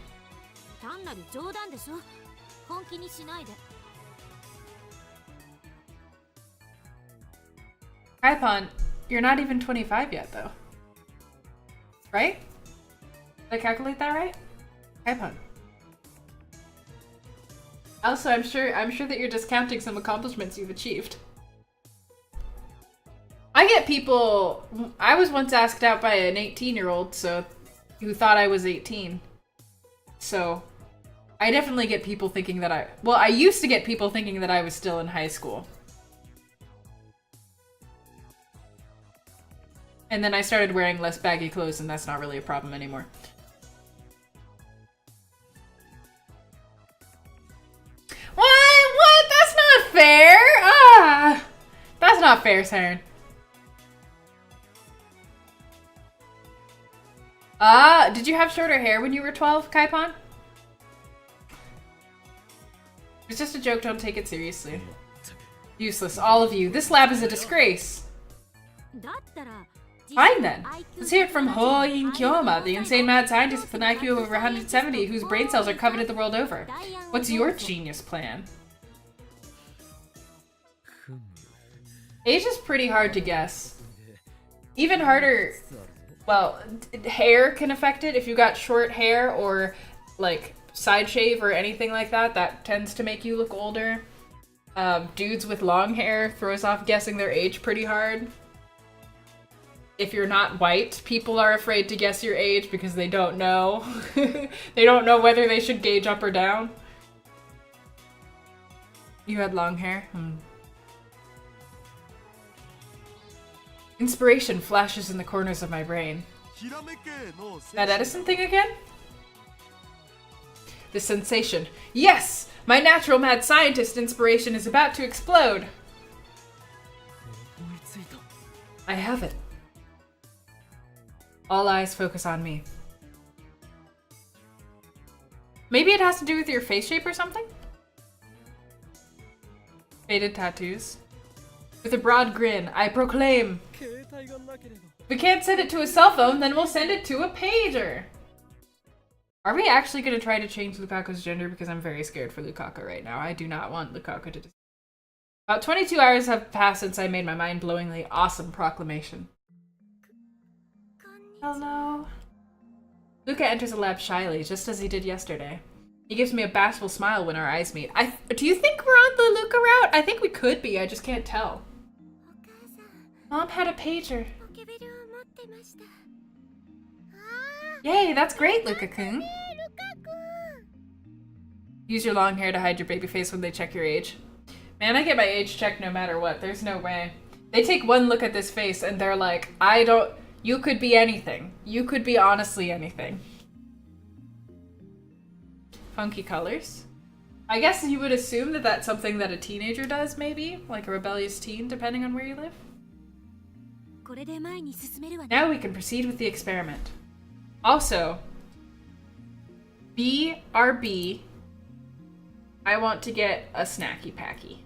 Speaker 1: Kaipon, you're not even 25 yet, though. Right? Did I calculate that right? Kaipon. Also, I'm sure that you're discounting some accomplishments you've achieved. I get people. I was once asked out by an 18-year-old, who thought I was 18. So, I definitely get people thinking that I used to get people thinking that I was still in high school. And then I started wearing less baggy clothes, and that's not really a problem anymore. What? That's not fair! Ah! That's not fair, Saren. Ah, did you have shorter hair when you were 12, Kaipon? It's just a joke, don't take it seriously. Useless, all of you. This lab is a disgrace. Fine then. Let's hear it from Hoin Kyoma, the insane mad scientist with an IQ of over 170, whose brain cells are coveted the world over. What's your genius plan? Age is pretty hard to guess. Even harder, well, hair can affect it. If you got short hair or like side shave or anything like that, that tends to make you look older. Dudes with long hair throws off guessing their age pretty hard. If you're not white, people are afraid to guess your age because they don't know. They don't know whether they should gauge up or down. You had long hair? Inspiration flashes in the corners of my brain. That Edison thing again? The sensation. Yes! My natural mad scientist inspiration is about to explode! I have it. All eyes focus on me. Maybe it has to do with your face shape or something? Faded tattoos. With a broad grin, I proclaim. If we can't send it to a cell phone, then we'll send it to a pager. Are we actually going to try to change Lukako's gender? Because I'm very scared for Lukako right now. I do not want Lukako to... About 22 hours have passed since I made my mind-blowingly awesome proclamation. Hello. Luca enters the lab shyly, just as he did yesterday. He gives me a bashful smile when our eyes meet. Do you think we're on the Luca route? I think we could be, I just can't tell. Mom had a pager. Yay, that's great, Luka-kun. Use your long hair to hide your baby face when they check your age. Man, I get my age checked no matter what. There's no way. They take one look at this face and they're like, you could be anything. You could be honestly anything. Funky colors. I guess you would assume that that's something that a teenager does, maybe? Like a rebellious teen, depending on where you live? Now we can proceed with the experiment. Also, BRB, I want to get a snacky packy.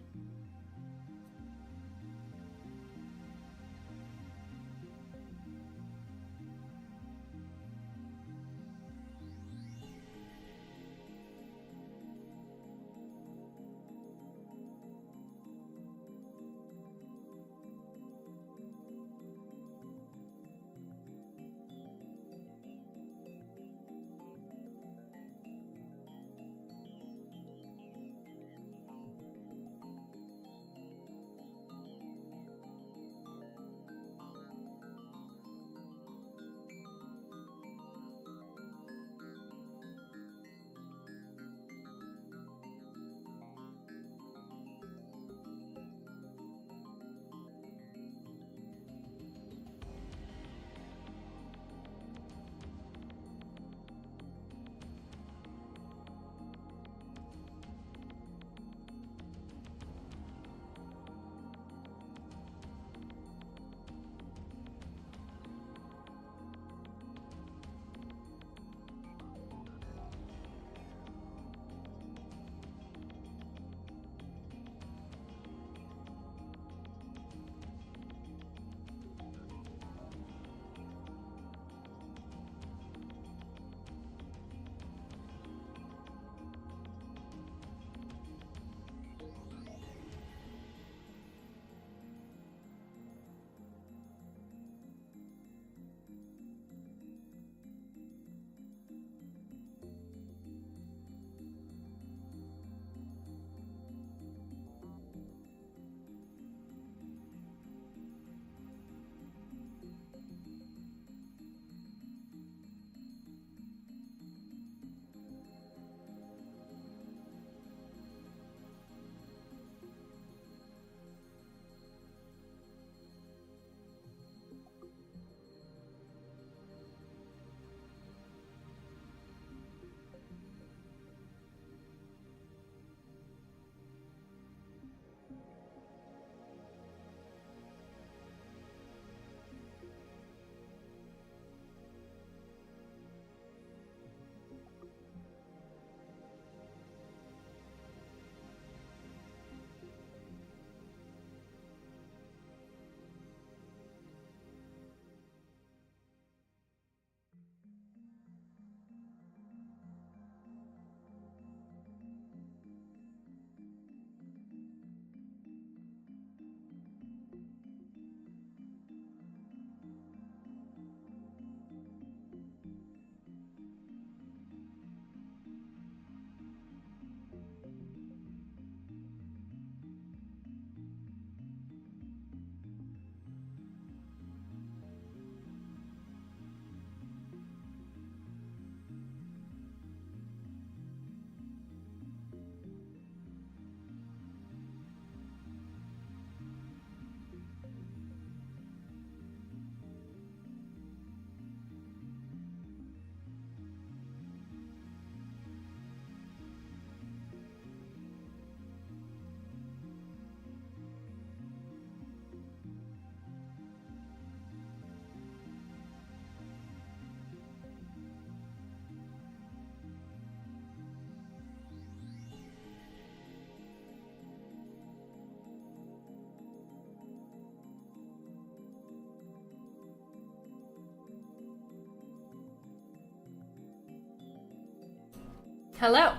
Speaker 1: Hello.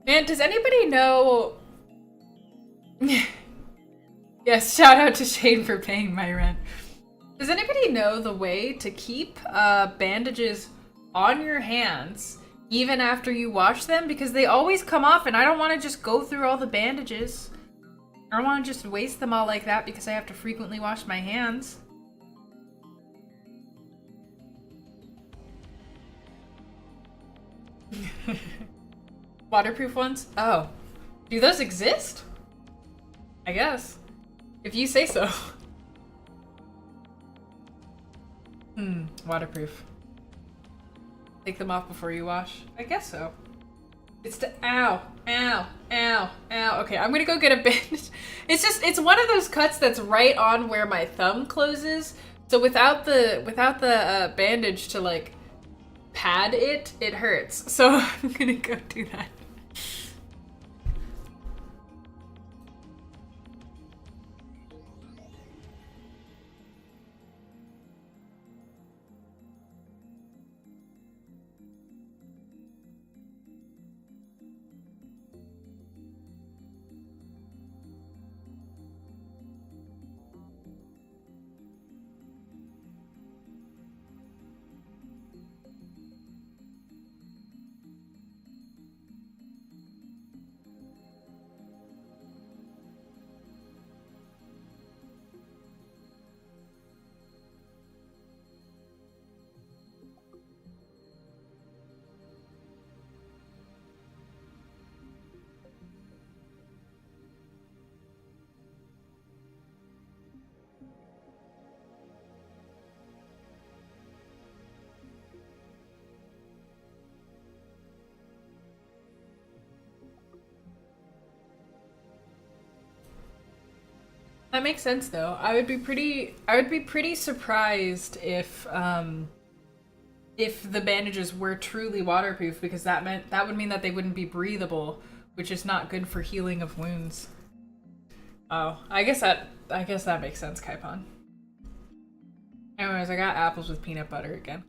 Speaker 1: Man, does anybody know... Yes, shout out to Shane for paying my rent. Does anybody know the way to keep bandages on your hands even after you wash them? Because they always come off and I don't want to just go through all the bandages. I don't want to just waste them all like that because I have to frequently wash my hands. Waterproof ones? Oh. Do those exist? I guess. If you say so. Waterproof. Take them off before you wash? I guess so. It's the ow, ow, ow, ow. Okay, I'm gonna go get a bandage. It's one of those cuts that's right on where my thumb closes. So without the bandage to like pad it, it hurts. So I'm gonna go do that. That makes sense though. I would be pretty surprised if the bandages were truly waterproof, because that would mean that they wouldn't be breathable, which is not good for healing of wounds. Oh, I guess that makes sense, Kaipon. Anyways, I got apples with peanut butter again.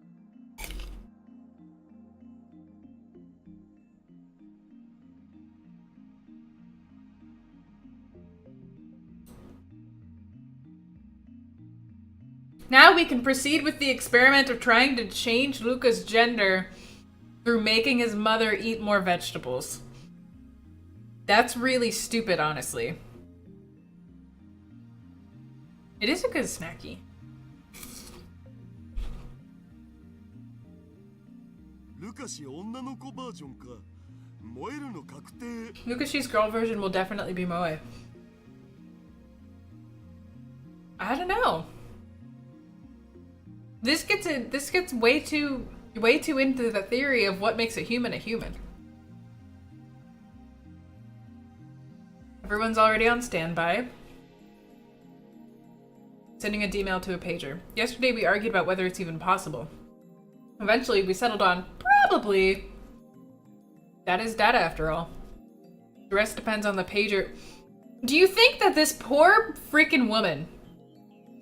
Speaker 1: Now we can proceed with the experiment of trying to change Luca's gender through making his mother eat more vegetables. That's really stupid, honestly. It is a good snacky. Lukashi's girl version will definitely be Moe. I don't know. This gets way too into the theory of what makes a human a human. Everyone's already on standby. Sending a D-mail to a pager. Yesterday we argued about whether it's even possible. Eventually we settled on probably. That is data after all. The rest depends on the pager. Do you think that this poor freaking woman,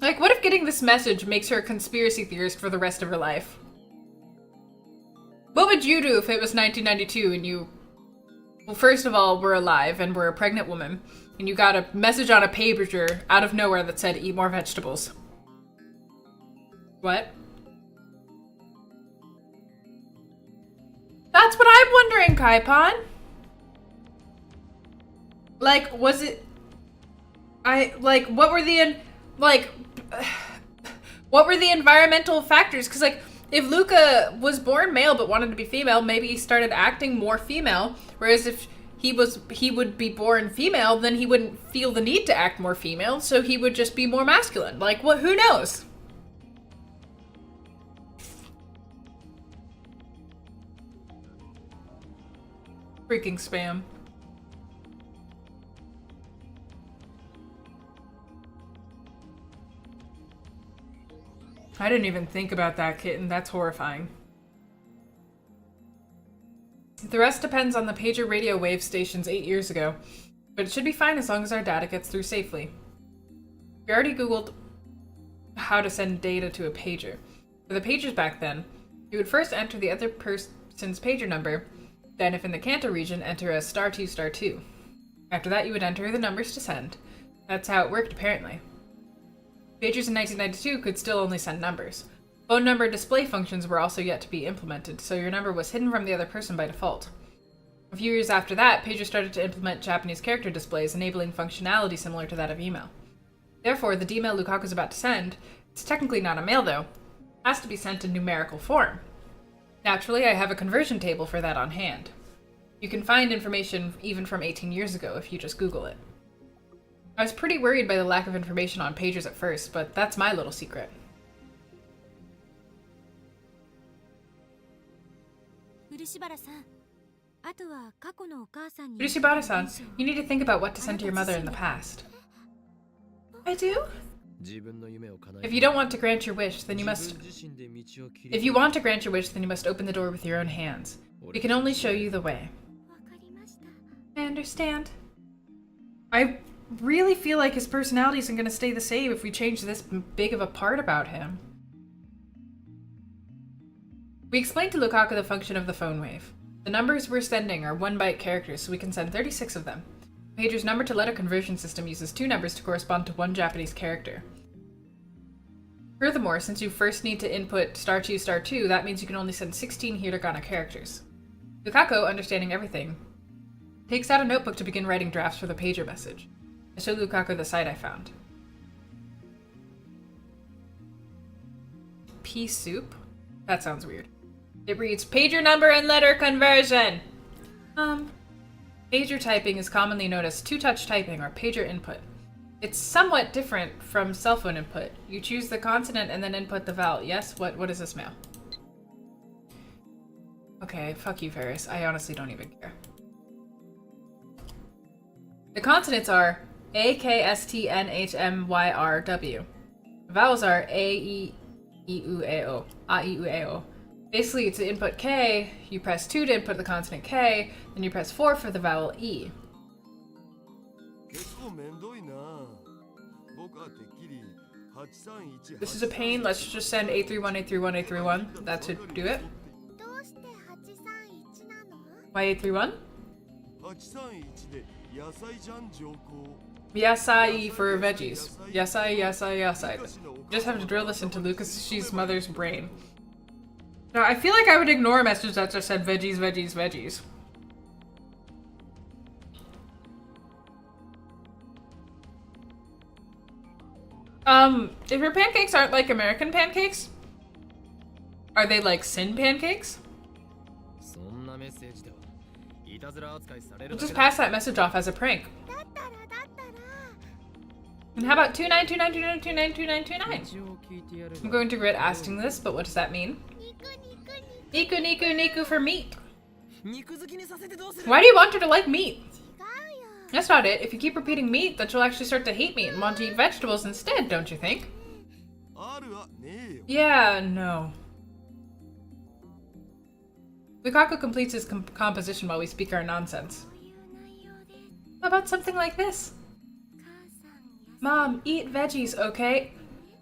Speaker 1: like, what if getting this message makes her a conspiracy theorist for the rest of her life? What would you do if it was 1992 and you, well, first of all, were alive and were a pregnant woman, and you got a message on a pager out of nowhere that said, eat more vegetables? What? That's what I'm wondering, Kaipon. Like, was it... what were the... what were the environmental factors? Because, like, if Luca was born male but wanted to be female, maybe he started acting more female. Whereas if he would be born female, then he wouldn't feel the need to act more female, so he would just be more masculine. Like, what? Who knows? Freaking spam. I didn't even think about that, kitten. That's horrifying. The rest depends on the pager radio wave stations 8 years ago, but it should be fine as long as our data gets through safely. We already Googled how to send data to a pager. For the pagers back then, you would first enter the other person's pager number, Then, if in the Kanto region, enter as *2 *2. After that, you would enter the numbers to send. That's how it worked, apparently. Pagers in 1992 could still only send numbers. Phone number display functions were also yet to be implemented, so your number was hidden from the other person by default. A few years after that, pagers started to implement Japanese character displays, enabling functionality similar to that of email. Therefore, the D-mail Lukako is about to send, it's technically not a mail though, has to be sent in numerical form. Naturally, I have a conversion table for that on hand. You can find information even from 18 years ago if you just Google it. I was pretty worried by the lack of information on pagers at first, but that's my little secret. Urishibara-san, you need to think about what to send to your mother in the past. I do? If you don't want to grant your wish, then you must... If you want to grant your wish, then you must open the door with your own hands. We can only show you the way. I understand. I really feel like his personality isn't going to stay the same if we change this big of a part about him. We explained to Lukako the function of the phone wave. The numbers we're sending are 1-byte characters, so we can send 36 of them. Pager's number-to-letter conversion system uses 2 numbers to correspond to 1 Japanese character. Furthermore, since you first need to input *2 *2, that means you can only send 16 hiragana characters. Lukako, understanding everything, takes out a notebook to begin writing drafts for the pager message. I showed Lukako the site I found. Pea soup? That sounds weird. It reads, pager number and letter conversion! Pager typing is commonly known as two-touch typing or pager input. It's somewhat different from cell phone input. You choose the consonant and then input the vowel. Yes? What is this mail? Okay, fuck you, Ferris. I honestly don't even care. The consonants are A, K, S, T, N, H, M, Y, R, W. The vowels are A, E, I, U, A, O. A, I, U, A, O. Basically, to input K, you press 2 to input the consonant K, then you press 4 for the vowel E. This is a pain. Let's just send 831, 831, 831. That should do it. Why 831? Yasai for veggies. Yasai, yasai, yasai. Just have to drill this into Lucas's mother's brain. Now, I feel like I would ignore a message that just said veggies, veggies, veggies. If your pancakes aren't like American pancakes, are they like sin pancakes? We'll just pass that message off as a prank. And how about 292929292929? I'm going to regret asking this, but what does that mean? Niku, niku, niku for meat. Why do you want her to like meat? That's not it. If you keep repeating meat, then she'll actually start to hate meat and want to eat vegetables instead, don't you think? Yeah, no. Lukako completes his composition while we speak our nonsense. How about something like this? Mom, eat veggies, okay?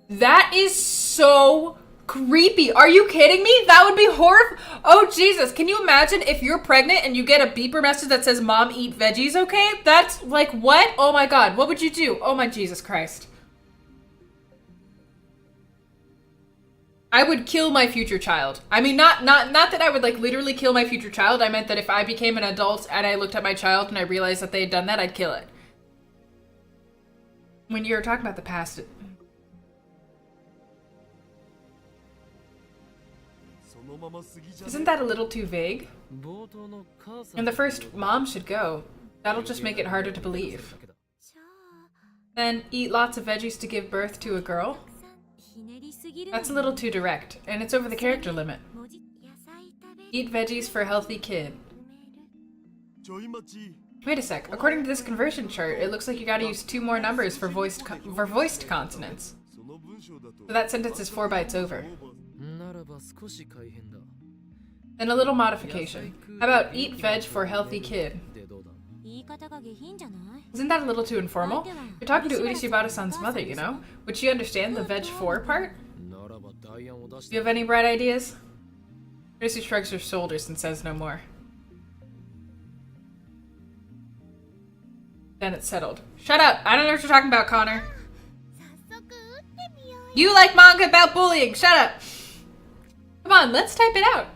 Speaker 1: That is so creepy. Are you kidding me? That would be horrible. Oh, Jesus. Can you imagine if you're pregnant and you get a beeper message that says, Mom, eat veggies, okay? That's like, what? Oh my God. What would you do? Oh my Jesus Christ. I would kill my future child. I mean, not that I would like literally kill my future child. I meant that if I became an adult and I looked at my child and I realized that they had done that, I'd kill it. When you're talking about the past, isn't that a little too vague? And the first, Mom should go. That'll just make it harder to believe. Then eat lots of veggies to give birth to a girl? That's a little too direct, and it's over the character limit. Eat veggies for a healthy kid. Wait a sec. According to this conversion chart, it looks like you gotta use 2 more numbers for voiced consonants. So that sentence is 4 bytes over. Then a little modification. How about eat veg for a healthy kid? Isn't that a little too informal? You're talking to Urishibara-san's mother, you know? Would she understand the veg for part? Do you have any bright ideas? Urishi shrugs her shoulders and says no more. Then it's settled. Shut up! I don't know what you're talking about, Connor. You like manga about bullying! Shut up! Come on, let's type it out.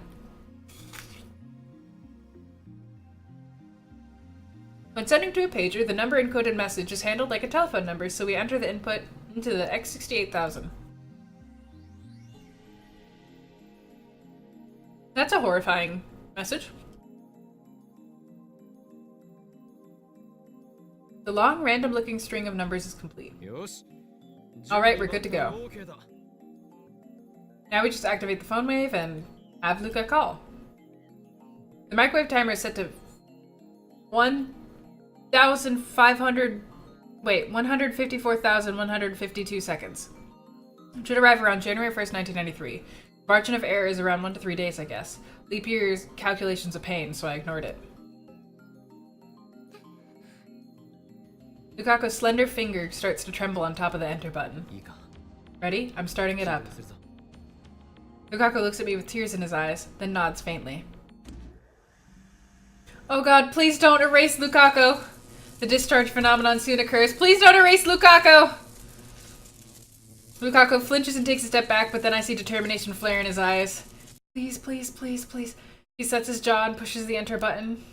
Speaker 1: When sending to a pager, the number encoded message is handled like a telephone number, so we enter the input into the X68000. That's a horrifying message. The long, random-looking string of numbers is complete. Alright, we're good to go. Now we just activate the phone wave and have Luca call. The microwave timer is set to 154,152 seconds. It should arrive around January 1st, 1993. Margin of error is around 1 to 3 days, I guess. Leap year's calculation's a pain, so I ignored it. Lukako's slender finger starts to tremble on top of the enter button. Ready? I'm starting it up. Lukako looks at me with tears in his eyes, then nods faintly. Oh god, please don't erase Lukako! The discharge phenomenon soon occurs. Please don't erase Lukako! Lukako flinches and takes a step back, but then I see determination flare in his eyes. Please, please, please, please. He sets his jaw and pushes the enter button.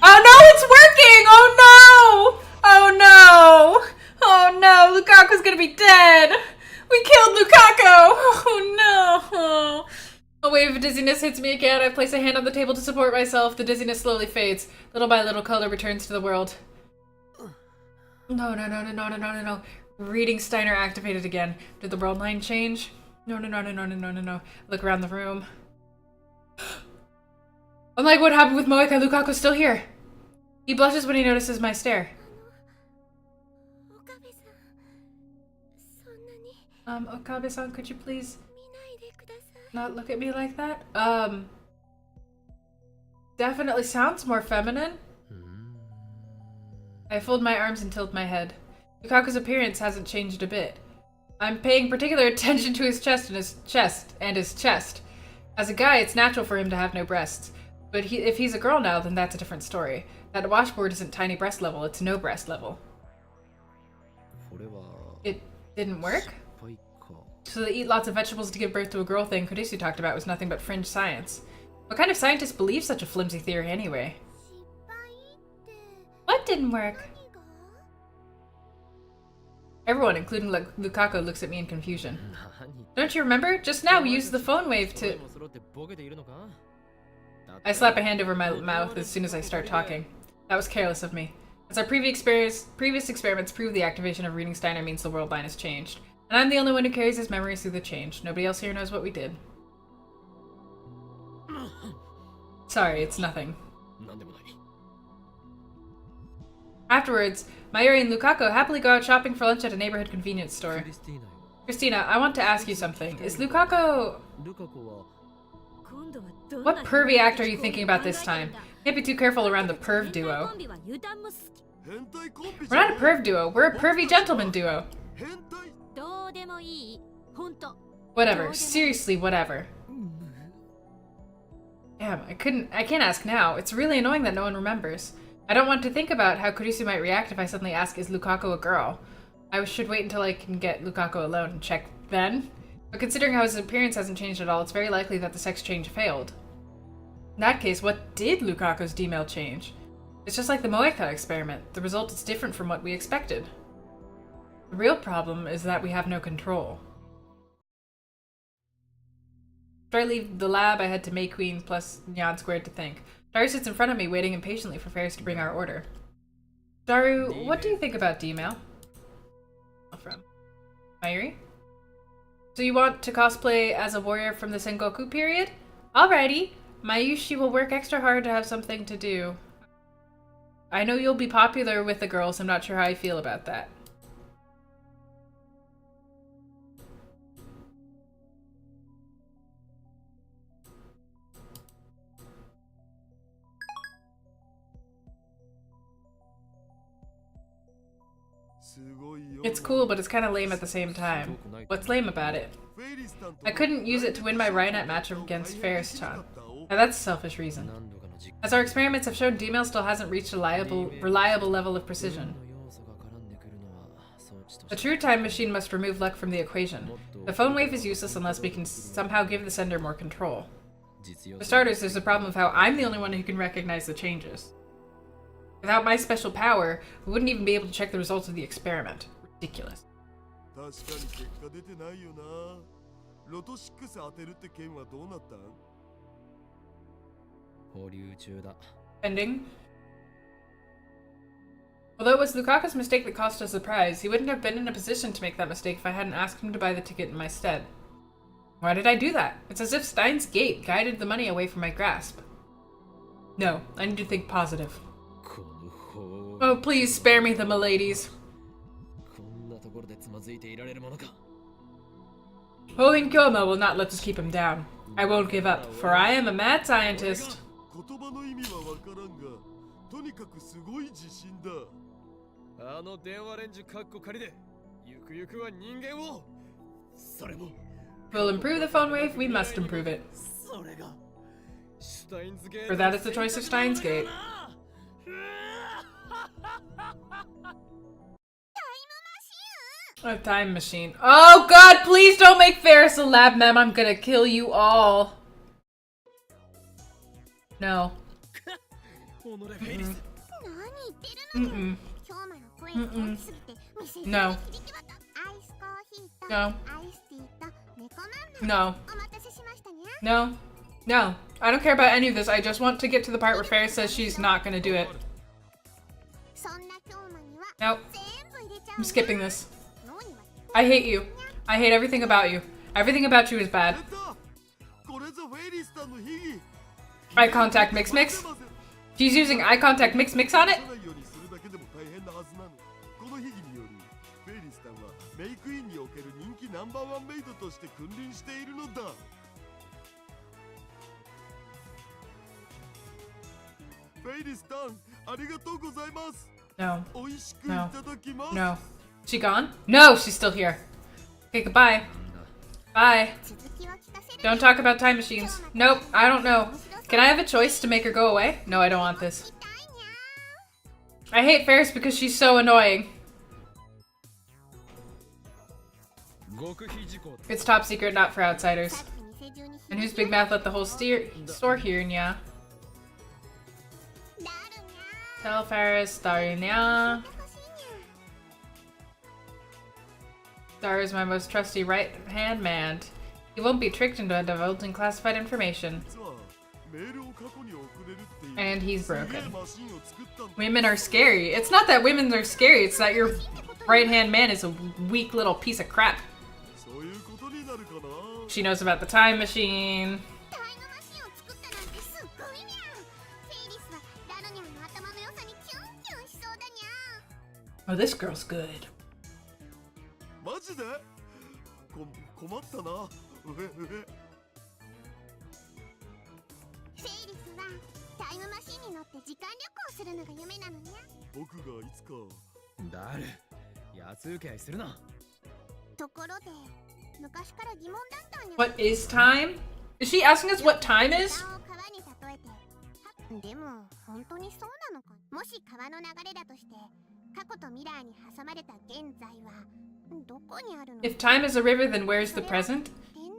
Speaker 1: Oh no, it's working! Oh no! Oh no! Oh no, Lukako's gonna be dead! We killed Lukako! Oh no! A wave of dizziness hits me again. I place a hand on the table to support myself. The dizziness slowly fades. Little by little, color returns to the world. No, no, no, no, no, no, no, no, no. Reading Steiner activated again. Did the world line change? No, no, no, no, no, no, no, no, no. Look around the room. I'm like, what happened with Moeka? Lukako's still here. He blushes when he notices my stare. Okabe-san, could you please not look at me like that? Definitely sounds more feminine. I fold my arms and tilt my head. Lukako's appearance hasn't changed a bit. I'm paying particular attention to his chest and his chest. As a guy, it's natural for him to have no breasts. But if he's a girl now, then that's a different story. That washboard isn't tiny breast level, it's no breast level. It didn't work? So they eat lots of vegetables to give birth to a girl thing Kurisu talked about was nothing but fringe science. What kind of scientist believes such a flimsy theory anyway? What didn't work? Everyone, including Lukako, looks at me in confusion. Don't you remember? Just now we used the phone wave to... I slap a hand over my mouth as soon as I start talking. That was careless of me. As our previous experiments prove, the activation of reading Steiner means the world line has changed. And I'm the only one who carries his memories through the change. Nobody else here knows what we did. Sorry, it's nothing. Afterwards, Mayuri and Lukako happily go out shopping for lunch at a neighborhood convenience store. Christina, I want to ask you something. Is Lukako... What pervy act are you thinking about this time? Can't be too careful around the perv duo. We're not a perv duo, we're a pervy gentleman duo. Whatever, seriously, whatever. Damn, I can't ask now. It's really annoying that no one remembers. I don't want to think about how Kurisu might react if I suddenly ask, is Lukako a girl? I should wait until I can get Lukako alone and check then. But considering how his appearance hasn't changed at all, it's very likely that the sex change failed. In that case, what did Lukako's D-mail change? It's just like the Moeka experiment. The result is different from what we expected. The real problem is that we have no control. After I leave the lab, I head to May Queen plus Nyan Squared to think. Daru sits in front of me, waiting impatiently for Ferris to bring our order. Daru, what do you think about D-mail? From Mayuri? So you want to cosplay as a warrior from the Sengoku period? Alrighty. Mayushi will work extra hard to have something to do. I know you'll be popular with the girls. I'm not sure how I feel about that. It's cool, but it's kind of lame at the same time. What's lame about it? I couldn't use it to win my Rainet match against Ferris-chan. Now that's a selfish reason. As our experiments have shown, D-mail still hasn't reached a reliable level of precision. The true time machine must remove luck from the equation. The phone wave is useless unless we can somehow give the sender more control. For starters, there's the problem of how I'm the only one who can recognize the changes. Without my special power, we wouldn't even be able to check the results of the experiment. Ridiculous. Pending. Although it was Lukaku's mistake that cost us the prize, he wouldn't have been in a position to make that mistake if I hadn't asked him to buy the ticket in my stead. Why did I do that? It's as if Steins' gate guided the money away from my grasp. No, I need to think positive. Oh, please spare me the miladies. Holding Kyoma will not let us keep him down. I won't give up, for I am a mad scientist. We'll improve the phone wave, we must improve it. For that is the choice of Steins' Gate. A time machine. Oh god, please don't make Ferris a lab mem. I'm gonna kill you all. No. Mm-mm. Mm-mm. Mm-mm. No. No. No. No. No. I don't care about any of this. I just want to get to the part where Ferris says she's not gonna do it. Nope. I'm skipping this. I hate you. I hate everything about you. Everything about you is bad. Eye contact mix mix? She's using eye contact mix mix on it? No. No. No. She gone? No, she's still here. Okay, goodbye. Bye. Don't talk about time machines. Nope, I don't know. Can I have a choice to make her go away? No, I don't want this. I hate Ferris because she's so annoying. It's top secret, not for outsiders. And whose big mouth let the whole store hear, nya? Tell Ferris, nya. Star is my most trusty right-hand man. He won't be tricked into divulging classified information. And he's broken. Women are scary. It's not that women are scary, it's that your right-hand man is a weak little piece of crap. She knows about the time machine. Oh, this girl's good. What is time? Is she asking us what time is? If time is a river, then where's the present?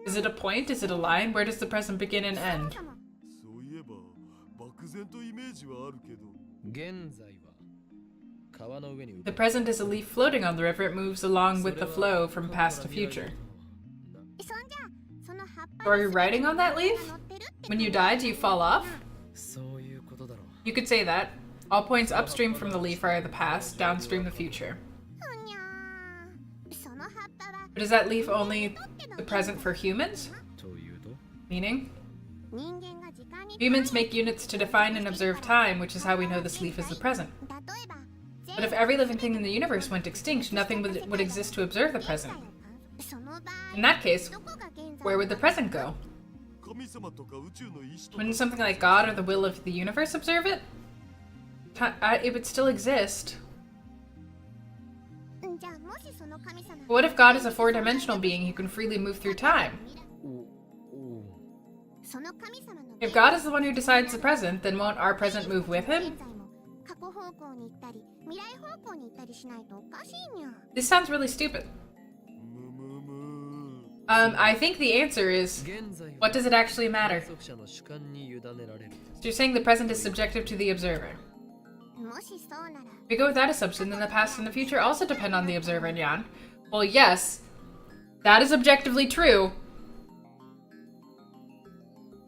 Speaker 1: Is it a point? Is it a line? Where does the present begin and end? The present is a leaf floating on the river. It moves along with the flow from past to future. So are you riding on that leaf? When you die, do you fall off? You could say that. All points upstream from the leaf are the past, downstream the future. But is that leaf only the present for humans? Meaning? Humans make units to define and observe time, which is how we know this leaf is the present. But if every living thing in the universe went extinct, nothing would exist to observe the present. In that case, where would the present go? Wouldn't something like God or the will of the universe observe it? It would still exist. But what if God is a four-dimensional being who can freely move through time? If God is the one who decides the present, then won't our present move with him? This sounds really stupid. I think the answer is, what does it actually matter? So you're saying the present is subjective to the observer. If we go with that assumption, then the past and the future also depend on the observer, Nyan. Well, yes, that is objectively true.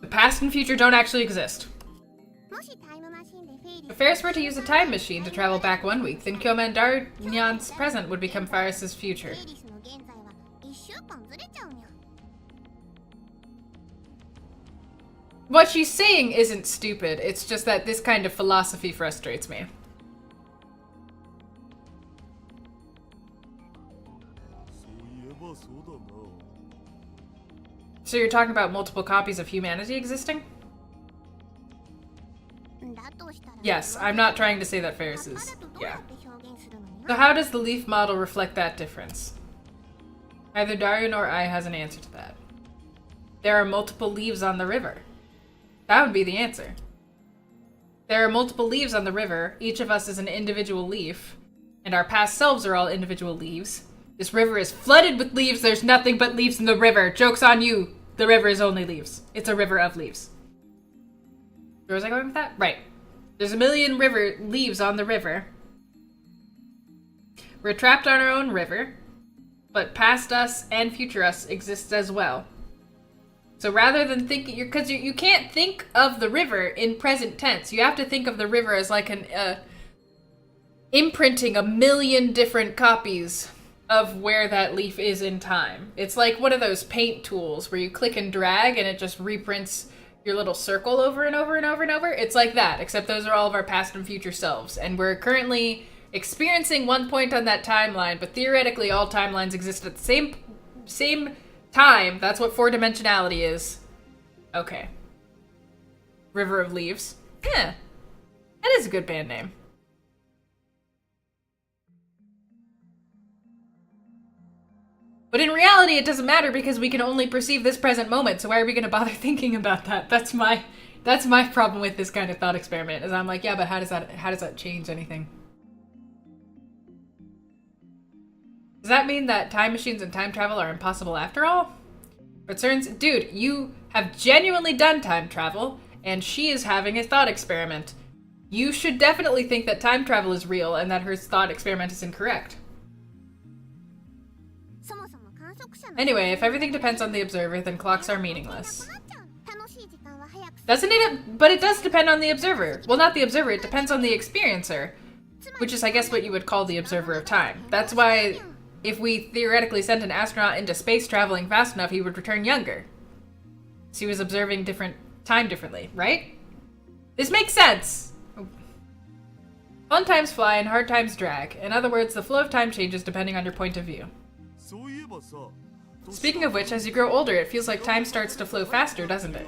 Speaker 1: The past and future don't actually exist. If Ferris were to use a time machine to travel back 1 week, then Kyomandar Nyan's present would become Ferris's future. What she's saying isn't stupid, it's just that this kind of philosophy frustrates me. So you're talking about multiple copies of humanity existing? Yes, I'm not trying to say that Ferris is. Yeah. So how does the leaf model reflect that difference? Neither Dario nor I has an answer to that. There are multiple leaves on the river. That would be the answer. There are multiple leaves on the river. Each of us is an individual leaf. And our past selves are all individual leaves. This river is flooded with leaves. There's nothing but leaves in the river. Joke's on you. The river is only leaves. It's a river of leaves. Where was I going with that? Right. There's a million leaves on the river. We're trapped on our own river. But past us and future us exists as well. So rather than thinking, because you can't think of the river in present tense. You have to think of the river as like an imprinting a million different copies of where that leaf is in time. It's like one of those paint tools where you click and drag and it just reprints your little circle over and over and over and over. It's like that, except those are all of our past and future selves. And we're currently experiencing one point on that timeline, but theoretically all timelines exist at the same time. That's what four-dimensionality is. Okay. River of Leaves. Yeah. That is a good band name. But in reality, it doesn't matter because we can only perceive this present moment, so why are we going to bother thinking about that? That's my problem with this kind of thought experiment, is I'm like, yeah, but how does that change anything? Does that mean that time machines and time travel are impossible after all? Dude, you have genuinely done time travel, and she is having a thought experiment. You should definitely think that time travel is real and that her thought experiment is incorrect. Anyway, if everything depends on the observer, then clocks are meaningless. Doesn't it? But it does depend on the observer. Well, not the observer, it depends on the experiencer. Which is, I guess, what you would call the observer of time. That's why, if we theoretically sent an astronaut into space traveling fast enough, he would return younger. So he was observing time differently, right? This makes sense! Fun times fly and hard times drag. In other words, the flow of time changes depending on your point of view. Speaking of which, as you grow older, it feels like time starts to flow faster, doesn't it?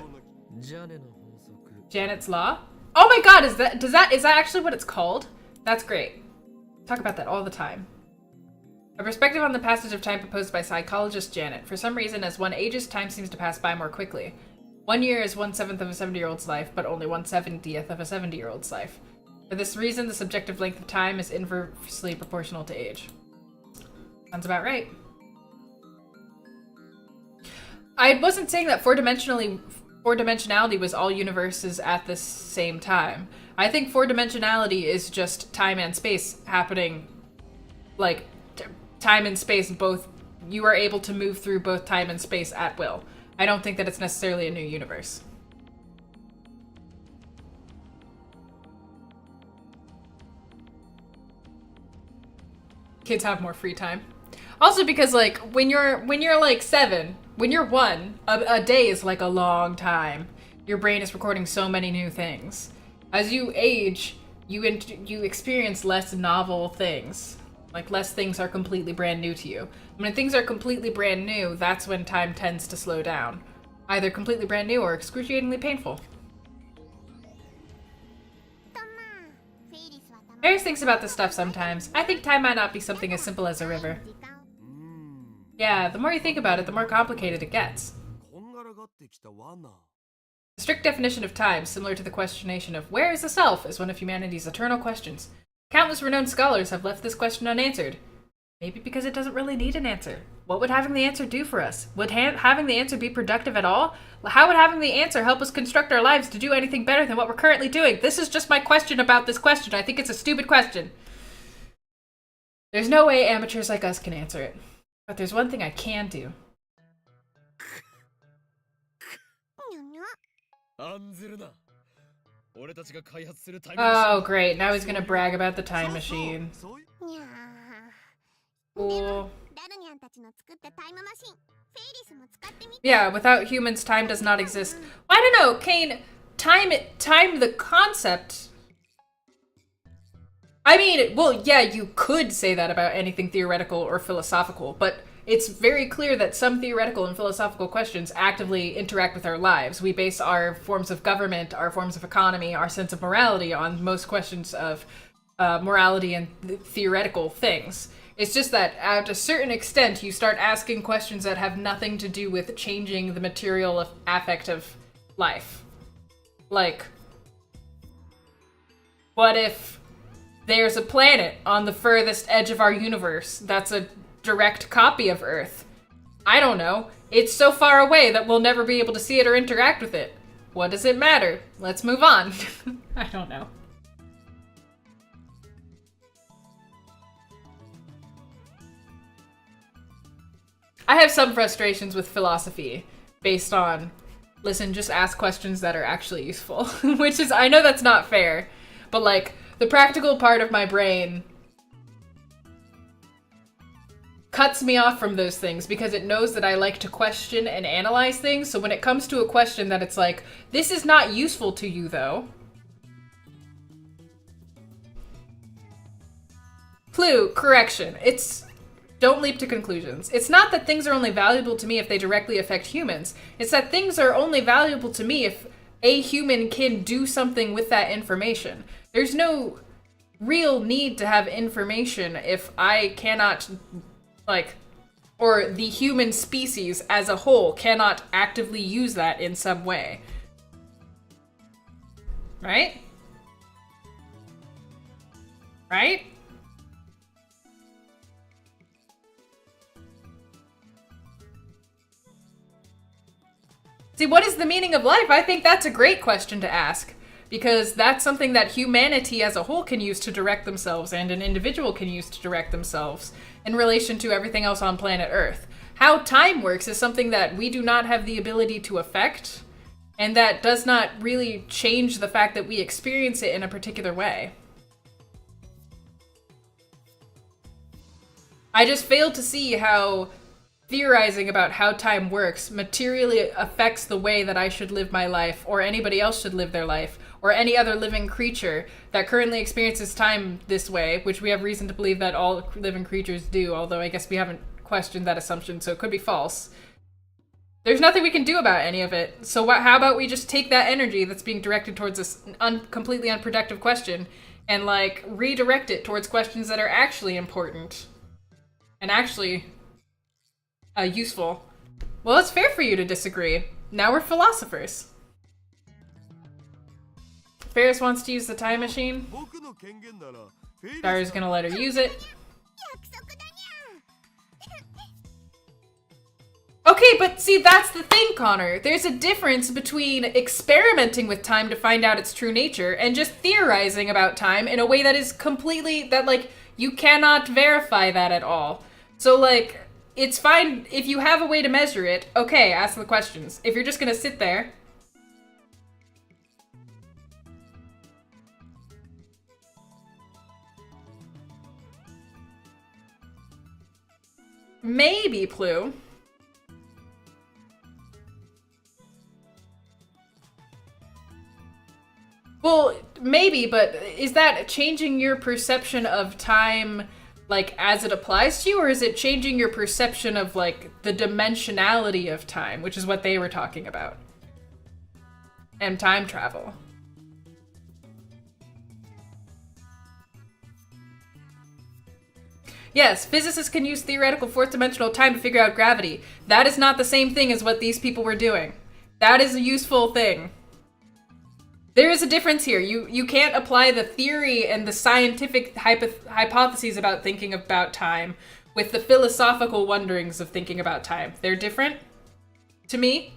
Speaker 1: Janet's Law? Oh my god, is that actually what it's called? That's great. Talk about that all the time. A perspective on the passage of time proposed by psychologist Janet. For some reason, as one ages, time seems to pass by more quickly. 1 year is 1/7 of a 70-year-old's life, but only 1/70th of a 70-year-old's life. For this reason, the subjective length of time is inversely proportional to age. Sounds about right. I wasn't saying that four-dimensionality was all universes at the same time. I think four-dimensionality is just time and space happening, like, time and space both, you are able to move through both time and space at will. I don't think that it's necessarily a new universe. Kids have more free time. Also because, like, when you're like 7, when you're 1, a day is like a long time. Your brain is recording so many new things. As you age, you experience less novel things. Like, less things are completely brand new to you. When things are completely brand new, that's when time tends to slow down. Either completely brand new or excruciatingly painful. Harris thinks about this stuff sometimes. I think time might not be something as simple as a river. Yeah, the more you think about it, the more complicated it gets. The strict definition of time, similar to the questionation of where is the self, is one of humanity's eternal questions. Countless renowned scholars have left this question unanswered. Maybe because it doesn't really need an answer. What would having the answer do for us? Would having the answer be productive at all? How would having the answer help us construct our lives to do anything better than what we're currently doing? This is just my question about this question. I think it's a stupid question. There's no way amateurs like us can answer it. But there's one thing I can do. Oh, great. Now he's gonna brag about the time machine. Cool. Yeah, without humans, time does not exist. I don't know, Kane. Time, the concept. I mean, well, yeah, you could say that about anything theoretical or philosophical, but it's very clear that some theoretical and philosophical questions actively interact with our lives. We base our forms of government, our forms of economy, our sense of morality on most questions of morality and theoretical things. It's just that at a certain extent, you start asking questions that have nothing to do with changing the material affect of life. Like, what if there's a planet on the furthest edge of our universe that's a direct copy of Earth? I don't know. It's so far away that we'll never be able to see it or interact with it. What does it matter? Let's move on. I don't know. I have some frustrations with philosophy based on, listen, just ask questions that are actually useful. Which is, I know that's not fair, but like, the practical part of my brain cuts me off from those things because it knows that I like to question and analyze things. So when it comes to a question that it's like, this is not useful to you though. Clue, correction. It's, don't leap to conclusions. It's not that things are only valuable to me if they directly affect humans. It's that things are only valuable to me if a human can do something with that information. There's no real need to have information if I cannot, like, or the human species as a whole cannot actively use that in some way. Right? Right? See, what is the meaning of life? I think that's a great question to ask, because that's something that humanity as a whole can use to direct themselves, and an individual can use to direct themselves in relation to everything else on planet Earth. How time works is something that we do not have the ability to affect, and that does not really change the fact that we experience it in a particular way. I just fail to see how theorizing about how time works materially affects the way that I should live my life, or anybody else should live their life, or any other living creature that currently experiences time this way, which we have reason to believe that all living creatures do, although I guess we haven't questioned that assumption, so it could be false. There's nothing we can do about any of it. So how about we just take that energy that's being directed towards this completely unproductive question and, like, redirect it towards questions that are actually important and actually useful. Well, it's fair for you to disagree. Now we're philosophers. Ferris wants to use the time machine. Dara's gonna let her use it. Okay, but see, that's the thing, Connor. There's a difference between experimenting with time to find out its true nature and just theorizing about time in a way that is completely, that, like, you cannot verify that at all. So, like, it's fine if you have a way to measure it. Okay, ask the questions. If you're just gonna sit there. Maybe, Plu. Well, maybe, but is that changing your perception of time, like, as it applies to you, or is it changing your perception of, like, the dimensionality of time, which is what they were talking about? And time travel. Yes, physicists can use theoretical fourth-dimensional time to figure out gravity. That is not the same thing as what these people were doing. That is a useful thing. There is a difference here. You can't apply the theory and the scientific hypotheses about thinking about time with the philosophical wonderings of thinking about time. They're different to me.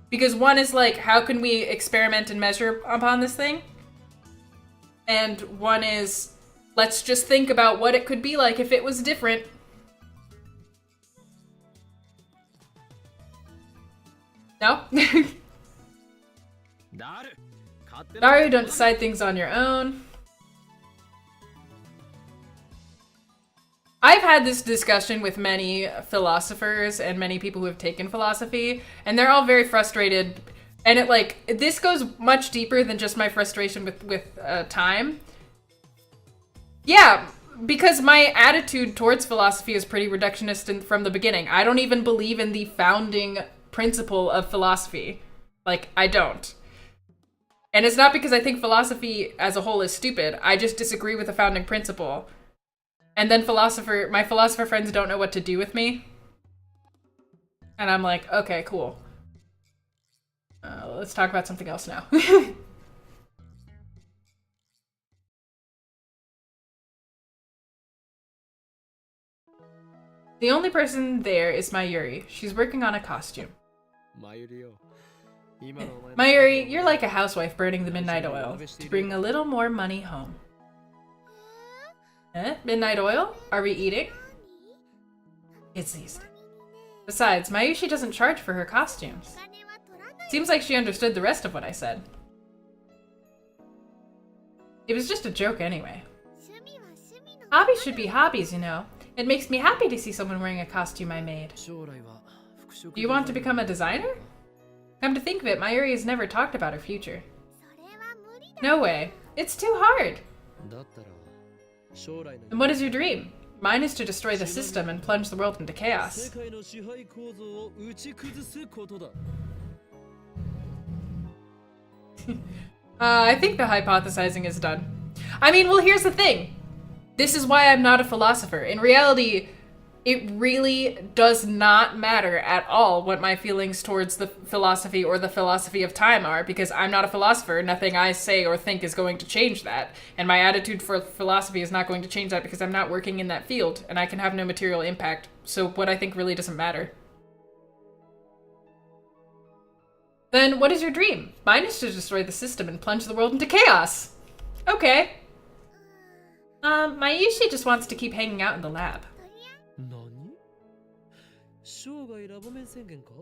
Speaker 1: Because one is like, how can we experiment and measure upon this thing? And one is, let's just think about what it could be like if it was different. No? Daru, don't decide things on your own. I've had this discussion with many philosophers and many people who have taken philosophy, and they're all very frustrated. And this goes much deeper than just my frustration with time. Yeah, because my attitude towards philosophy is pretty reductionist from the beginning. I don't even believe in the founding principle of philosophy. I don't. And it's not because I think philosophy as a whole is stupid. I just disagree with the founding principle. And then my philosopher friends don't know what to do with me. And I'm like, okay, cool. Let's talk about something else now. The only person there is Mayuri. She's working on a costume. Mayuri, you're like a housewife burning the midnight oil to bring a little more money home. Midnight oil? Are we eating? It's these things. Besides, Mayushi doesn't charge for her costumes. Seems like she understood the rest of what I said. It was just a joke anyway. Hobbies should be hobbies, you know. It makes me happy to see someone wearing a costume I made. Do you want to become a designer? Come to think of it, Mayuri has never talked about her future. No way. It's too hard. And what is your dream? Mine is to destroy the system and plunge the world into chaos. I think the hypothesizing is done. I mean, well, here's the thing. This is why I'm not a philosopher. In reality, it really does not matter at all what my feelings towards the philosophy or the philosophy of time are, because I'm not a philosopher. Nothing I say or think is going to change that. And my attitude for philosophy is not going to change that because I'm not working in that field and I can have no material impact. So what I think really doesn't matter. Then what is your dream? Mine is to destroy the system and plunge the world into chaos. Okay. Mayushi just wants to keep hanging out in the lab.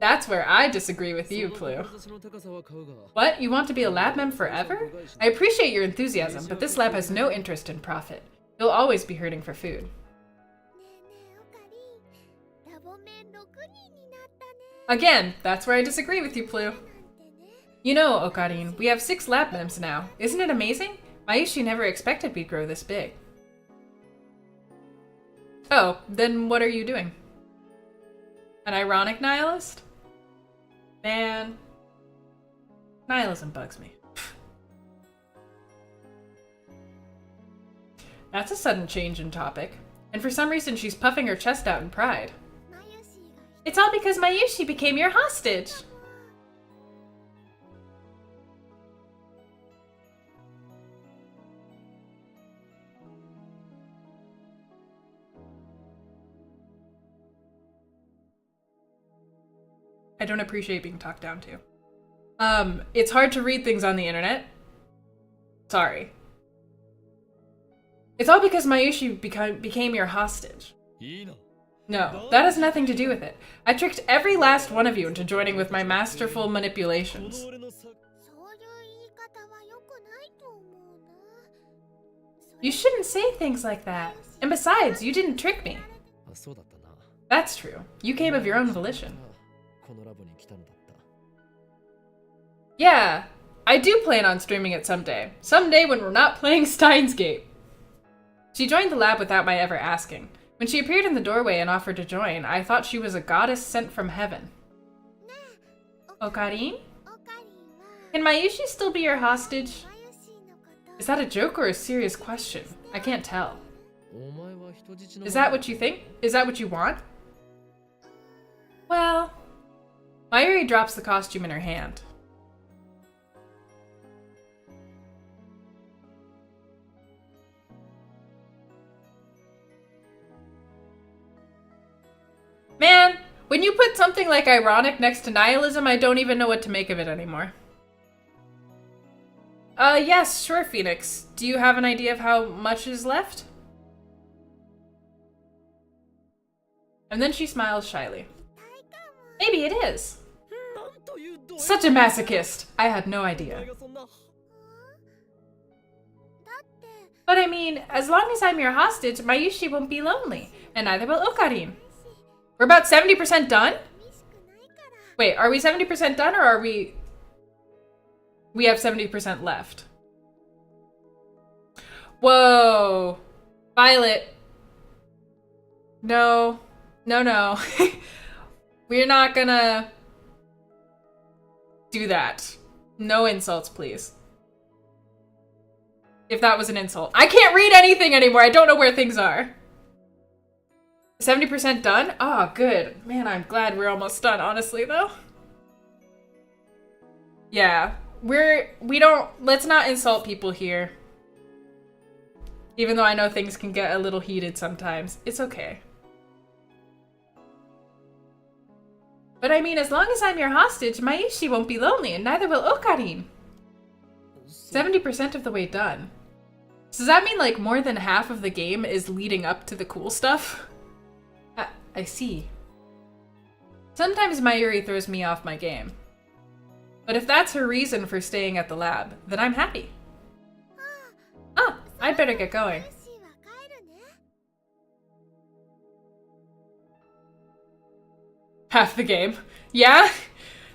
Speaker 1: That's where I disagree with you, Plu. What? You want to be a lab mem forever? I appreciate your enthusiasm, but this lab has no interest in profit. You'll always be hurting for food. Again, that's where I disagree with you, Plu. You know, Okarin, we have 6 lab mems now. Isn't it amazing? Mayushi never expected we'd grow this big. Oh, then what are you doing? An ironic nihilist? Man, nihilism bugs me. That's a sudden change in topic. And for some reason she's puffing her chest out in pride. It's all because Mayushi became your hostage! I don't appreciate being talked down to. It's hard to read things on the internet. Sorry. It's all because Mayushi became your hostage. No, that has nothing to do with it. I tricked every last one of you into joining with my masterful manipulations. You shouldn't say things like that. And besides, you didn't trick me. That's true. You came of your own volition. Yeah, I do plan on streaming it someday. Someday when we're not playing Steins Gate. She joined the lab without my ever asking. When she appeared in the doorway and offered to join, I thought she was a goddess sent from heaven. Okarin? Can Mayushi still be your hostage? Is that a joke or a serious question? I can't tell. Is that what you think? Is that what you want? Well... Mayuri drops the costume in her hand. When you put something like ironic next to nihilism, I don't even know what to make of it anymore. Yes, sure, Phoenix. Do you have an idea of how much is left? And then she smiles shyly. Maybe it is. Such a masochist. I had no idea. But I mean, as long as I'm your hostage, Mayushi won't be lonely. And neither will Okarin. We're about 70% done? Wait, are we 70% done or are we... We have 70% left. Whoa. Violet. No. No, no. We're not gonna do that. No insults, please. If that was an insult. I can't read anything anymore. I don't know where things are. 70% done? Oh, good. Man, I'm glad we're almost done, honestly, though. Yeah. Let's not insult people here. Even though I know things can get a little heated sometimes. It's okay. But I mean, as long as I'm your hostage, Mayushi won't be lonely, and neither will Okarin. 70% of the way done. So does that mean like more than half of the game is leading up to the cool stuff? I see. Sometimes Mayuri throws me off my game. But if that's her reason for staying at the lab, then I'm happy. Ah, I'd better get going. Half the game. Yeah?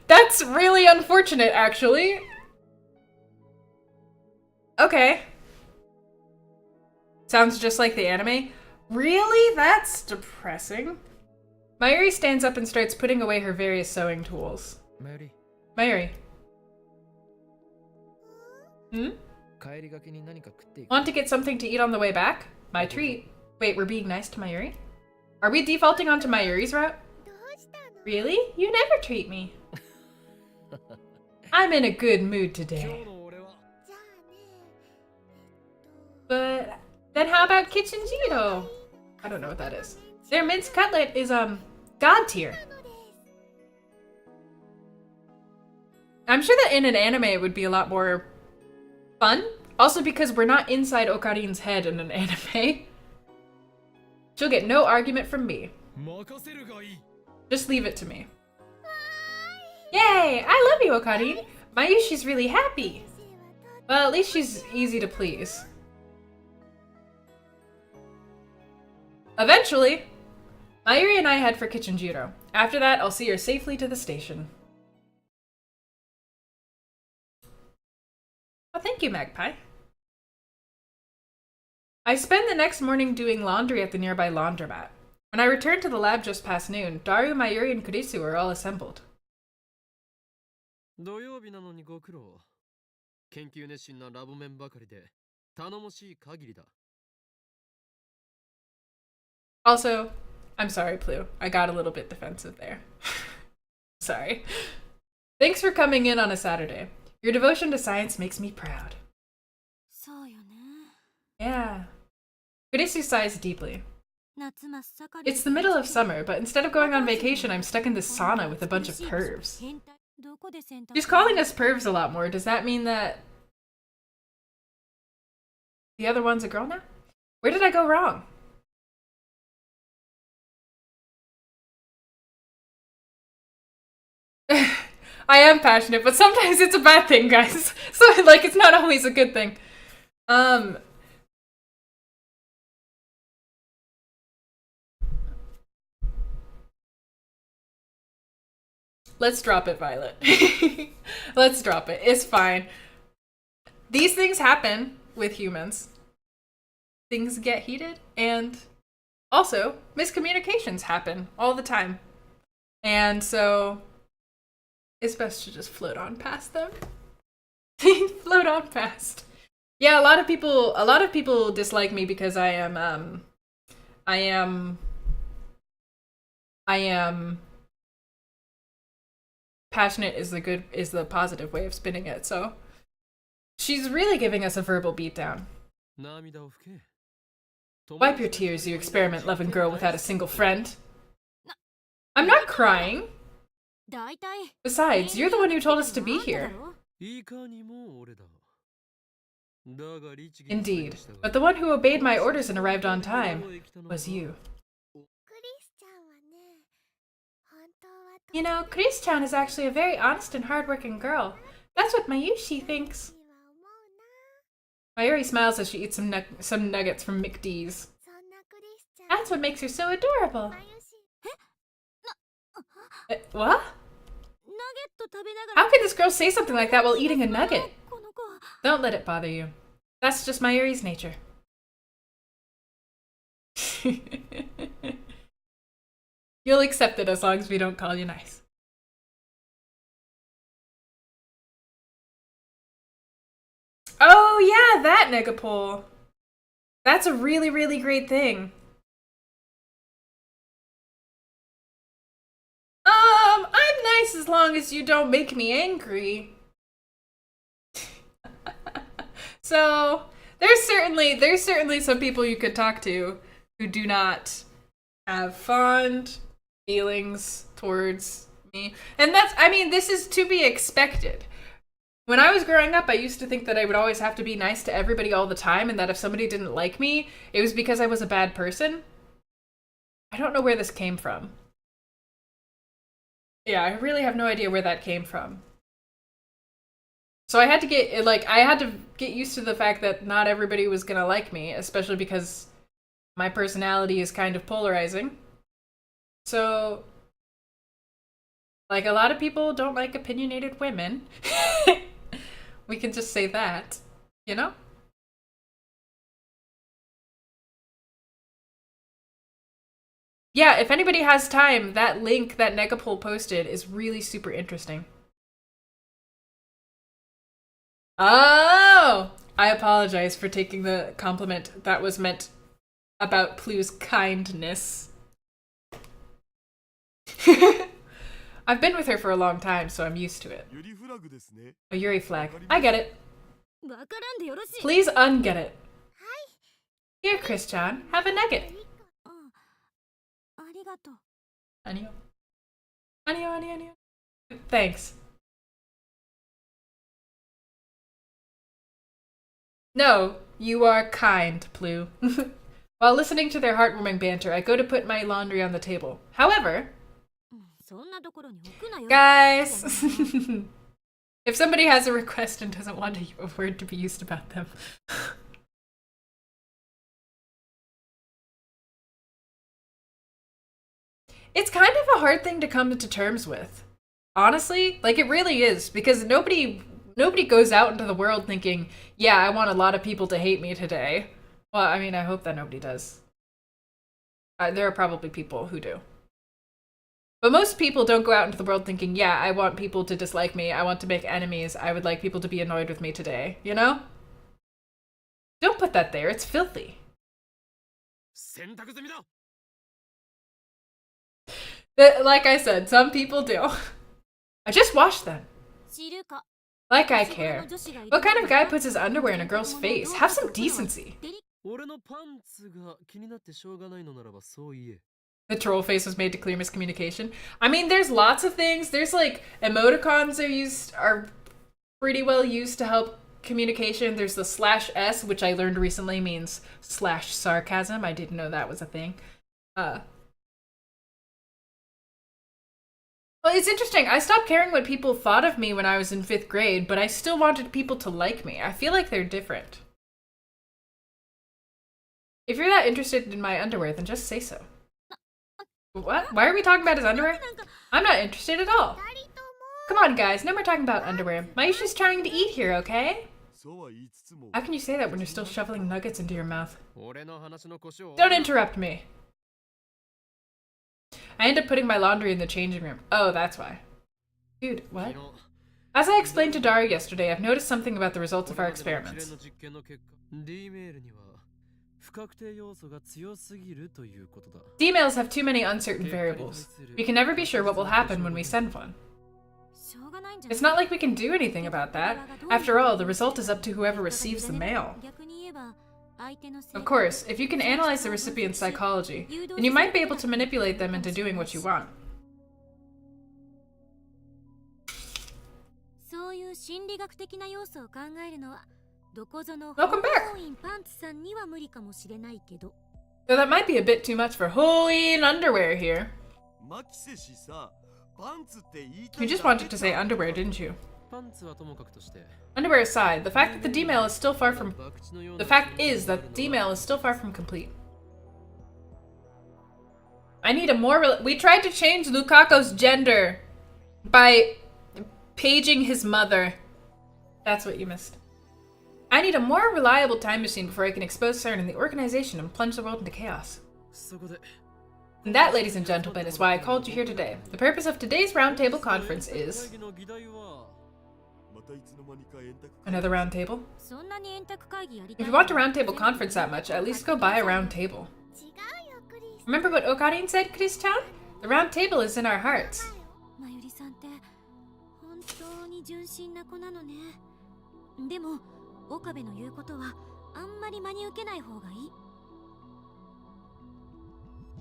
Speaker 1: That's really unfortunate, actually. Okay. Sounds just like the anime. Really? That's depressing. Mayuri stands up and starts putting away her various sewing tools. Mayuri. Hmm? Want to get something to eat on the way back? My treat. Wait, we're being nice to Mayuri? Are we defaulting onto Mayuri's route? Really? You never treat me. I'm in a good mood today. But then how about Kitchenjiro? I don't know what that is. Their minced cutlet is, god tier. I'm sure that in an anime it would be a lot more fun. Also because we're not inside Okarin's head in an anime. She'll get no argument from me. Just leave it to me. Yay! I love you, Okarin. Mayushi's really happy. Well, at least she's easy to please. Eventually, Mayuri and I head for Kitchenjiro. After that, I'll see her safely to the station. Oh, thank you, Magpie. I spend the next morning doing laundry at the nearby laundromat. When I return to the lab just past noon, Daru, Mayuri, and Kurisu are all assembled. Also, I'm sorry, Plu. I got a little bit defensive there. Sorry. Thanks for coming in on a Saturday. Your devotion to science makes me proud. Yeah. Kurisu sighs deeply. It's the middle of summer, but instead of going on vacation, I'm stuck in this sauna with a bunch of pervs. She's calling us pervs a lot more. Does that mean that the other one's a girl now? Where did I go wrong? I am passionate, but sometimes it's a bad thing, guys. So, like, it's not always a good thing. Let's drop it, Violet. Let's drop it. It's fine. These things happen with humans. Things get heated, and also, miscommunications happen all the time. And so, it's best to just float on past them. Float on past. Yeah, a lot of people dislike me because I am passionate is the positive way of spinning it. So she's really giving us a verbal beatdown. Wipe your tears, you experiment-loving girl without a single friend. I'm not crying. Besides, you're the one who told us to be here. Indeed, but the one who obeyed my orders and arrived on time was you. You know, Chris-chan is actually a very honest and hardworking girl. That's what Mayushi thinks. Mayuri smiles as she eats some nuggets from McD's. That's what makes her so adorable. What? How can this girl say something like that while eating a nugget? Don't let it bother you. That's just Mayuri's nature. You'll accept it as long as we don't call you nice. Oh yeah, that Negapole. That's a really, really great thing. I'm nice as long as you don't make me angry. So there's certainly some people you could talk to who do not have fond feelings towards me. And this is to be expected. When I was growing up, I used to think that I would always have to be nice to everybody all the time, and that if somebody didn't like me, it was because I was a bad person. I don't know where this came from. Yeah, I really have no idea where that came from. So I had to get used to the fact that not everybody was gonna like me, especially because my personality is kind of polarizing. So, like, a lot of people don't like opinionated women. We can just say that, you know? Yeah, if anybody has time, that link that Negapole posted is really super interesting. Oh! I apologize for taking the compliment that was meant about Plu's kindness. I've been with her for a long time, so I'm used to it. A Yuri flag. I get it. Please unget it. Here, Chris-chan, have a nugget. Anio. Anio. Thanks. No, you are kind, Plu. While listening to their heartwarming banter, I go to put my laundry on the table. However, guys, if somebody has a request and doesn't want a word to be used about them, it's kind of a hard thing to come to terms with. Honestly, like, it really is, because nobody goes out into the world thinking, yeah, I want a lot of people to hate me today. Well, I mean, I hope that nobody does. There are probably people who do. But most people don't go out into the world thinking, yeah, I want people to dislike me, I want to make enemies, I would like people to be annoyed with me today, you know? Don't put that there, it's filthy. Like I said, some people do. I just washed them. Like I care. What kind of guy puts his underwear in a girl's face? Have some decency. The troll face was made to clear miscommunication. I mean, there's lots of things. There's like emoticons are pretty well used to help communication. There's the /s, which I learned recently means /sarcasm. I didn't know that was a thing. Well, it's interesting. I stopped caring what people thought of me when I was in 5th grade, but I still wanted people to like me. I feel like they're different. If you're that interested in my underwear, then just say so. What? Why are we talking about his underwear? I'm not interested at all. Come on, guys. No more talking about underwear. Maisha's trying to eat here, okay? How can you say that when you're still shoveling nuggets into your mouth? Don't interrupt me. I end up putting my laundry in the changing room. Oh, that's why. Dude, what? As I explained to Daru yesterday, I've noticed something about the results of our experiments. D-mails have too many uncertain variables. We can never be sure what will happen when we send one. It's not like we can do anything about that. After all, the result is up to whoever receives the mail. Of course, if you can analyze the recipient's psychology, then you might be able to manipulate them into doing what you want. Welcome back! So that might be a bit too much for Halloween underwear here. You just wanted to say underwear, didn't you? Underwear aside, the fact that the D-mail is still far from... The fact is that the D-mail is still far from complete. I need a more... We tried to change Lukako's gender by paging his mother. That's what you missed. I need a more reliable time machine before I can expose CERN and the organization and plunge the world into chaos. And that, ladies and gentlemen, is why I called you here today. The purpose of today's roundtable conference is... Another round table? If you want a roundtable conference that much, at least go buy a round table. Remember what Okarin said, Chris-chan? The round table is in our hearts.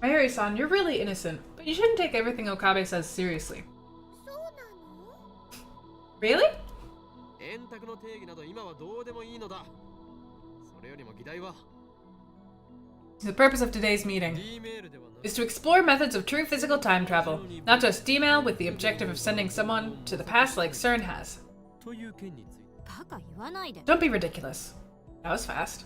Speaker 1: Mayuri-san, you're really innocent, but you shouldn't take everything Okabe says seriously. Really? The purpose of today's meeting is to explore methods of true physical time travel, not just D-mail with the objective of sending someone to the past like CERN has. Don't be ridiculous. That was fast.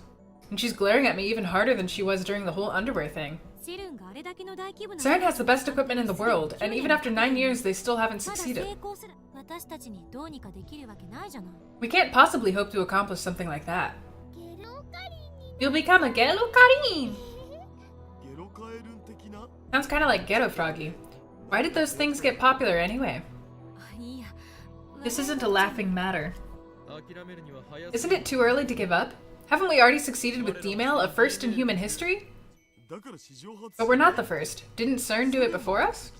Speaker 1: And she's glaring at me even harder than she was during the whole underwear thing. CERN has the best equipment in the world, and even after 9 years they still haven't succeeded. We can't possibly hope to accomplish something like that. You'll become a Gelokarin! Sounds kinda like Ghetto Froggy. Why did those things get popular anyway? This isn't a laughing matter. Isn't it too early to give up? Haven't we already succeeded with D-mail, a first in human history? But we're not the first. Didn't CERN do it before us?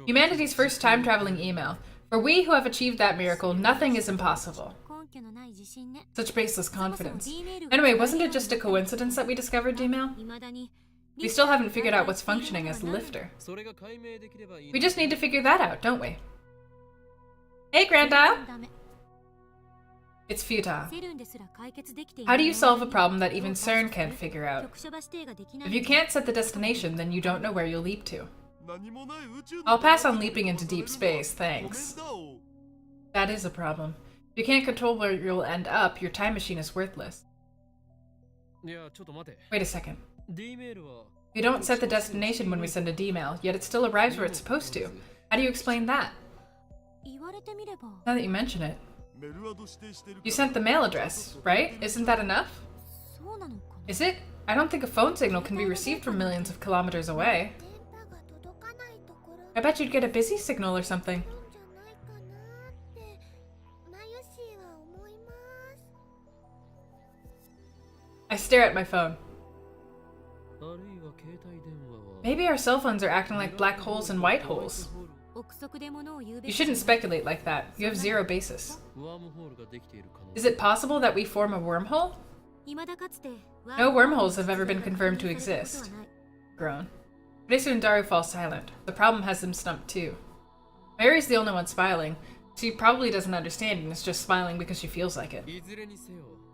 Speaker 1: Humanity's first time-traveling email. For we who have achieved that miracle, nothing is impossible. Such baseless confidence. Anyway, wasn't it just a coincidence that we discovered D-mail? We still haven't figured out what's functioning as the lifter. We just need to figure that out, don't we? Hey, Grandile! It's futile. How do you solve a problem that even CERN can't figure out? If you can't set the destination, then you don't know where you'll leap to. I'll pass on leaping into deep space, thanks. That is a problem. If you can't control where you'll end up, your time machine is worthless. Wait a second. We don't set the destination when we send a D-mail, yet it still arrives where it's supposed to. How do you explain that? Now that you mention it. You sent the mail address, right? Isn't that enough? Is it? I don't think a phone signal can be received from millions of kilometers away. I bet you'd get a busy signal or something. I stare at my phone. Maybe our cell phones are acting like black holes and white holes. You shouldn't speculate like that. You have zero basis. Is it possible that we form a wormhole? No wormholes have ever been confirmed to exist. Groan. Resu and Daru fall silent. The problem has them stumped too. Mary's the only one smiling. She probably doesn't understand and is just smiling because she feels like it.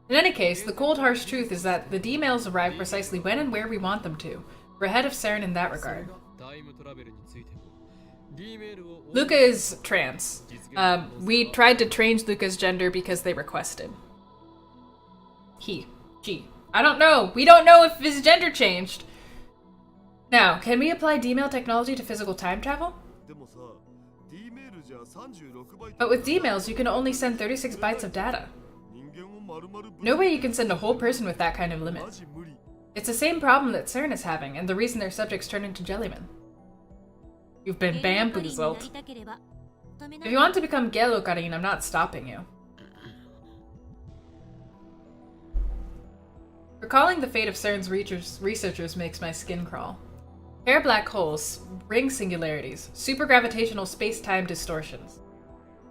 Speaker 1: In any case, the cold harsh truth is that the D-mails arrive precisely when and where we want them to. We're ahead of CERN in that regard. Luca is trans. We tried to change Luca's gender because they requested. He. I don't know. We don't know if his gender changed. Now, can we apply D-mail technology to physical time travel? But with D-mails, you can only send 36 bytes of data. No way you can send a whole person with that kind of limit. It's the same problem that CERN is having, and the reason their subjects turn into jellymen. You've been bamboozled. If you want to become Gelokarin, I'm not stopping you. Recalling the fate of CERN's researchers makes my skin crawl. Pair black holes, ring singularities, supergravitational space-time distortions.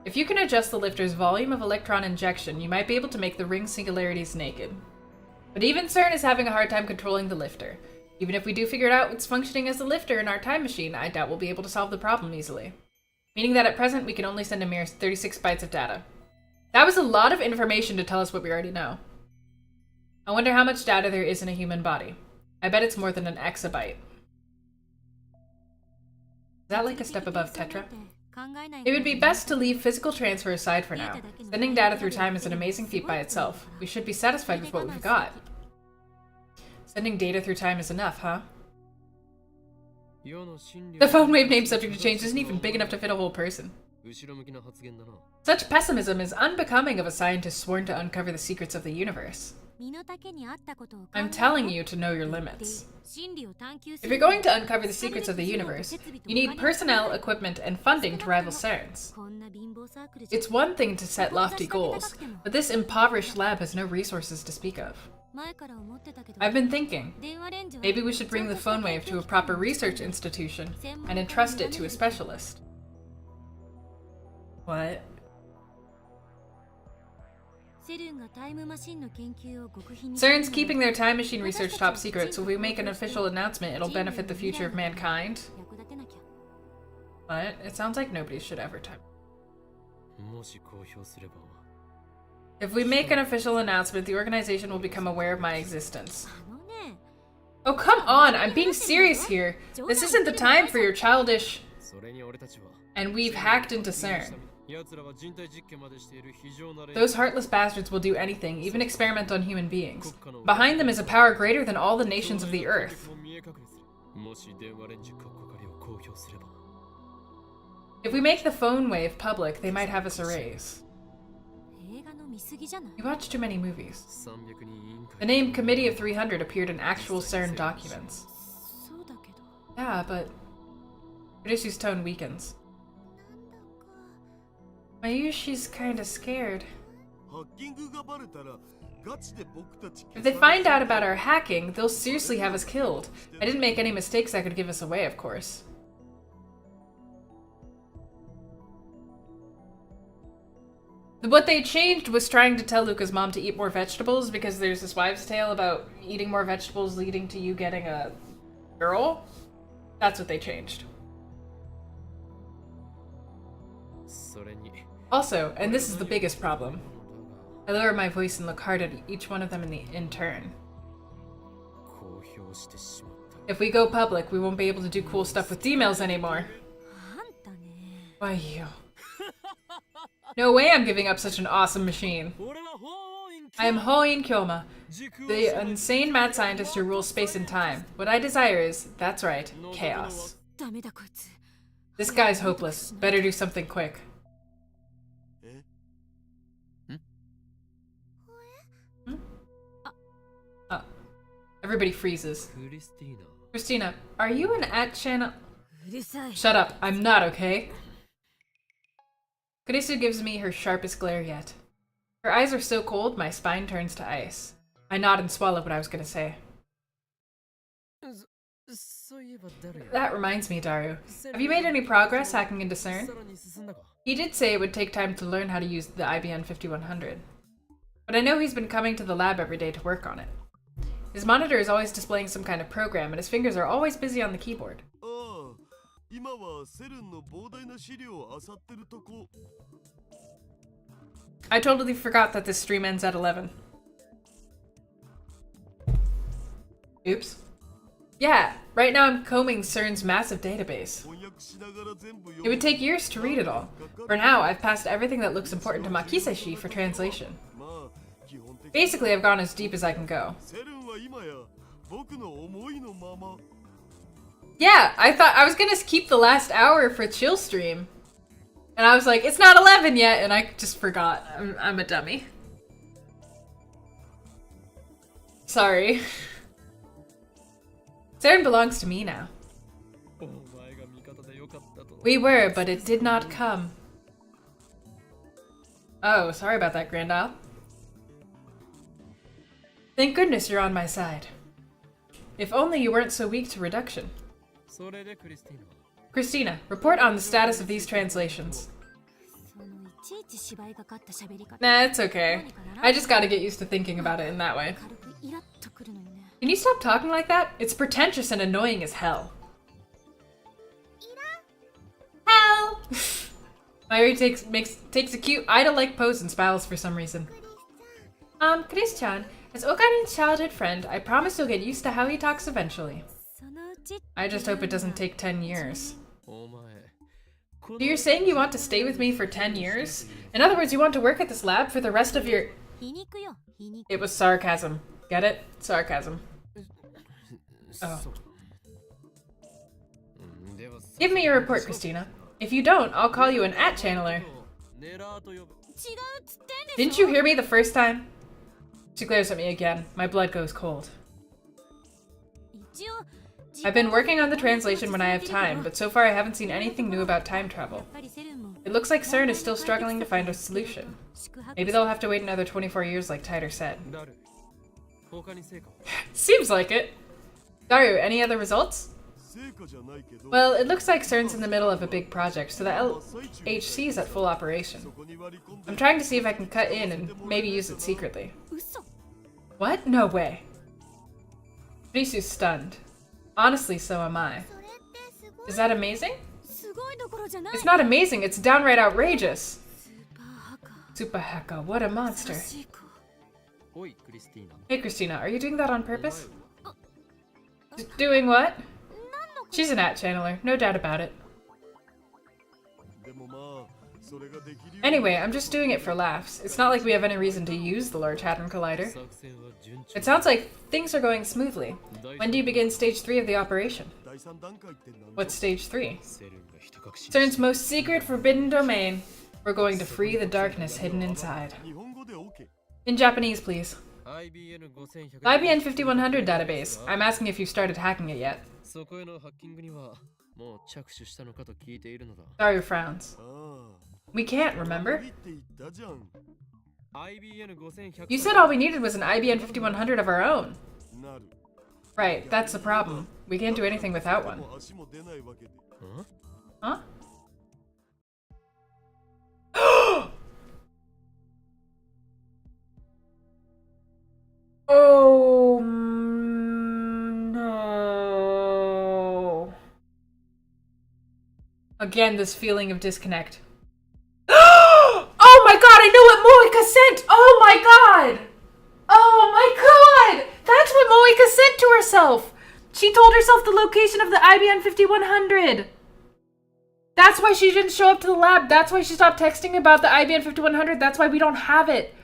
Speaker 1: If you can adjust the lifter's volume of electron injection, you might be able to make the ring singularities naked. But even CERN is having a hard time controlling the lifter. Even if we do figure out what's functioning as the lifter in our time machine, I doubt we'll be able to solve the problem easily. meaning that at present we can only send a mere 36 bytes of data. That was a lot of information to tell us what we already know. I wonder how much data there is in a human body. I bet it's more than an exabyte. Is that like a step above Tetra? It would be best to leave physical transfer aside for now. Sending data through time is an amazing feat by itself. We should be satisfied with what we've got. Sending data through time is enough, huh? The phone wave name subject to change isn't even big enough to fit a whole person. Such pessimism is unbecoming of a scientist sworn to uncover the secrets of the universe. I'm telling you to know your limits. If you're going to uncover the secrets of the universe, you need personnel, equipment, and funding to rival CERN's. It's one thing to set lofty goals, but this impoverished lab has no resources to speak of. I've been thinking, maybe we should bring the phone wave to a proper research institution and entrust it to a specialist. What? CERN's keeping their time machine research top secret, so if we make an official announcement, it'll benefit the future of mankind. What? It sounds like nobody should ever time. If we make an official announcement, the organization will become aware of my existence. Oh, come on! I'm being serious here! This isn't the time for your childish... And we've hacked into CERN. Those heartless bastards will do anything, even experiment on human beings. Behind them is a power greater than all the nations of the earth. If we make the phone wave public, they might have us erased. You watch too many movies. The name Committee of 300 appeared in actual CERN documents. Yeah, but Ritsu's tone weakens. Mayushi's kinda scared. If they find out about our hacking, they'll seriously have us killed. I didn't make any mistakes that could give us away, of course. What they changed was trying to tell Luca's mom to eat more vegetables because there's this wives' tale about eating more vegetables leading to you getting a girl. That's what they changed. Also, and this is the biggest problem, I lower my voice and look hard at each one of them in turn. If we go public, we won't be able to do cool stuff with emails anymore. Why you? No way I'm giving up such an awesome machine. I am Hoin Kyoma, the insane mad scientist who rules space and time. What I desire is, that's right, chaos. This guy's hopeless. Better do something quick. Everybody freezes. Christina, are you an @channel? Shut up, I'm not, okay? Kurisu gives me her sharpest glare yet. Her eyes are so cold, my spine turns to ice. I nod and swallow what I was gonna say. That reminds me, Daru. Have you made any progress hacking into CERN? He did say it would take time to learn how to use the IBM 5100. But I know he's been coming to the lab every day to work on it. His monitor is always displaying some kind of program, and his fingers are always busy on the keyboard. I totally forgot that this stream ends at 11. Oops. Yeah, right now I'm combing CERN's massive database. It would take years to read it all. For now, I've passed everything that looks important to Makiseshi for translation. Basically, I've gone as deep as I can go. Yeah, I thought I was gonna keep the last hour for chill stream. And I was like, it's not 11 yet, and I just forgot. I'm a dummy. Sorry. CERN belongs to me now. We were, but it did not come. Oh, sorry about that, Grandal. Thank goodness you're on my side. If only you weren't so weak to reduction. Christina, report on the status of these translations. Nah, it's okay. I just gotta get used to thinking about it in that way. Can you stop talking like that? It's pretentious and annoying as hell. Hell! Mayuri takes a cute Ida-like pose and smiles for some reason. Chris-chan, as Okarin's childhood friend, I promise you'll get used to how he talks eventually. I just hope it doesn't take 10 years. So you're saying you want to stay with me for 10 years? In other words, you want to work at this lab for the rest of your... It was sarcasm. Get it? Sarcasm. Oh. Give me your report, Christina. If you don't, I'll call you an @channeler. Didn't you hear me the first time? She glares at me again. My blood goes cold. I've been working on the translation when I have time, but so far I haven't seen anything new about time travel. It looks like CERN is still struggling to find a solution. Maybe they'll have to wait another 24 years like Tider said. Seems like it. Daru, any other results? Well, it looks like CERN's in the middle of a big project, so the LHC is at full operation. I'm trying to see if I can cut in and maybe use it secretly. What? No way. Risu's stunned. Honestly, so am I. Is that amazing? It's not amazing, it's downright outrageous. Super Haka, what a monster. Hey Christina, are you doing that on purpose? Doing what? She's an @channeler, no doubt about it. Anyway, I'm just doing it for laughs. It's not like we have any reason to use the Large Hadron Collider. It sounds like things are going smoothly. When do you begin stage 3 of the operation? What's stage 3? CERN's most secret forbidden domain. We're going to free the darkness hidden inside. In Japanese, please. IBN 5100 database. I'm asking if you've started hacking it yet. Daru frowns. We can't, remember? You said all we needed was an IBN 5100 of our own. Right, that's the problem. We can't do anything without one. Huh? Oh no. Again, this feeling of disconnect. Oh my god, I know what Moika sent! Oh my god! Oh my god! That's what Moika sent to herself! She told herself the location of the IBN 5100! That's why she didn't show up to the lab. That's why she stopped texting about the IBN 5100. That's why we don't have it.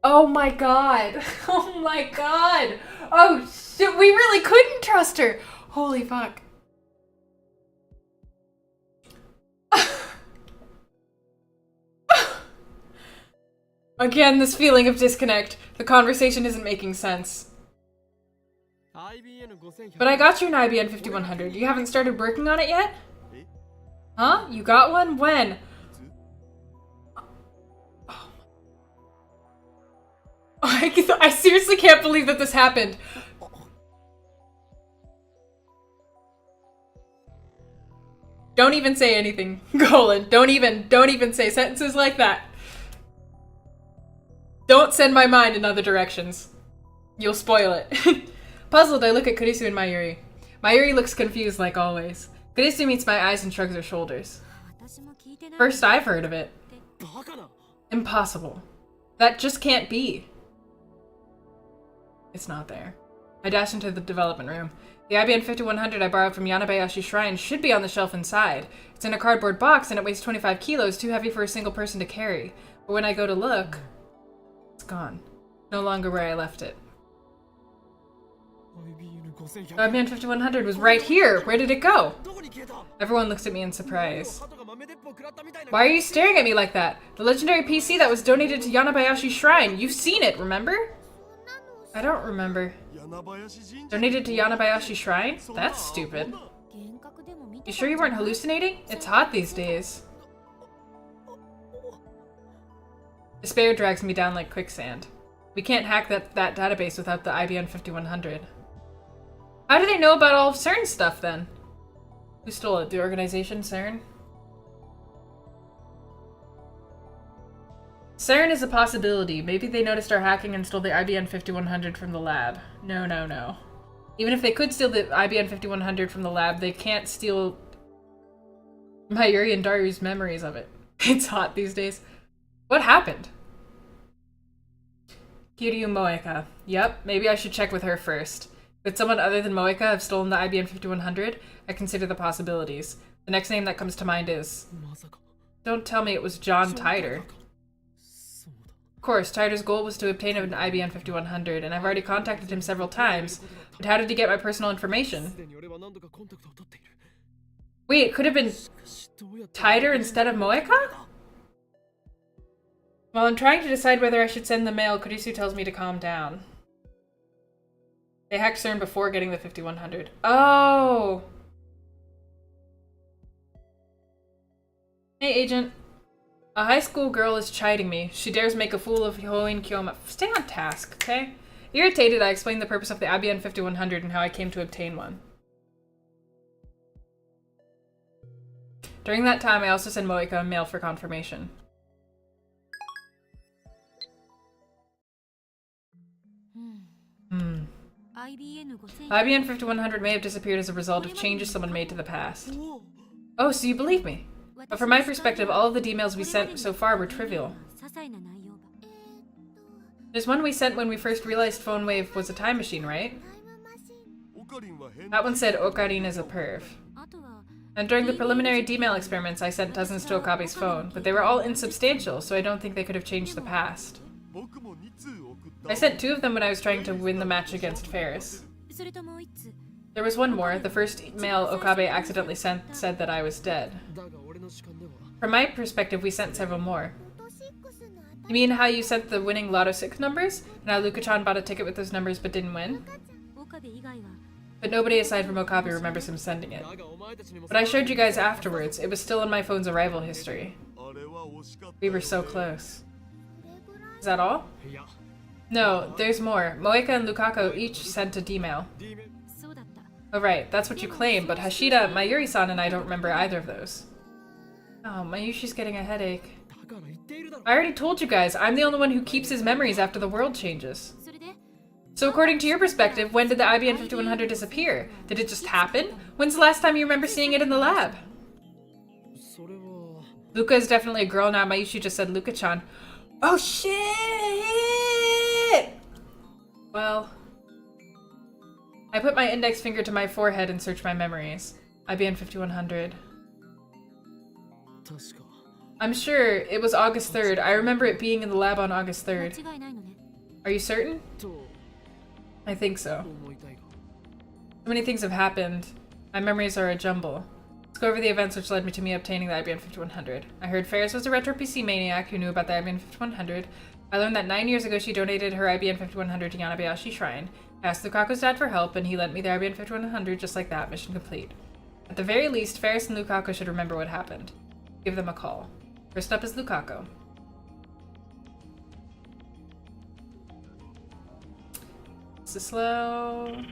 Speaker 1: Oh my god. Oh my god. Oh shit, we really couldn't trust her. Holy fuck. Again, this feeling of disconnect. The conversation isn't making sense. But I got you an IBN 5100. You haven't started working on it yet? Huh? You got one? When? Oh. I seriously can't believe that this happened. Don't even say anything, Golan. Don't even say sentences like that. Don't send my mind in other directions. You'll spoil it. Puzzled, I look at Kurisu and Mayuri. Mayuri looks confused like always. Kurisu meets my eyes and shrugs her shoulders. First I've heard of it. Impossible. That just can't be. It's not there. I dash into the development room. The IBN 5100 I borrowed from Yanabayashi Shrine should be on the shelf inside. It's in a cardboard box and it weighs 25 kilos, too heavy for a single person to carry. But when I go to look, it's gone. No longer where I left it. The IBN 5100 was right here! Where did it go? Everyone looks at me in surprise. Why are you staring at me like that? The legendary PC that was donated to Yanabayashi Shrine. You've seen it, remember? I don't remember. Donated to Yanabayashi Shrine? That's stupid. You sure you weren't hallucinating? It's hot these days. Despair drags me down like quicksand. We can't hack that database without the IBN 5100. How do they know about all of CERN's stuff then? Who stole it? The organization CERN? CERN is a possibility. Maybe they noticed our hacking and stole the IBN 5100 from the lab. No, no, no. Even if they could steal the IBN 5100 from the lab, they can't steal Mayuri and Daru's memories of it. It's hot these days. What happened? Kiryu Moeka. Yep, maybe I should check with her first. Could someone other than Moeka have stolen the IBM 5100? I consider the possibilities. The next name that comes to mind is... Don't tell me it was John Tider. Of course, Tider's goal was to obtain an IBM 5100, and I've already contacted him several times. But how did he get my personal information? Wait, it could have been Tider instead of Moeka? While I'm trying to decide whether I should send the mail, Kurisu tells me to calm down. They hacked CERN before getting the 5100. Oh! Hey, Agent. A high school girl is chiding me. She dares make a fool of Hoin Kyoma. Stay on task, okay? Irritated, I explained the purpose of the IBM 5100 and how I came to obtain one. During that time, I also sent Moeka a mail for confirmation. IBM 5100 may have disappeared as a result of changes someone made to the past. Oh, so you believe me? But from my perspective, all of the emails we sent so far were trivial. There's one we sent when we first realized Phone Wave was a time machine, right? That one said Okarin is a perv. And during the preliminary D-mail experiments, I sent dozens to Okabe's phone, but they were all insubstantial, so I don't think they could have changed the past. I sent 2 of them when I was trying to win the match against Ferris. There was one more. The first email Okabe accidentally sent said that I was dead. From my perspective, we sent several more. You mean how you sent the winning Lotto 6 numbers? And how Luka-chan bought a ticket with those numbers but didn't win? But nobody aside from Okabe remembers him sending it. But I showed you guys afterwards. It was still in my phone's arrival history. We were so close. Is that all? No, there's more. Moeka and Lukako each sent a D-mail. Oh right, that's what you claim, but Hashida, Mayuri-san, and I don't remember either of those. Oh, Mayushi's getting a headache. I already told you guys, I'm the only one who keeps his memories after the world changes. So according to your perspective, when did the IBM 5100 disappear? Did it just happen? When's the last time you remember seeing it in the lab? Luka is definitely a girl now. Mayushi just said Luka-chan. Oh shit! Well, I put my index finger to my forehead and searched my memories. IBM 5100. I'm sure it was August 3rd. I remember it being in the lab on August 3rd. Are you certain? I think so. So many things have happened. My memories are a jumble. Let's go over the events which led me to me obtaining the IBM 5100. I heard Ferris was a retro PC maniac who knew about the IBM 5100. I learned that 9 years ago she donated her IBM 5100 to Yanabayashi Shrine. I asked Lukako's dad for help, and he lent me the IBM 5100 just like that. Mission complete. At the very least, Ferris and Lukako should remember what happened. Give them a call. First up is Lukako. This is slow.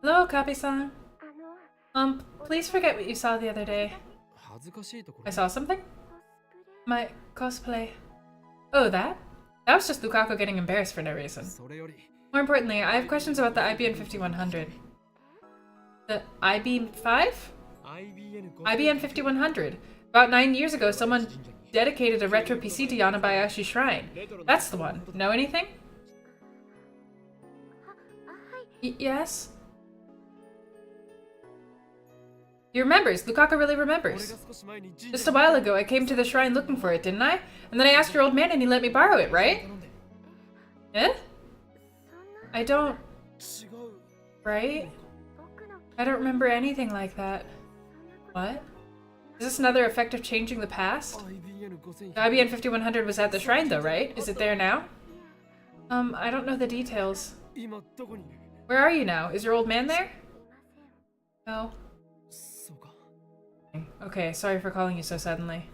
Speaker 1: Hello, Okabe-san. Please forget what you saw the other day. I saw something? My cosplay. Oh, that? That was just Lukako getting embarrassed for no reason. More importantly, I have questions about the IBM 5100. The IBM-5? IBM 5100. About 9 years ago, someone dedicated a retro PC to Yanabayashi Shrine. That's the one. Know anything? Yes? He remembers. Lukako really remembers. Just a while ago, I came to the shrine looking for it, didn't I? And then I asked your old man and he let me borrow it, right? Eh? I don't... Right? I don't remember anything like that. What? Is this another effect of changing the past? The IBM 5100 was at the shrine though, right? Is it there now? I don't know the details. Where are you now? Is your old man there? No. Okay, sorry for calling you so suddenly.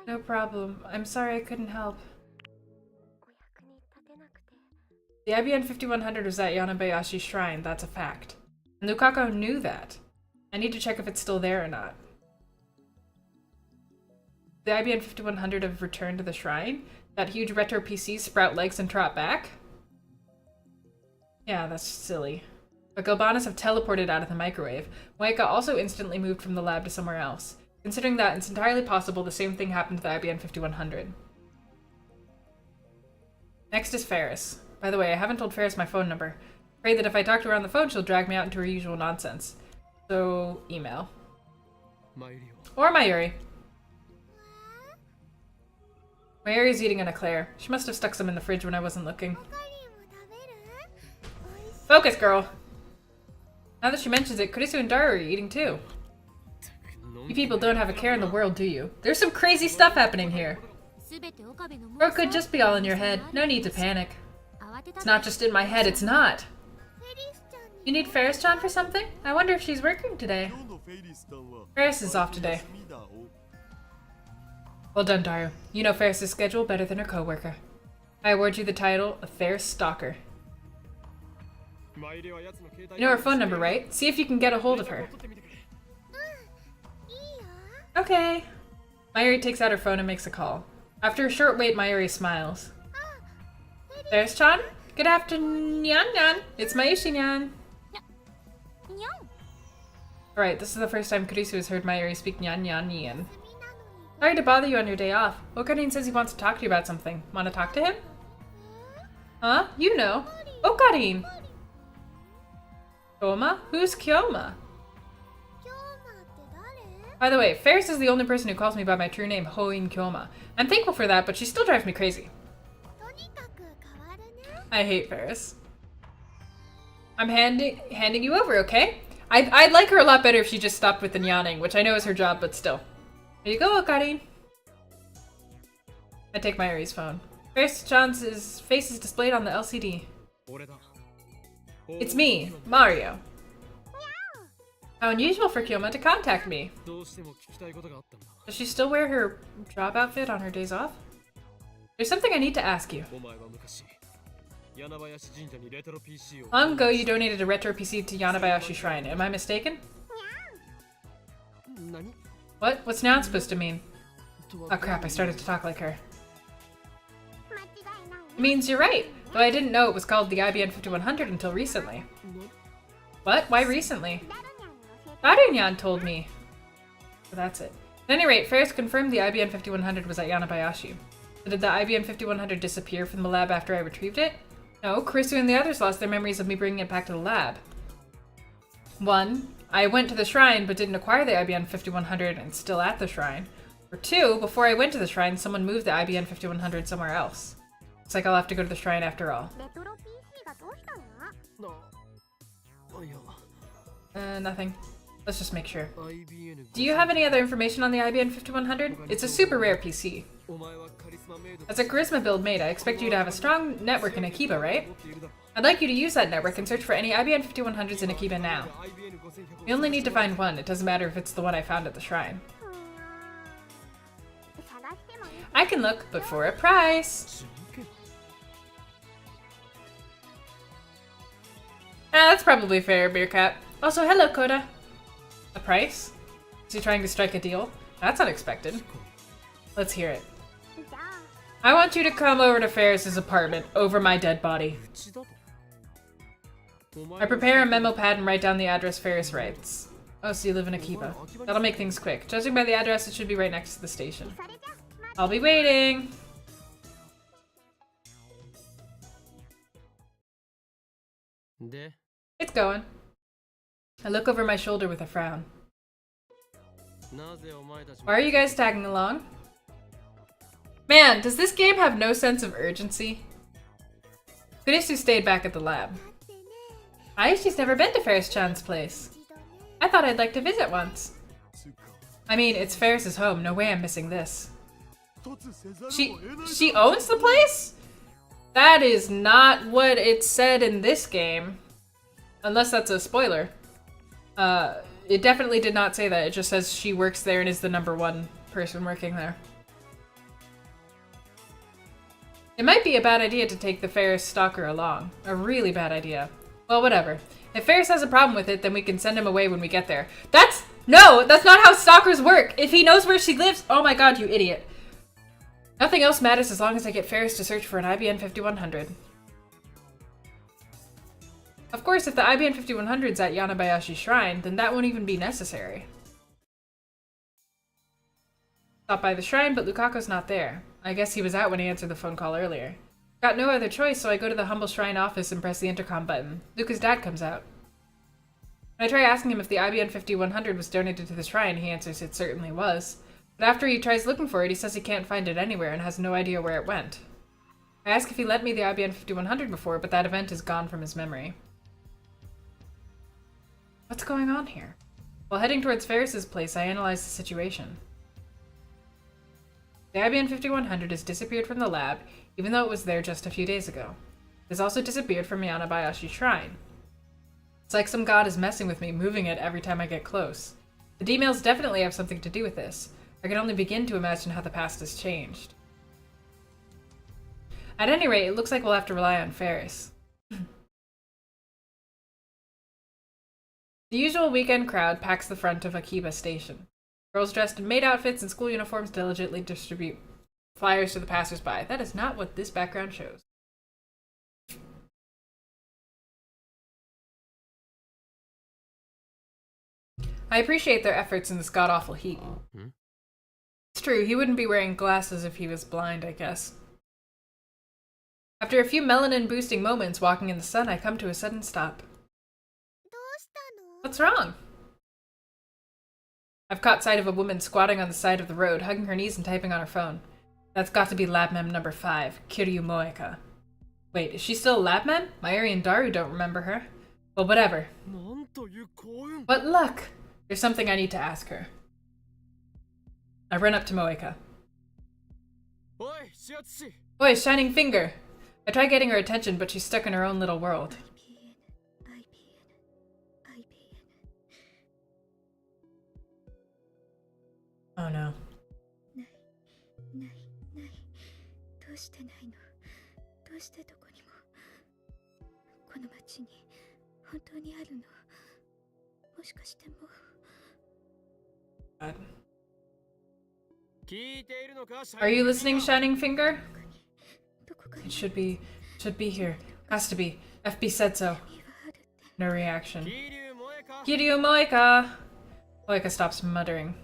Speaker 1: No problem. I'm sorry I couldn't help. The IBM 5100 was at Yanabayashi Shrine, that's a fact. And Lukako knew that. I need to check if it's still there or not. The IBM 5100 have returned to the shrine? That huge retro PC sprout legs and trot back? Yeah, that's silly. but Galbanas have teleported out of the microwave. Moeka also instantly moved from the lab to somewhere else. Considering that, it's entirely possible the same thing happened to the IBM 5100. Next is Ferris. By the way, I haven't told Ferris my phone number. Afraid that if I talk to her on the phone, she'll drag me out into her usual nonsense. So, email. Or Mayuri. Mayuri's eating an eclair. She must have stuck some in the fridge when I wasn't looking. Focus, girl! Now that she mentions it, Kurisu and Daru are eating too. You people don't have a care in the world, do you? There's some crazy stuff happening here. Or it could just be all in your head. No need to panic. It's not just in my head, it's not. You need Ferris-chan for something? I wonder if she's working today. Ferris is off today. Well done, Daru. You know Ferris' schedule better than her co-worker. I award you the title of Ferris Stalker. You know her phone number, right? See if you can get a hold of her. Okay. Mayuri takes out her phone and makes a call. After a short wait, Mayuri smiles. Ferris-chan? Good afternoon, Nyan. It's Mayushi-nyan. Alright, this is the first time Kurisu has heard Mayuri speak Nyan. Sorry to bother you on your day off. Okarin says he wants to talk to you about something. Want to talk to him? Huh? You know. Okarin! Kyoma? Who's Kyoma? By the way, Ferris is the only person who calls me by my true name, Hoin Kyoma. I'm thankful for that, but she still drives me crazy. I hate Ferris. I'm handing you over, okay? I'd like her a lot better if she just stopped with the nyanning, which I know is her job, but still. Here you go, Okarin. I take Mayuri's phone. Ferris-chan's face is displayed on the LCD. It's me, Mario. How unusual for Kyoma to contact me. Does she still wear her job outfit on her days off? There's something I need to ask you. Long ago, you donated a retro PC to Yanabayashi Shrine. Am I mistaken? What? What's noun supposed to mean? Oh crap, I started to talk like her. It means you're right, though I didn't know it was called the IBM 5100 until recently. What? Why recently? Darunyan told me. So that's it. At any rate, Ferris confirmed the IBM 5100 was at Yanabayashi. So did the IBM 5100 disappear from the lab after I retrieved it? No, Kurisu and the others lost their memories of me bringing it back to the lab. 1. I went to the shrine but didn't acquire the IBM 5100 and still at the shrine. Or 2. Before I went to the shrine, someone moved the IBM 5100 somewhere else. Looks like I'll have to go to the shrine after all. Nothing. Let's just make sure. Do you have any other information on the IBM 5100? It's a super rare PC. As a charisma build mate, I expect you to have a strong network in Akiba, right? I'd like you to use that network and search for any IBM 5100s in Akiba now. You only need to find one. It doesn't matter if it's the one I found at the shrine. I can look, but for a price. That's probably fair, Beercat. Also, hello, Koda. A price? Is he trying to strike a deal? That's unexpected. Let's hear it. I want you to come over to Ferris's apartment, over my dead body. I prepare a memo pad and write down the address Ferris writes. Oh, so you live in Akiba. That'll make things quick. Judging by the address, it should be right next to the station. I'll be waiting! It's going. I look over my shoulder with a frown. Why are you guys tagging along? Man, does this game have no sense of urgency? Kurisu stayed back at the lab. Ayushi's never been to Ferris-chan's place. I thought I'd like to visit once. I mean, it's Ferris's home. No way I'm missing this. She owns the place? That is not what it said in this game. Unless that's a spoiler. It definitely did not say that. It just says she works there and is the #1 person working there. It might be a bad idea to take the Ferris stalker along. A really bad idea. Well, whatever. If Ferris has a problem with it, then we can send him away when we get there. No! That's not how stalkers work! If he knows where she lives— oh my god, you idiot. Nothing else matters as long as I get Ferris to search for an IBM 5100. Of course, if the IBN 5100's at Yanabayashi Shrine, then that won't even be necessary. Stop by the shrine, but Lukako's not there. I guess he was out when he answered the phone call earlier. Got no other choice, so I go to the humble shrine office and press the intercom button. Luca's dad comes out. When I try asking him if the IBN 5100 was donated to the shrine, he answers it certainly was. But after he tries looking for it, he says he can't find it anywhere and has no idea where it went. I ask if he lent me the IBN 5100 before, but that event is gone from his memory. What's going on here? While heading towards Ferris's place, I analyze the situation. The IBN 5100 has disappeared from the lab, even though it was there just a few days ago. It has also disappeared from Yanabayashi Shrine. It's like some god is messing with me, moving it every time I get close. The D-mails definitely have something to do with this. I can only begin to imagine how the past has changed. At any rate, it looks like we'll have to rely on Ferris. The usual weekend crowd packs the front of Akiba Station. Girls dressed in maid outfits and school uniforms diligently distribute flyers to the passers-by. That is not what this background shows. I appreciate their efforts in this god-awful heat. It's true, he wouldn't be wearing glasses if he was blind, I guess. After a few melanin-boosting moments walking in the sun, I come to a sudden stop. What's wrong? I've caught sight of a woman squatting on the side of the road, hugging her knees and typing on her phone. That's got to be Lab Mem number 5, Kiryu Moeka. Wait, is she still a Lab Mem? Mayuri and Daru don't remember her. Well, whatever. What luck! There's something I need to ask her. I run up to Moeka. Oi, Shining Finger! I try getting her attention, but she's stuck in her own little world. Oh no. God. Are you listening, Shining Finger? It should be here. Has to be. FB said so. No reaction. Kiryu Moeka! Moeka stops muttering.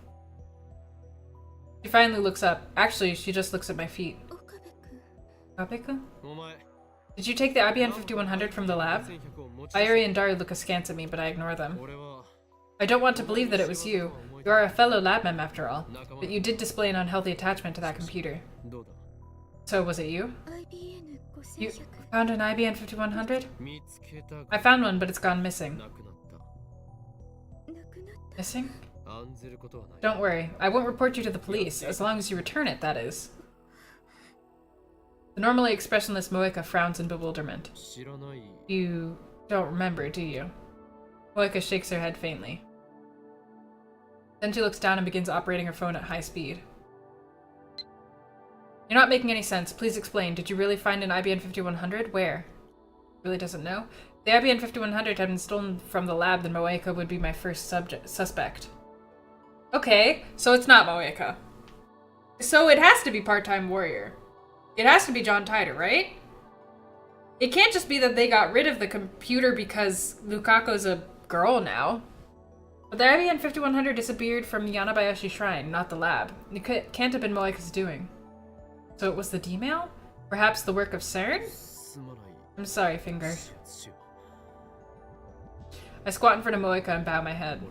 Speaker 1: She finally looks up. Actually, she just looks at my feet. Okabe-kun? Did you take the IBN 5100 from the lab? Mayuri and Daru look askance at me, but I ignore them. I don't want to believe that it was you. You are a fellow lab mem after all. But you did display an unhealthy attachment to that computer. So, was it you? You found an IBN 5100? I found one, but it's gone missing. Missing? Don't worry, I won't report you to the police, as long as you return it, that is. The normally expressionless Moeka frowns in bewilderment. You don't remember, do you? Moeka shakes her head faintly. Then she looks down and begins operating her phone at high speed. You're not making any sense. Please explain. Did you really find an IBN 5100? Where? Really doesn't know? If the IBN 5100 had been stolen from the lab, then Moeka would be my first suspect. Okay, so it's not Moeka. So it has to be Part-Time Warrior. It has to be John Titor, right? It can't just be that they got rid of the computer because Lukako's a girl now. But the IBN 5100 disappeared from Yanabayashi Shrine, not the lab. It can't have been Moeka's doing. So it was the D-mail? Perhaps the work of CERN? I'm sorry, Finger. I squat in front of Moeka and bow my head.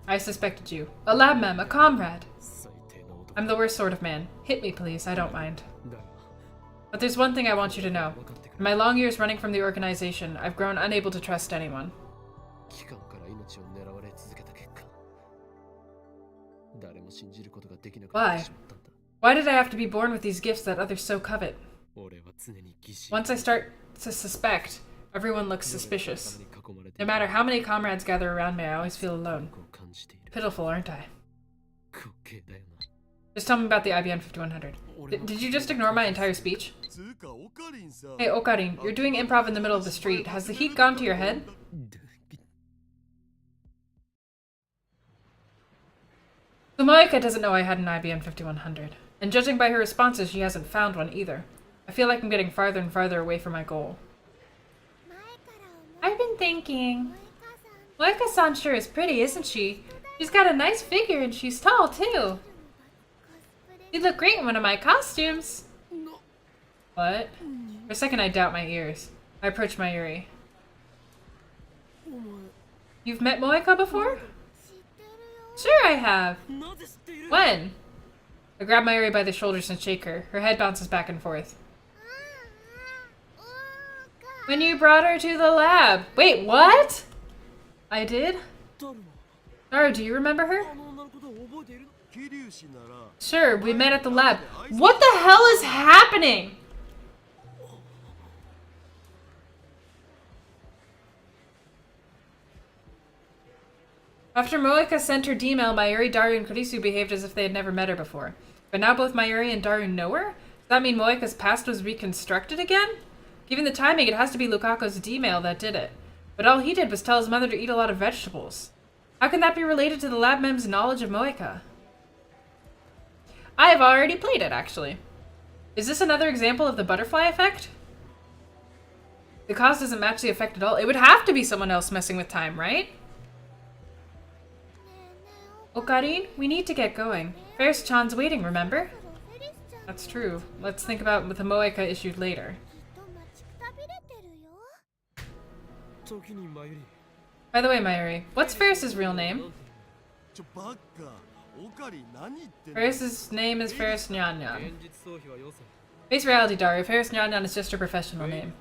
Speaker 1: I suspected you. A lab mem, a comrade! I'm the worst sort of man. Hit me, please. I don't mind. But there's one thing I want you to know. In my long years running from the organization, I've grown unable to trust anyone. Why? Why did I have to be born with these gifts that others so covet? Once I start to suspect, everyone looks suspicious. No matter how many comrades gather around me, I always feel alone. Pitiful, aren't I? Just tell me about the IBN 5100. Did you just ignore my entire speech? Hey, Okarin, you're doing improv in the middle of the street. Has the heat gone to your head? Moeka doesn't know I had an IBN 5100. And judging by her responses, she hasn't found one either. I feel like I'm getting farther and farther away from my goal. I've been been thinking. Moeka-san sure is pretty, isn't she? She's got a nice figure and she's tall, too. You'd look great in one of my costumes. What? For a second, I doubt my ears. I approach Mayuri. You've met Moeka before? Sure I have. When? I grab Mayuri by the shoulders and shake her. Her head bounces back and forth. When you brought her to the lab. Wait, what? I did? Daru, do you remember her? Sure, we met at the lab. What the hell is happening? After Moeka sent her D-mail, Mayuri, Daru, and Kurisu behaved as if they had never met her before. But now both Mayuri and Daru know her? Does that mean Moeka's past was reconstructed again? Given the timing, it has to be Lukako's D-mail that did it. But all he did was tell his mother to eat a lot of vegetables. How can that be related to the lab mem's knowledge of Moeka? I have already played it, actually. Is this another example of the butterfly effect? The cause doesn't match the effect at all. It would have to be someone else messing with time, right? Okarin, we need to get going. Ferris-chan's waiting, remember? That's true. Let's think about what the Moeka issued later. By the way, Mayuri, what's Ferris's real name? Ferris's name is Ferris Nyan. Face reality, Daru. Ferris Nyan is just her professional name.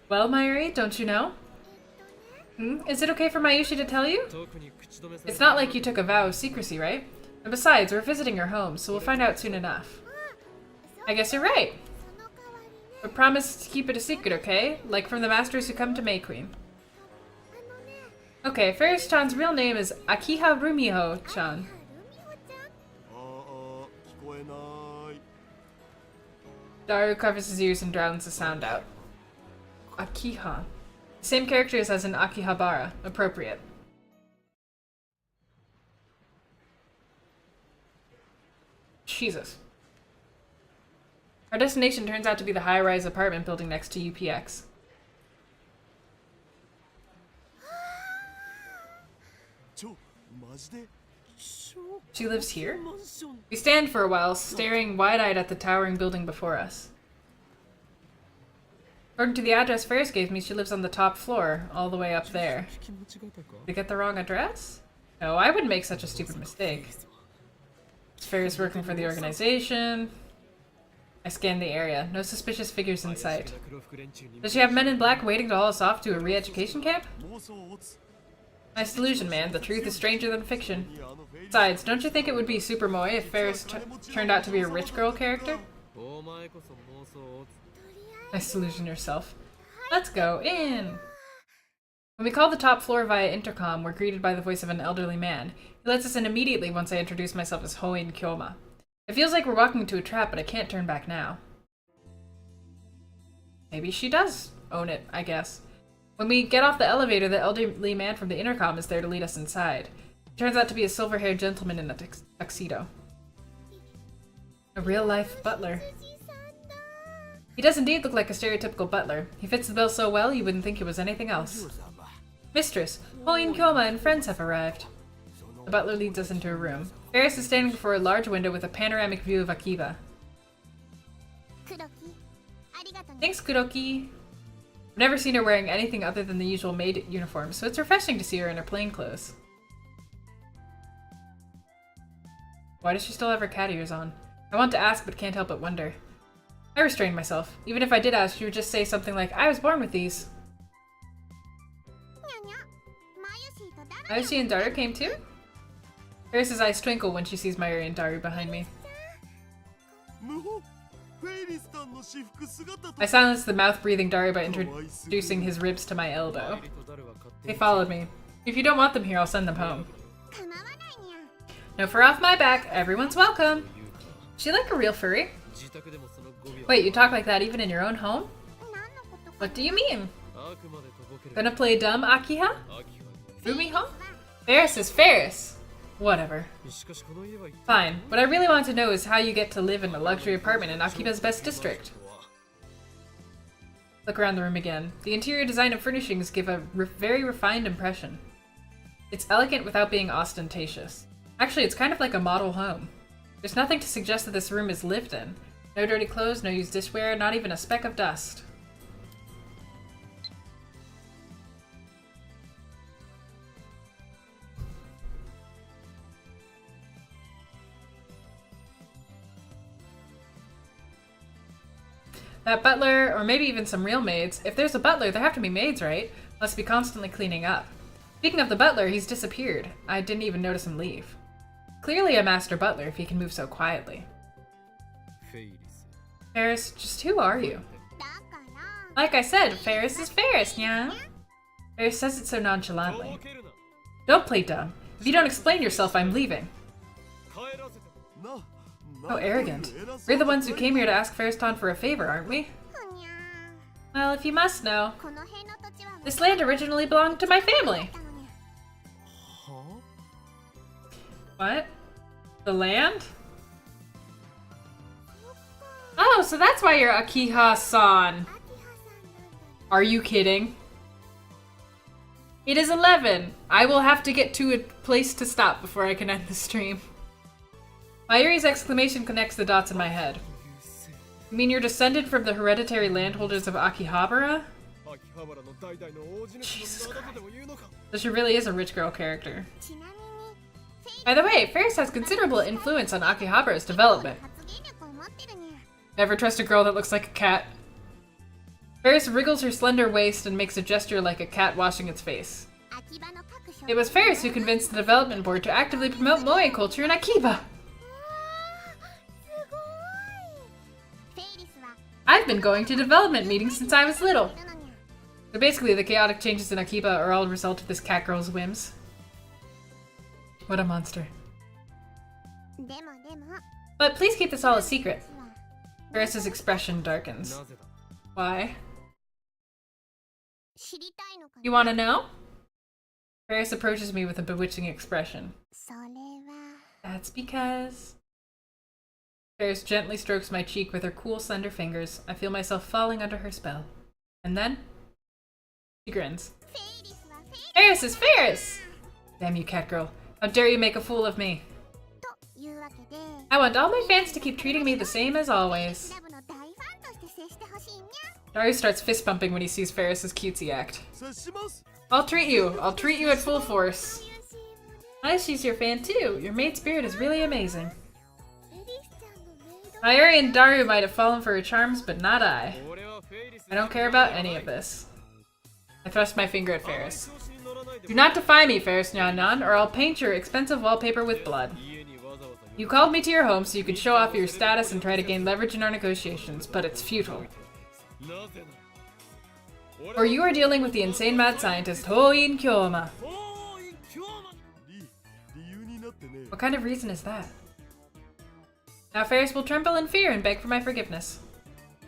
Speaker 1: Well, Mayuri, don't you know? Is it okay for Mayushi to tell you? It's not like you took a vow of secrecy, right? And besides, we're visiting your home, so we'll find out soon enough. I guess you're right. But promise to keep it a secret, okay? Like from the masters who come to May Queen. Okay, Ferris-chan's real name is Akiha Rumiho-chan. Daru covers his ears and drowns the sound out. Akiha. Same characters as in Akihabara. Appropriate. Jesus. Our destination turns out to be the high-rise apartment building next to UPX. She lives here? We stand for a while, staring wide-eyed at the towering building before us. According to the address Ferris gave me, she lives on the top floor, all the way up there. Did I get the wrong address? No, I wouldn't make such a stupid mistake. Is Ferris working for the organization? I scan the area. No suspicious figures in sight. Does she have men in black waiting to haul us off to a re-education camp? Nice delusion, man. The truth is stranger than fiction. Besides, don't you think it would be super moe if Ferris turned out to be a rich girl character? Nice delusion yourself. Let's go in! When we call the top floor via intercom, we're greeted by the voice of an elderly man. He lets us in immediately once I introduce myself as Hoin Kyoma. It feels like we're walking into a trap, but I can't turn back now. Maybe she does own it, I guess. When we get off the elevator, the elderly man from the intercom is there to lead us inside. He turns out to be a silver-haired gentleman in a tuxedo. A real-life butler. He does indeed look like a stereotypical butler. He fits the bill so well you wouldn't think it was anything else. Mistress, Hoin Kyoma and friends have arrived. The butler leads us into a room. Ferris is standing before a large window with a panoramic view of Akiba. Thanks, Kuroki. I've never seen her wearing anything other than the usual maid uniform, so it's refreshing to see her in her plain clothes. Why does she still have her cat ears on? I want to ask, but can't help but wonder. I restrained myself. Even if I did ask, she would just say something like, I was born with these. Mayushi and Daru came too? Ferris's eyes twinkle when she sees Mayuri and Daru behind me. I silenced the mouth-breathing Daru by introducing his ribs to my elbow. They followed me. If you don't want them here, I'll send them home. No fur off my back. Everyone's welcome. Is she like a real furry? Wait, you talk like that even in your own home? What do you mean? Gonna play dumb, Akiha? Rumiho? Ferris is Ferris. whatever. Fine. What I really want to know is how you get to live in a luxury apartment in Akiba's best district. Look around the room again. The interior design and furnishings give a very refined impression. It's elegant without being ostentatious. Actually, it's kind of like a model home. There's nothing to suggest that this room is lived in. No dirty clothes, no used dishware, not even a speck of dust. That butler, or maybe even some real maids. If there's a butler, there have to be maids, right? Must be constantly cleaning up. Speaking of the butler, he's disappeared. I didn't even notice him leave. Clearly a master butler if he can move so quietly. Ferris, just who are you? Like I said, Ferris is Ferris, yeah? Ferris says it so nonchalantly. Don't play dumb. If you don't explain yourself, I'm leaving. How arrogant. We're the ones who came here to ask Ferriston for a favor, aren't we? Well, if you must know, this land originally belonged to my family. What? The land? Oh, so that's why you're Akiha-san. Are you kidding? It is 11. I will have to get to a place to stop before I can end the stream. Mayuri's exclamation connects the dots in my head. You mean you're descended from the hereditary landholders of Akihabara? Jesus Christ. So she really is a rich girl character. By the way, Ferris has considerable influence on Akihabara's development. Never trust a girl that looks like a cat. Ferris wriggles her slender waist and makes a gesture like a cat washing its face. It was Ferris who convinced the development board to actively promote moe culture in Akiba. I've been going to development meetings since I was little. So basically, the chaotic changes in Akiba are all a result of this cat girl's whims. What a monster. But please keep this all a secret. Ferris's expression darkens. Why? You want to know? Ferris approaches me with a bewitching expression. That's because... Ferris gently strokes my cheek with her cool, slender fingers. I feel myself falling under her spell. And then... she grins. Ferris is Ferris! Damn you, cat girl. How dare you make a fool of me? I want all my fans to keep treating me the same as always. Daru starts fist bumping when he sees Ferris's cutesy act. I'll treat you. I'll treat you at full force. Nice, she's your fan too. Your maid spirit is really amazing. Mayuri and Daru might have fallen for her charms, but not I. I don't care about any of this. I thrust my finger at Ferris. Do not defy me, Ferris Nyan, or I'll paint your expensive wallpaper with blood. You called me to your home so you could show off your status and try to gain leverage in our negotiations, but it's futile. Or you are dealing with the insane mad scientist Hoin Kyoma. What kind of reason is that? Now Ferris will tremble in fear and beg for my forgiveness.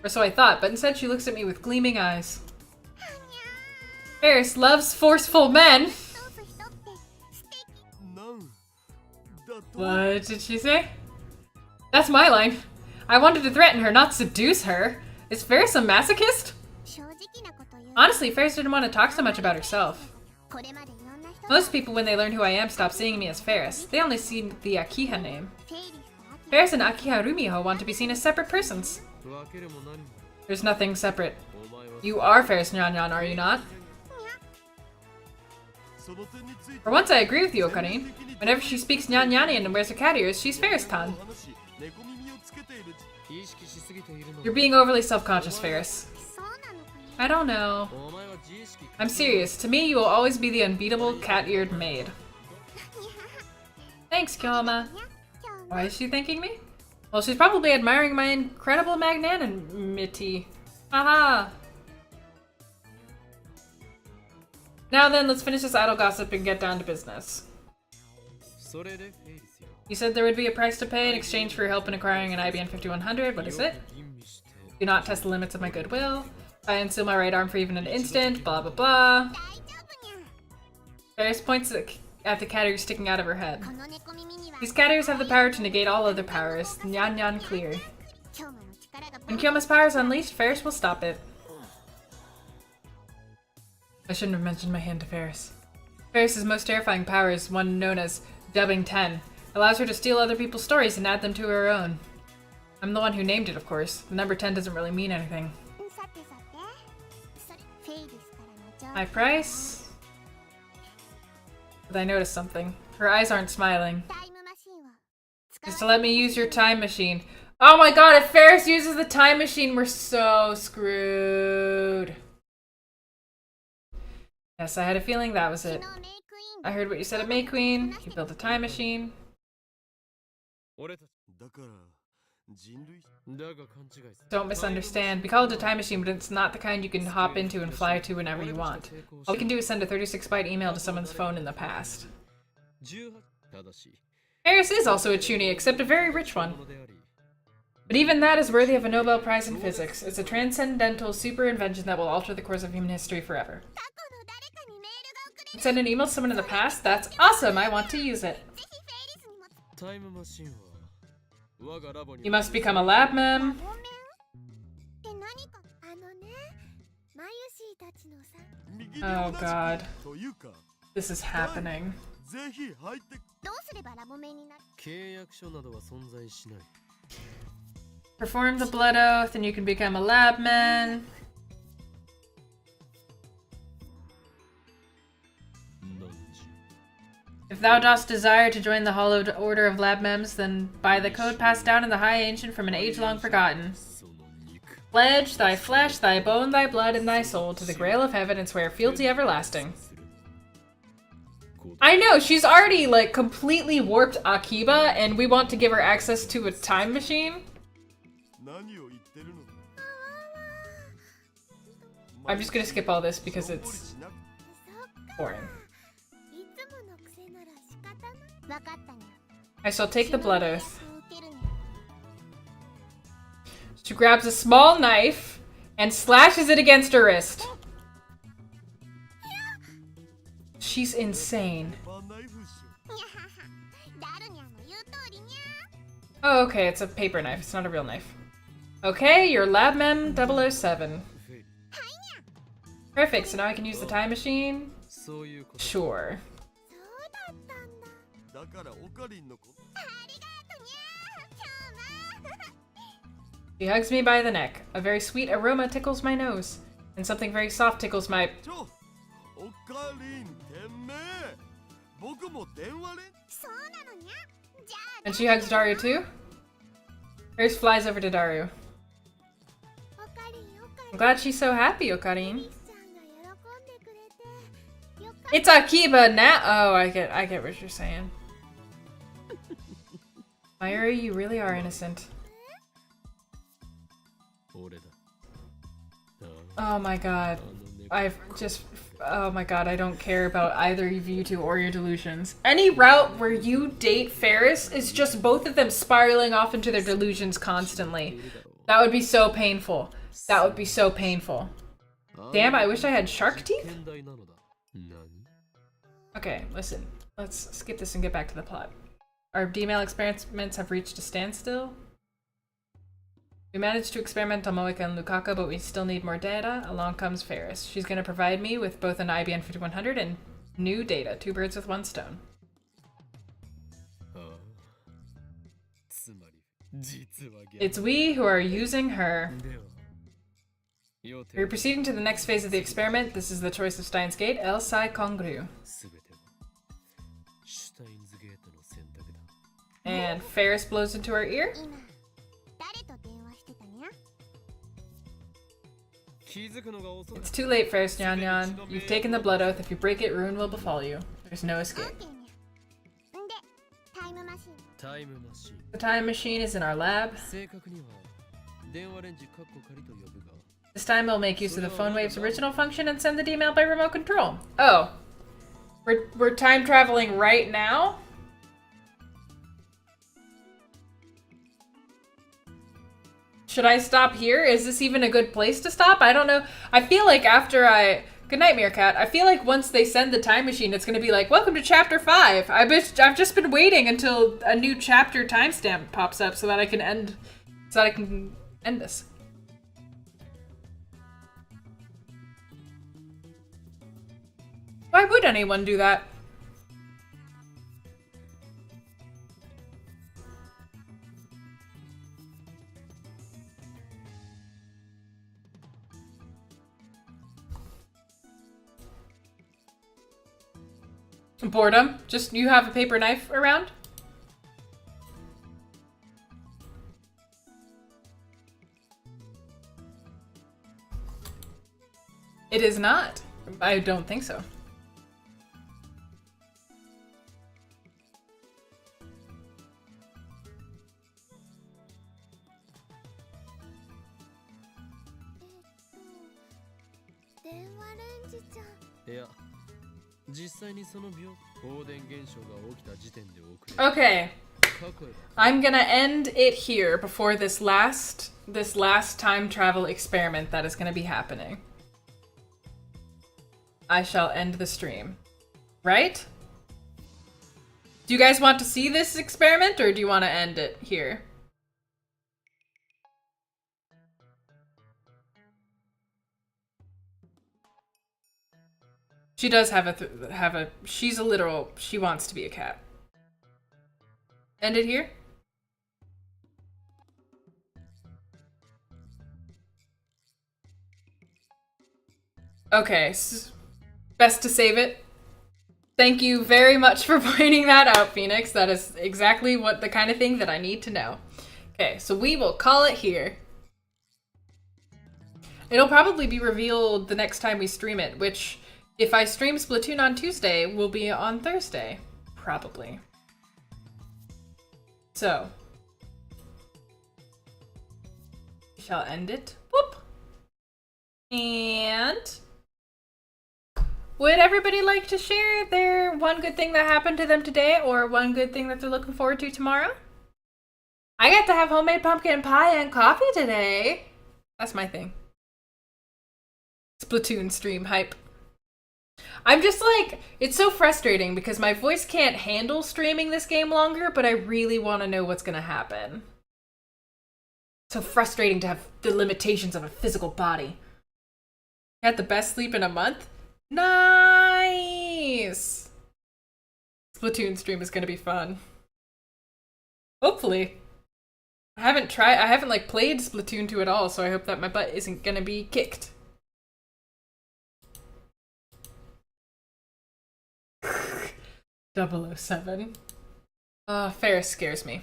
Speaker 1: Or so I thought, but instead she looks at me with gleaming eyes. Ferris loves forceful men! What did she say? That's my line. I wanted to threaten her, not seduce her. Is Ferris a masochist? Honestly, Ferris didn't want to talk so much about herself. Most people, when they learn who I am, stop seeing me as Ferris. They only see the Akiha name. Ferris and Akiha Rumiho want to be seen as separate persons. There's nothing separate. You are Ferris Nyan, are you not? For once I agree with you, Okarin. Whenever she speaks Nyanyanian and wears her cat ears, she's Ferris-tan. You're being overly self-conscious, Ferris. I don't know. I'm serious. To me, you will always be the unbeatable cat-eared maid. Thanks, Kyoma. Why is she thanking me? Well, she's probably admiring my incredible magnanimity. Haha. Now then, let's finish this idle gossip and get down to business. You said there would be a price to pay in exchange for your help in acquiring an IBN 5100. What is it? Do not test the limits of my goodwill. I unseal my right arm for even an instant. Blah blah blah. Ferris points at the cat ears sticking out of her head. These cat ears have the power to negate all other powers. Nyan Nyan clear. When Kyoma's power is unleashed, Ferris will stop it. I shouldn't have mentioned my hand to Ferris. Ferris's most terrifying power is one known as Dubbing 10. It allows her to steal other people's stories and add them to her own. I'm the one who named it, of course. The number 10 doesn't really mean anything. High price? But I noticed something. Her eyes aren't smiling. Just to let me use your time machine. Oh my god, if Ferris uses the time machine, we're so screwed. Yes, I had a feeling that was it. I heard what you said at May Queen. You built a time machine. Don't misunderstand. We call it a time machine, but it's not the kind you can hop into and fly to whenever you want. All we can do is send a 36-byte email to someone's phone in the past. Ferris is also a chunie, except a very rich one. But even that is worthy of a Nobel Prize in Physics. It's a transcendental super invention that will alter the course of human history forever. Send an email to someone in the past? That's awesome! I want to use it. You must become a lab mem. Oh god. This is happening. Perform the blood oath and you can become a lab man. If thou dost desire to join the hallowed order of lab mems, then by the code passed down in the high ancient from an age long forgotten. Pledge thy flesh, thy bone, thy blood, and thy soul to the grail of heaven and swear fealty everlasting. I know, she's already, like, completely warped Akiba, and we want to give her access to a time machine? I'm just gonna skip all this because it's boring. I shall take the blood oath. She grabs a small knife and slashes it against her wrist. She's insane. Oh, okay, it's a paper knife. It's not a real knife. Okay, you're Lab Mem 007. Perfect, so now I can use the time machine? Sure. She hugs me by the neck. A very sweet aroma tickles my nose. And something very soft tickles my... And she hugs Daru too? Grace flies over to Daru. I'm glad she's so happy, Okarin. It's Akiba now. Oh, I get what you're saying. Mayuri, you really are innocent. Oh my god. Oh my god, I don't care about either of you two or your delusions. Any route where you date Ferris is just both of them spiraling off into their delusions constantly. That would be so painful. That would be so painful. Damn, I wish I had shark teeth? Okay, listen. Let's skip this and get back to the plot. Our D-mail experiments have reached a standstill. We managed to experiment on Moeka and Lukako, but we still need more data. Along comes Ferris. She's going to provide me with both an IBM 5100 and new data. 2 birds with 1 stone. It's we who are using her. We're proceeding to the next phase of the experiment. This is the choice of Steins Gate. El Sai Kongru. And Ferris blows into her ear. It's too late, Ferris Nyan Nyan. You've taken the blood oath. If you break it, ruin will befall you. There's no escape. The time machine is in our lab. This time we'll make use of the phone wave's original function and send the email by remote control. Oh. We're time traveling right now? Should I stop here? Is this even a good place to stop? I don't know. I feel like after Good night, Meerkat. I feel like once they send the time machine, it's going to be like, welcome to chapter 5. I've just been waiting until a new chapter timestamp pops up so that I can end this. Why would anyone do that? Boredom? Just you have a paper knife around? It is not. I don't think so. Okay. I'm gonna end it here before this last time travel experiment that is gonna be happening. I shall end the stream. Right? Do you guys want to see this experiment or do you want to end it here? She does have she's a literal, she wants to be a cat. End it here? Okay, best to save it. Thank you very much for pointing that out, Phoenix. That is exactly what the kind of thing that I need to know. Okay, so we will call it here. It'll probably be revealed the next time we stream it, which, if I stream Splatoon on Tuesday, will be on Thursday. Probably. So. We shall end it. Whoop! And would everybody like to share their one good thing that happened to them today or one good thing that they're looking forward to tomorrow? I got to have homemade pumpkin pie and coffee today. That's my thing. Splatoon stream hype. I'm just like, it's so frustrating because my voice can't handle streaming this game longer, but I really want to know what's going to happen. So frustrating to have the limitations of a physical body. I had the best sleep in a month? Nice! Splatoon stream is gonna be fun. Hopefully. I haven't played Splatoon 2 at all, so I hope that my butt isn't gonna be kicked. .007. Ferris scares me.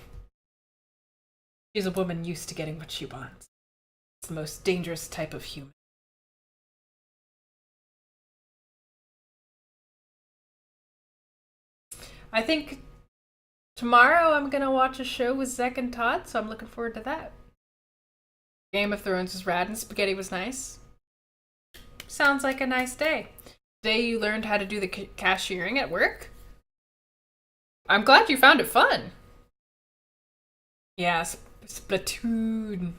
Speaker 1: She's a woman used to getting what she wants. It's the most dangerous type of human. I think tomorrow I'm gonna watch a show with Zek and Todd, so I'm looking forward to that. Game of Thrones was rad and spaghetti was nice. Sounds like a nice day. Today you learned how to do the cashiering at work. I'm glad you found it fun. Yeah, Splatoon.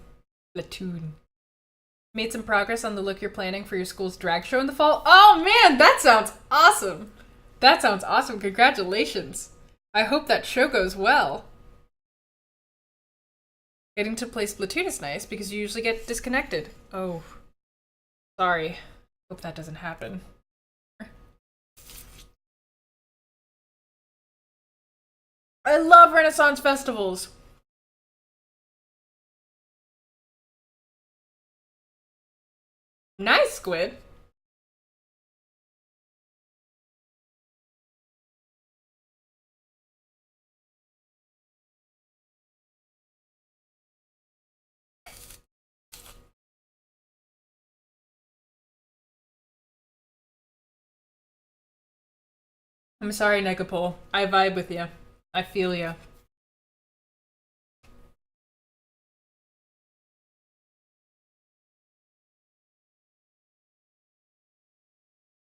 Speaker 1: Made some progress on the look you're planning for your school's drag show in the fall? Oh man, that sounds awesome! That sounds awesome. Congratulations. I hope that show goes well. Getting to play Splatoon is nice because you usually get disconnected. Oh. Sorry. Hope that doesn't happen. I love Renaissance festivals. Nice, Squid. I'm sorry, Negapole. I vibe with you. I feel you.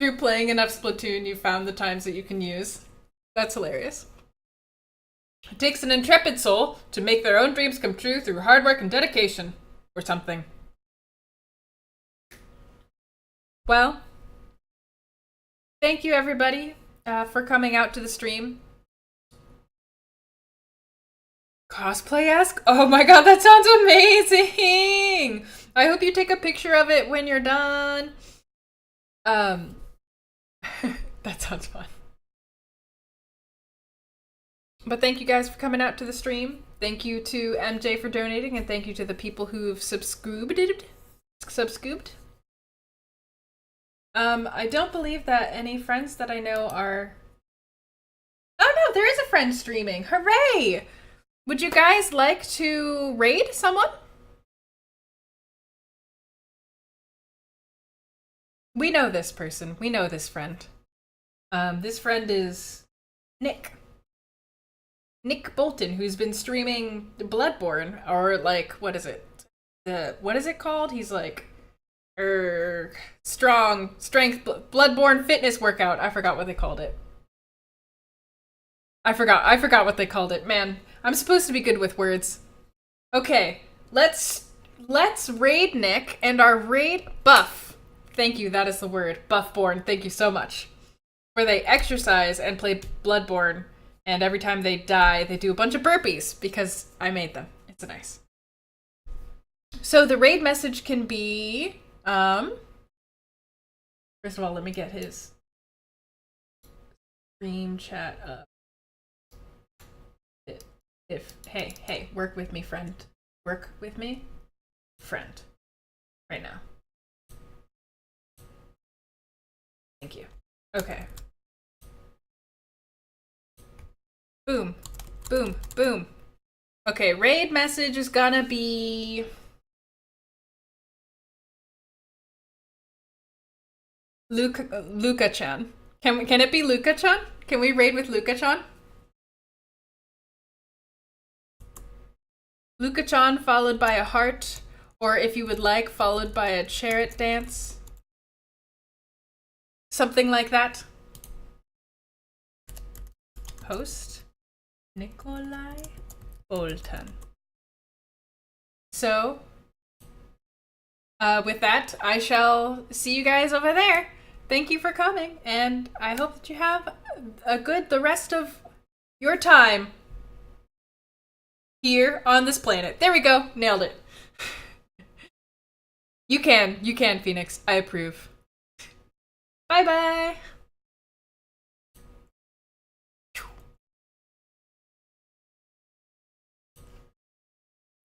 Speaker 1: Through playing enough Splatoon, you found the times that you can use. That's hilarious. It takes an intrepid soul to make their own dreams come true through hard work and dedication. Or something. Well, thank you everybody for coming out to the stream. Cosplay-esque? Oh my god, that sounds amazing! I hope you take a picture of it when you're done. That sounds fun. But thank you guys for coming out to the stream. Thank you to MJ for donating, and thank you to the people who've subscribed. I don't believe that any friends that I know are... Oh no, there is a friend streaming. Hooray! Would you guys like to raid someone? We know this person. We know this friend. This friend is Nick. Nick Bolton, who's been streaming Bloodborne, or like, what is it? What is it called? He's like, strength, Bloodborne fitness workout. I forgot what they called it. I forgot what they called it. Man, I'm supposed to be good with words. Okay, let's raid Nick and our raid buff. Thank you, that is the word. Buffborn, thank you so much. Where they exercise and play Bloodborne, and every time they die, they do a bunch of burpees, because I made them. It's nice. So the raid message can be, first of all, let me get his stream chat up. Hey, work with me, friend. Work with me, friend. Right now. Thank you. Okay. Boom. Boom. Boom. Okay, raid message is gonna be... Luka-chan. Can it be Luka-chan? Can we raid with Luka-chan? Luka-chan followed by a heart, or if you would like, followed by a chariot dance. Something like that. Host Nikolai Bolton. So, with that, I shall see you guys over there. Thank you for coming, and I hope that you have the rest of your time here on this planet. There we go. Nailed it. You can, Phoenix. I approve. Bye-bye.